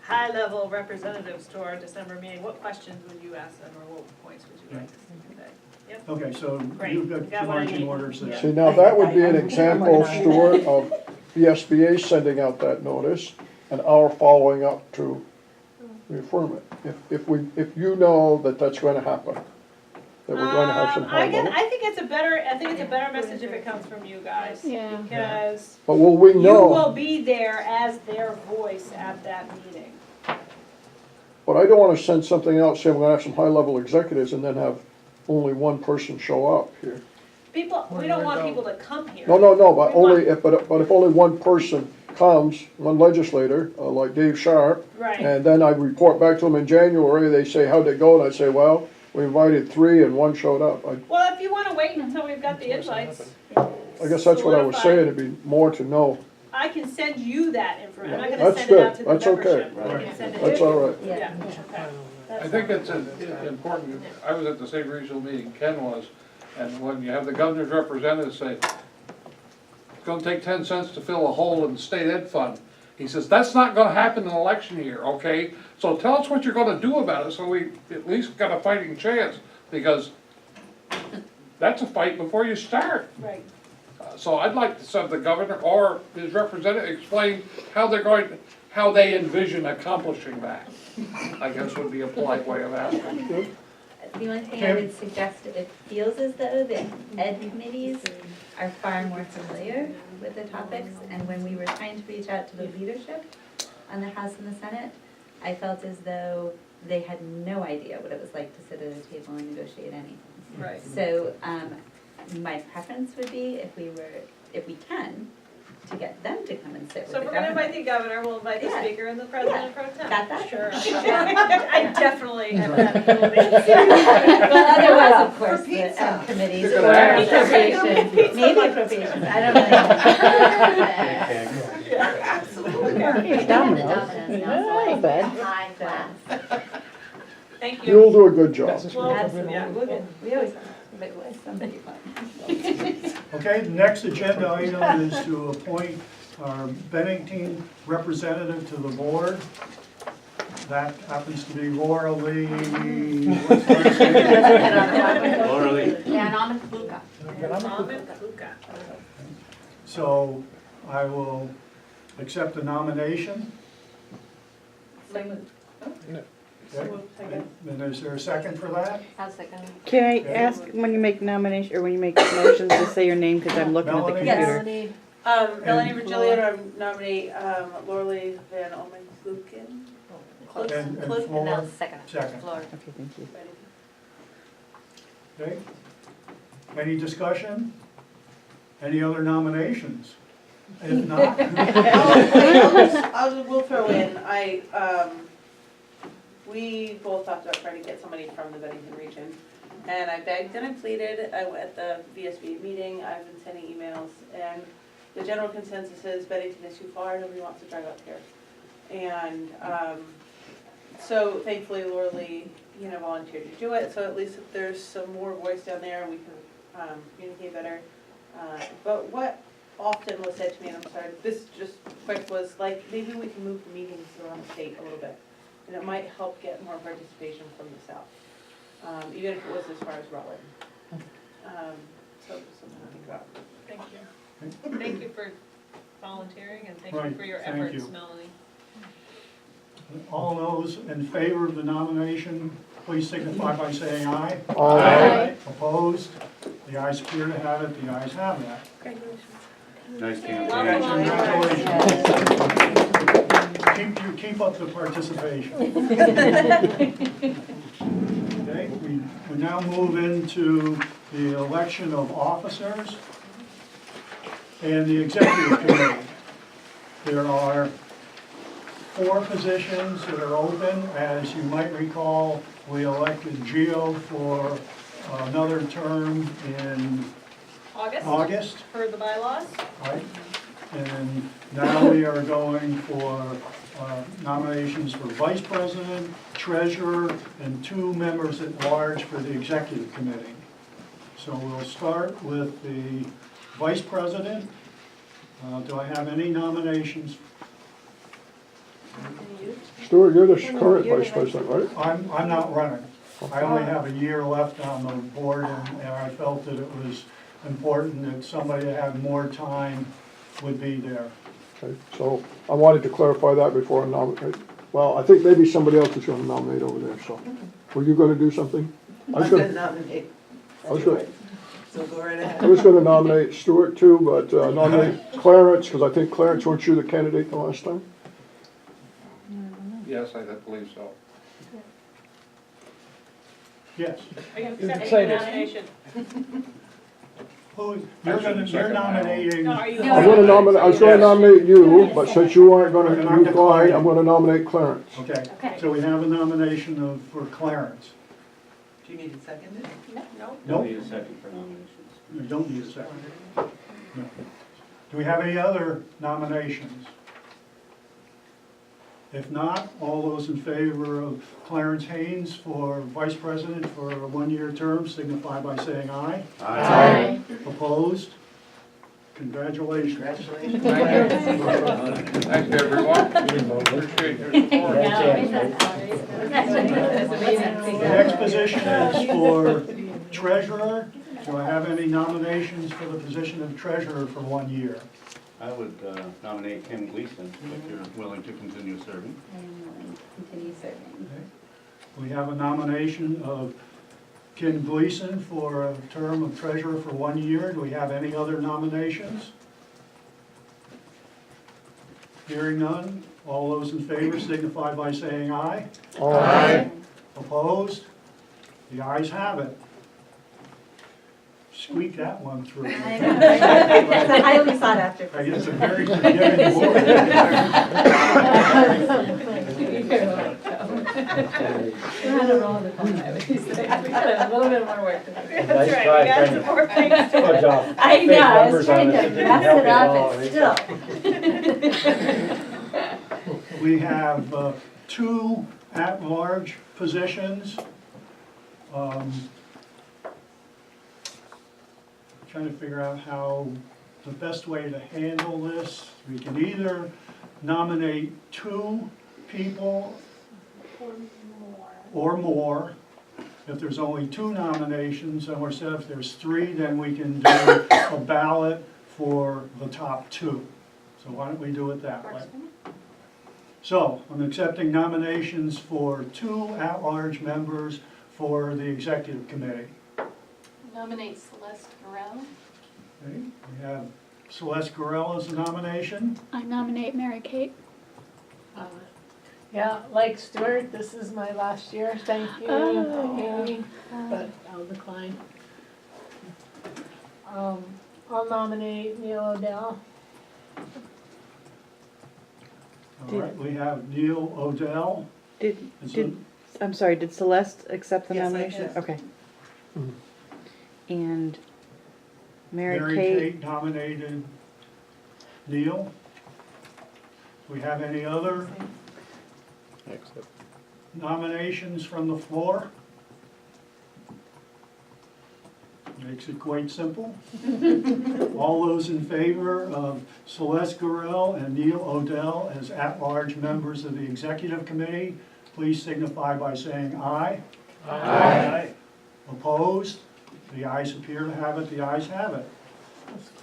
high-level representatives to our December meeting. What questions would you ask them, or what points would you like to see today? Yep. Okay, so Great. you've got Got two what I marching need. orders there. See, now that would be an example, Stuart, of VSBA sending out that notice and our following up to reaffirm it. If you know that that's going to happen, that we're going to have some high level. I think it's a better message if it comes from you guys. Yeah. Because But will we you know? will be there as their voice at that meeting. But I don't want to send something out saying we're going to have some high-level executives and then have only one person show up here. We don't want people to come here. No, but if only one person comes, one legislator, like Dave Sharp, Right. and then I report back to them in January, they say, how'd it go? And I say, well, we invited 3 and 1 showed up. Well, if you want to wait until we've got the invites, I guess that's what I was saying, it'd be more to know. I can send you that information. I'm not That's gonna send it out to good. the That's okay. membership. I can send it That's to you. all right. Yeah, okay. I think it's important, I was at the same regional meeting Ken was, and when you have the governor's representative say, it's gonna take 10 cents to fill a hole in the state ed fund. He says, that's not gonna happen in an election year, okay? So tell us what you're gonna do about it, so we at least got a fighting chance, because that's a fight before you start. Right. So I'd like to have the governor or his representative explain how they envision accomplishing that. I guess would be a polite way of asking. The only thing I would suggest, it feels as though the ed committees are far more familiar with the topics, and when we were trying to reach out to the leadership on the House and the Senate, I felt as though they had no idea what it was like to sit at a table and negotiate anything. Right. So my preference would be if we can, to get them to come and sit with So the if we're gonna governor. invite the governor, we'll invite the Yeah. speaker and the president pro tem. Got that? Sure. I definitely have that ability. Well, otherwise, of course, For the pizza. committees You're or gonna have appropriations, maybe appropriations, I don't know. Absolutely. Dominoes. High class. Thank you. You'll do a good job. Well, Absolutely, yeah. we always have somebody fun. Okay, the next agenda item is to appoint our Bennington representative to the board. That happens to be Laura Lee. What's her last name? Laura Lee. So I will accept the nomination. Okay. And is there a second for that? I'll second. Can I ask, when you make nomination, or when you make motions, to say your name, because I'm looking at the Melanie? computer? Yes. Melanie And- Virgilio, I nominate Lorley Van Omen Lukin. Close. And And I'll Flora? second. Second. Flora. Okay, thank you. Okay. Any discussion? Any other nominations? If not, We'll throw in, we both talked about trying to get somebody from the Bennington region. And I begged and I pleaded at the VSBA meeting, I've been sending emails, and the general consensus is Bennington is too far, nobody wants to drive up here. And so thankfully Laura Lee, volunteered to do it, so at least if there's some more voice down there, we can communicate better. But what often was said to me, and I'm sorry, this just quick, was like, maybe we can move the meetings around the state a little bit. And it might help get more participation from the south, even if it was as far as Rutland. So something to think about. Thank you. Thank you for volunteering and thank you Right, for your thank efforts, you. Melanie. all those in favor of the nomination, please signify by saying aye. Aye. Opposed? The ayes appear to have it, the ayes have that. Nice campaign. Congratulations. Keep up the participation. Okay, we now move into the election of officers and the executive committee. There are 4 positions that are open. As you might recall, we elected Gio for another term in August. For the bylaws. Right, and now we are going for nominations for vice president, treasurer, and 2 members at large for the executive committee. So we'll start with the vice president. Do I have any nominations? Stuart, you're the current vice president, right? I'm not running. I only have a year left on the board, and I felt that it was important that somebody that had more time would be there. Okay, so I wanted to clarify that before I nominate. Well, I think maybe somebody else is gonna nominate over there, so. Were you gonna do something? I'm gonna nominate. I was gonna, So go right ahead. I was gonna nominate Stuart too, but nominate Clarence, because I think Clarence, weren't you the candidate the last time? Yes, I believe so. Yes. Are you can accepting say the this. nomination? You're nominating. No, are you? I'm gonna nominate, I was gonna nominate you, but since you aren't gonna, you decline, I'm gonna nominate Clarence. Okay, so we have a nomination for Clarence. Do you need to second it? No. Nope. Need a second for nominations. You don't need a second. No. Do we have any other nominations? If not, all those in favor of Clarence Haynes for vice president for a 1-year term signify by saying aye. Aye. Opposed? Congratulations. Congratulations. Thank you, everyone. Appreciate your support. The next position is for treasurer. Do I have any nominations for the position of treasurer for 1 year? I would nominate Kim Gleason, if you're willing to continue serving. I am willing to continue serving. We have a nomination of Kim Gleason for a term of treasurer for 1 year. Do we have any other nominations? Hearing none, all those in favor signify by saying aye. Aye. Opposed? The ayes have it. Squeak that one through. I know, it's a highly sought after I guess position. a very forgiving board. We're on a roll in the corner, I would say. We got a little bit more work to do. Nice That's right, try we got trying some to more things to fudge off I fake know, I numbers was on trying it. to It didn't mess help it at up all. and still. We have 2 at-large positions. Trying to figure out how the best way to handle this. We can either nominate 2 people or more. If there's only 2 nominations, and we're said if there's 3, then we can do a ballot for the top 2. So why don't we do it that way? So, I'm accepting nominations for 2 at-large members for the executive committee. Nominate Celeste Burrell. Okay, we have Celeste Gorell as a nomination. I nominate Mary Kate. Yeah, like Stuart, this is my last year, thank you, Amy, but I'll decline. I'll nominate Neil Odell. All right, we have Neil Odell. I'm sorry, did Celeste accept the Yes, I nomination? did. Okay. And Mary Mary Kate, Kate nominated Neil. Do we have any other nominations from the floor? Makes it quite simple. All those in favor of Celeste Gorell and Neil Odell as at-large members of the executive committee, please signify by saying aye. Aye. Opposed? The ayes appear to have it, the ayes have it.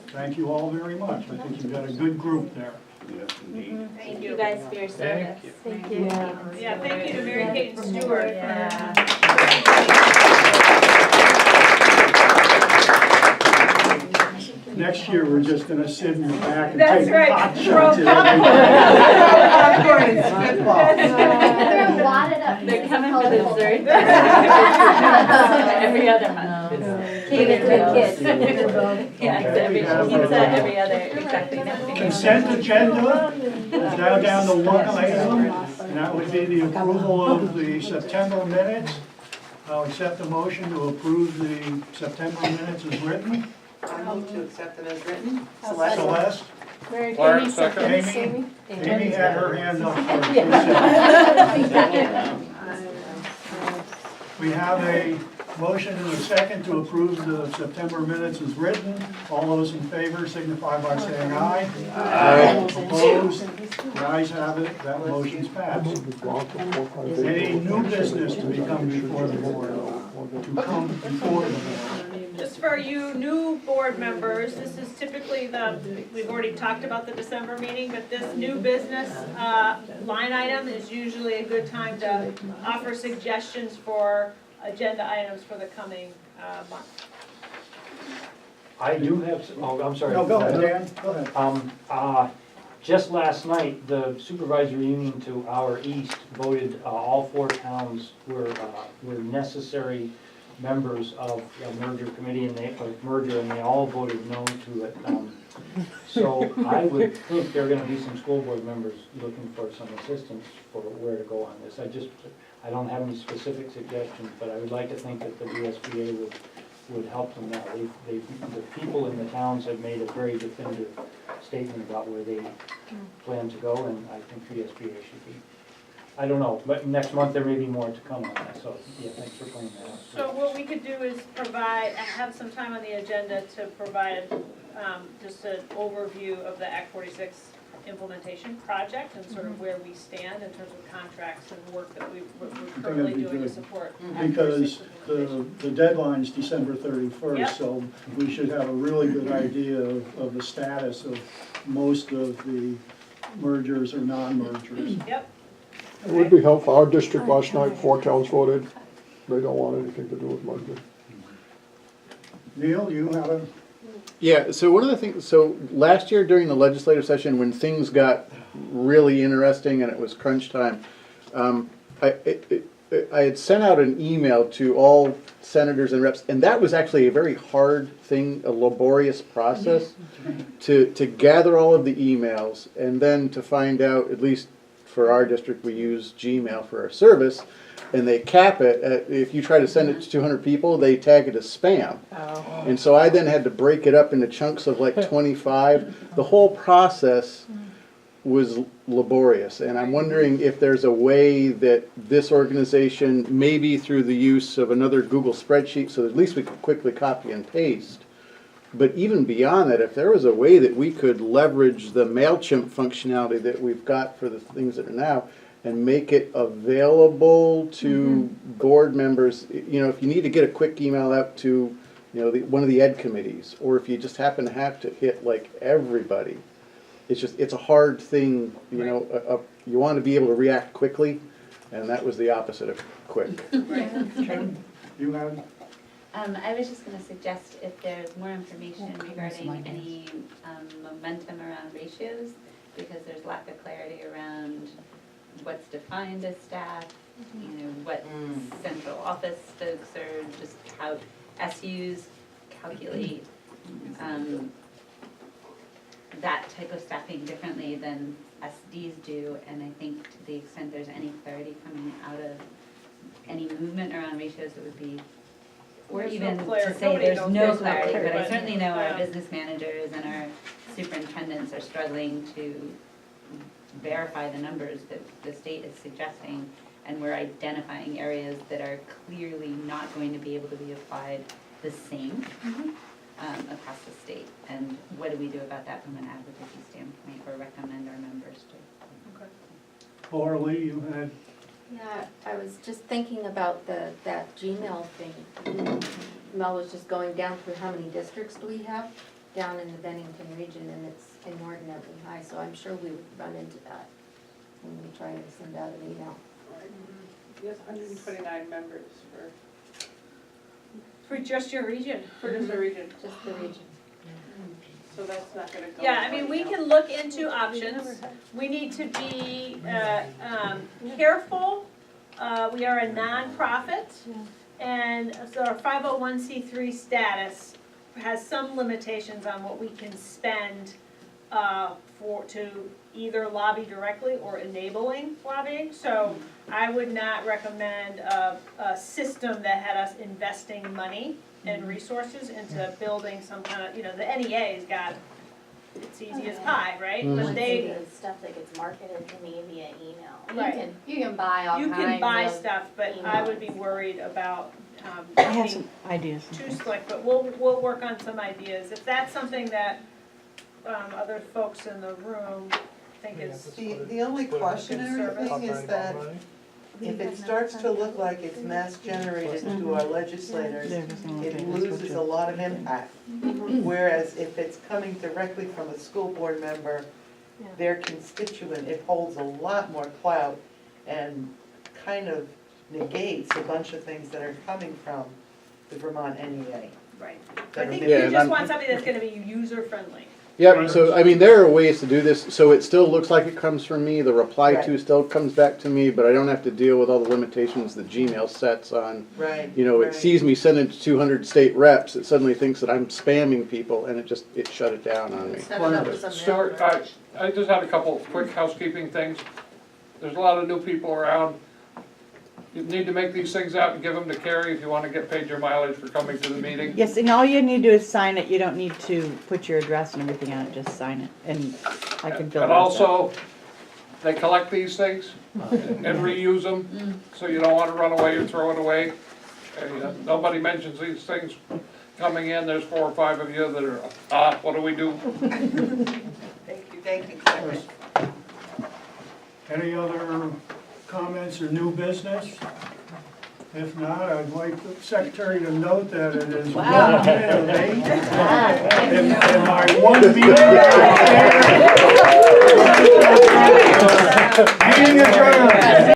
Thank you all very much. I think you've got a good group there. Yes, indeed. Thank you guys for your service. Thank you. Yeah, thank you to Mary Kate and Stuart. Next year, we're just gonna sit in the back and That's take right. pot shots at They're wadded up. They're coming for the third. Every other month. Kate and kids. Yeah, every, every other, exactly. everybody. Consent agenda is now down to 1 item, and that would be the approval of the September minutes. I'll accept the motion to approve the September minutes as written. I move to accept them as written. Celeste? Mary Clark, Kay, second. Amy? Amy had her hand up first. We have a motion and a second to approve the September minutes as written. All those in favor signify by saying aye. Aye. Opposed? The ayes have it, that motion's passed. Any new business to become before the board? To come before the board? Just for you new board members, this is typically we've already talked about the December meeting, but this new business line item is usually a good time to offer suggestions for agenda items for the coming month. I do have, I'm sorry. No, go ahead, Dan, go ahead. Just last night, the supervisory union to our east voted, all 4 towns were necessary members of a merger committee and they all voted no to it. So I would think there are gonna be some school board members looking for some assistance for where to go on this. I don't have any specific suggestions, but I would like to think that the VSBA would help them now. The people in the towns have made a very definitive statement about where they plan to go, and I think VSBA should be. I don't know, but next month there may be more to come on that, so, yeah, thanks for pointing that out. So what we could do is have some time on the agenda to provide just an overview of the Act 46 implementation project and sort of where we stand in terms of contracts and work that we're currently doing to support Act 46 Because the deadline's December 31st, Yep. so we should have a really good idea of the status of most of the mergers or non-mergers. Yep. It would be helpful. Our district last night, 4 towns voted. They don't want anything to do with merger. Neil, you have a, Yeah, so one of the things, so last year during the legislative session, when things got really interesting and it was crunch time, I had sent out an email to all senators and reps, and that was actually a very hard thing, a laborious process, to gather all of the emails and then to find out, at least for our district, we use Gmail for our service, and they cap it at, if you try to send it to 200 people, they tag it as spam. Oh. And so I then had to break it up into chunks of like 25. The whole process was laborious, and I'm wondering if there's a way that this organization, maybe through the use of another Google spreadsheet, so at least we could quickly copy and paste. But even beyond that, if there was a way that we could leverage the MailChimp functionality that we've got for the things that are now, and make it available to board members. You know, if you need to get a quick email out to, you know, one of the ed committees, or if you just happen to have to hit like everybody, it's a hard thing, you know, you want to be able to react quickly, and that was the opposite of quick. You have? I was just gonna suggest if there's more information regarding any momentum around ratios, because there's lack of clarity around what's defined as staff, you know, what central office folks are, just how SUs calculate that type of staffing differently than SDs do, and I think to the extent there's any clarity coming out of any movement around ratios, it would be, or There's even no to clarity. say Nobody there's knows no there's no clarity, but I clarity. certainly know our Yeah. business managers and our superintendents are struggling to verify the numbers that the state is suggesting, and we're identifying areas that are clearly not going to be able to be applied the same across the state. And what do we do about that from an advocacy standpoint, or recommend our members to? Laura Lee, you had? Yeah, I was just thinking about that Gmail thing. Mel was just going down through how many districts do we have down in the Bennington region, and it's inordinately high, so I'm sure we would run into that when we try to send out an email. Yes, 129 members For just your region. for just the region, Just the region. so that's not gonna go. Yeah, I mean, we can look into options. We need to be careful. We are a nonprofit, and so our 501c3 status has some limitations on what we can spend to either lobby directly or enabling lobbying. So I would not recommend a system that had us investing money and resources into building some kind of, you know, the NEA's got, it's easy as pie, right? But they, Stuff that gets marketed to me via email. Right. You can buy all you kinds can buy of stuff, but I would be worried about I have being some ideas. too slick, but we'll work on some ideas. If that's something that other folks in the room think is The only cautionary thing is that if it starts to look like it's mass generated to our legislators, it loses a lot of impact. Whereas if it's coming directly from a school board member, their constituent, it holds a lot more clout and kind of negates a bunch of things that are coming from the Vermont NEA. right. that I are think maybe- you just want something that's gonna be user-friendly. Yeah, so I mean, there are ways to do this, so it still looks like it comes from me, the reply to Right. still comes back to me, but I don't have to deal with all the limitations that Gmail sets on. Right. You know, it right. sees me send it to 200 state reps, it suddenly thinks that I'm spamming people, and it shut it down on me. Set it up with some Stuart, I just had a couple of quick housekeeping things. There's a lot of new people around. You need to make these things out and give them to Carrie if you want to get paid your mileage for coming to the meeting. Yes, and all you need to do is sign it. You don't need to put your address and everything on it, just sign it, and I can fill it And out. also, they collect these things and reuse them, so you don't want to run away or throw it away. And, nobody mentions these things coming in, there's 4 or 5 of you that are, what do we do? Thank you, Carrie. Any other comments or new business? If not, I'd like the secretary to note that it is 1 minute of 8. And my 1 meeting adjourned.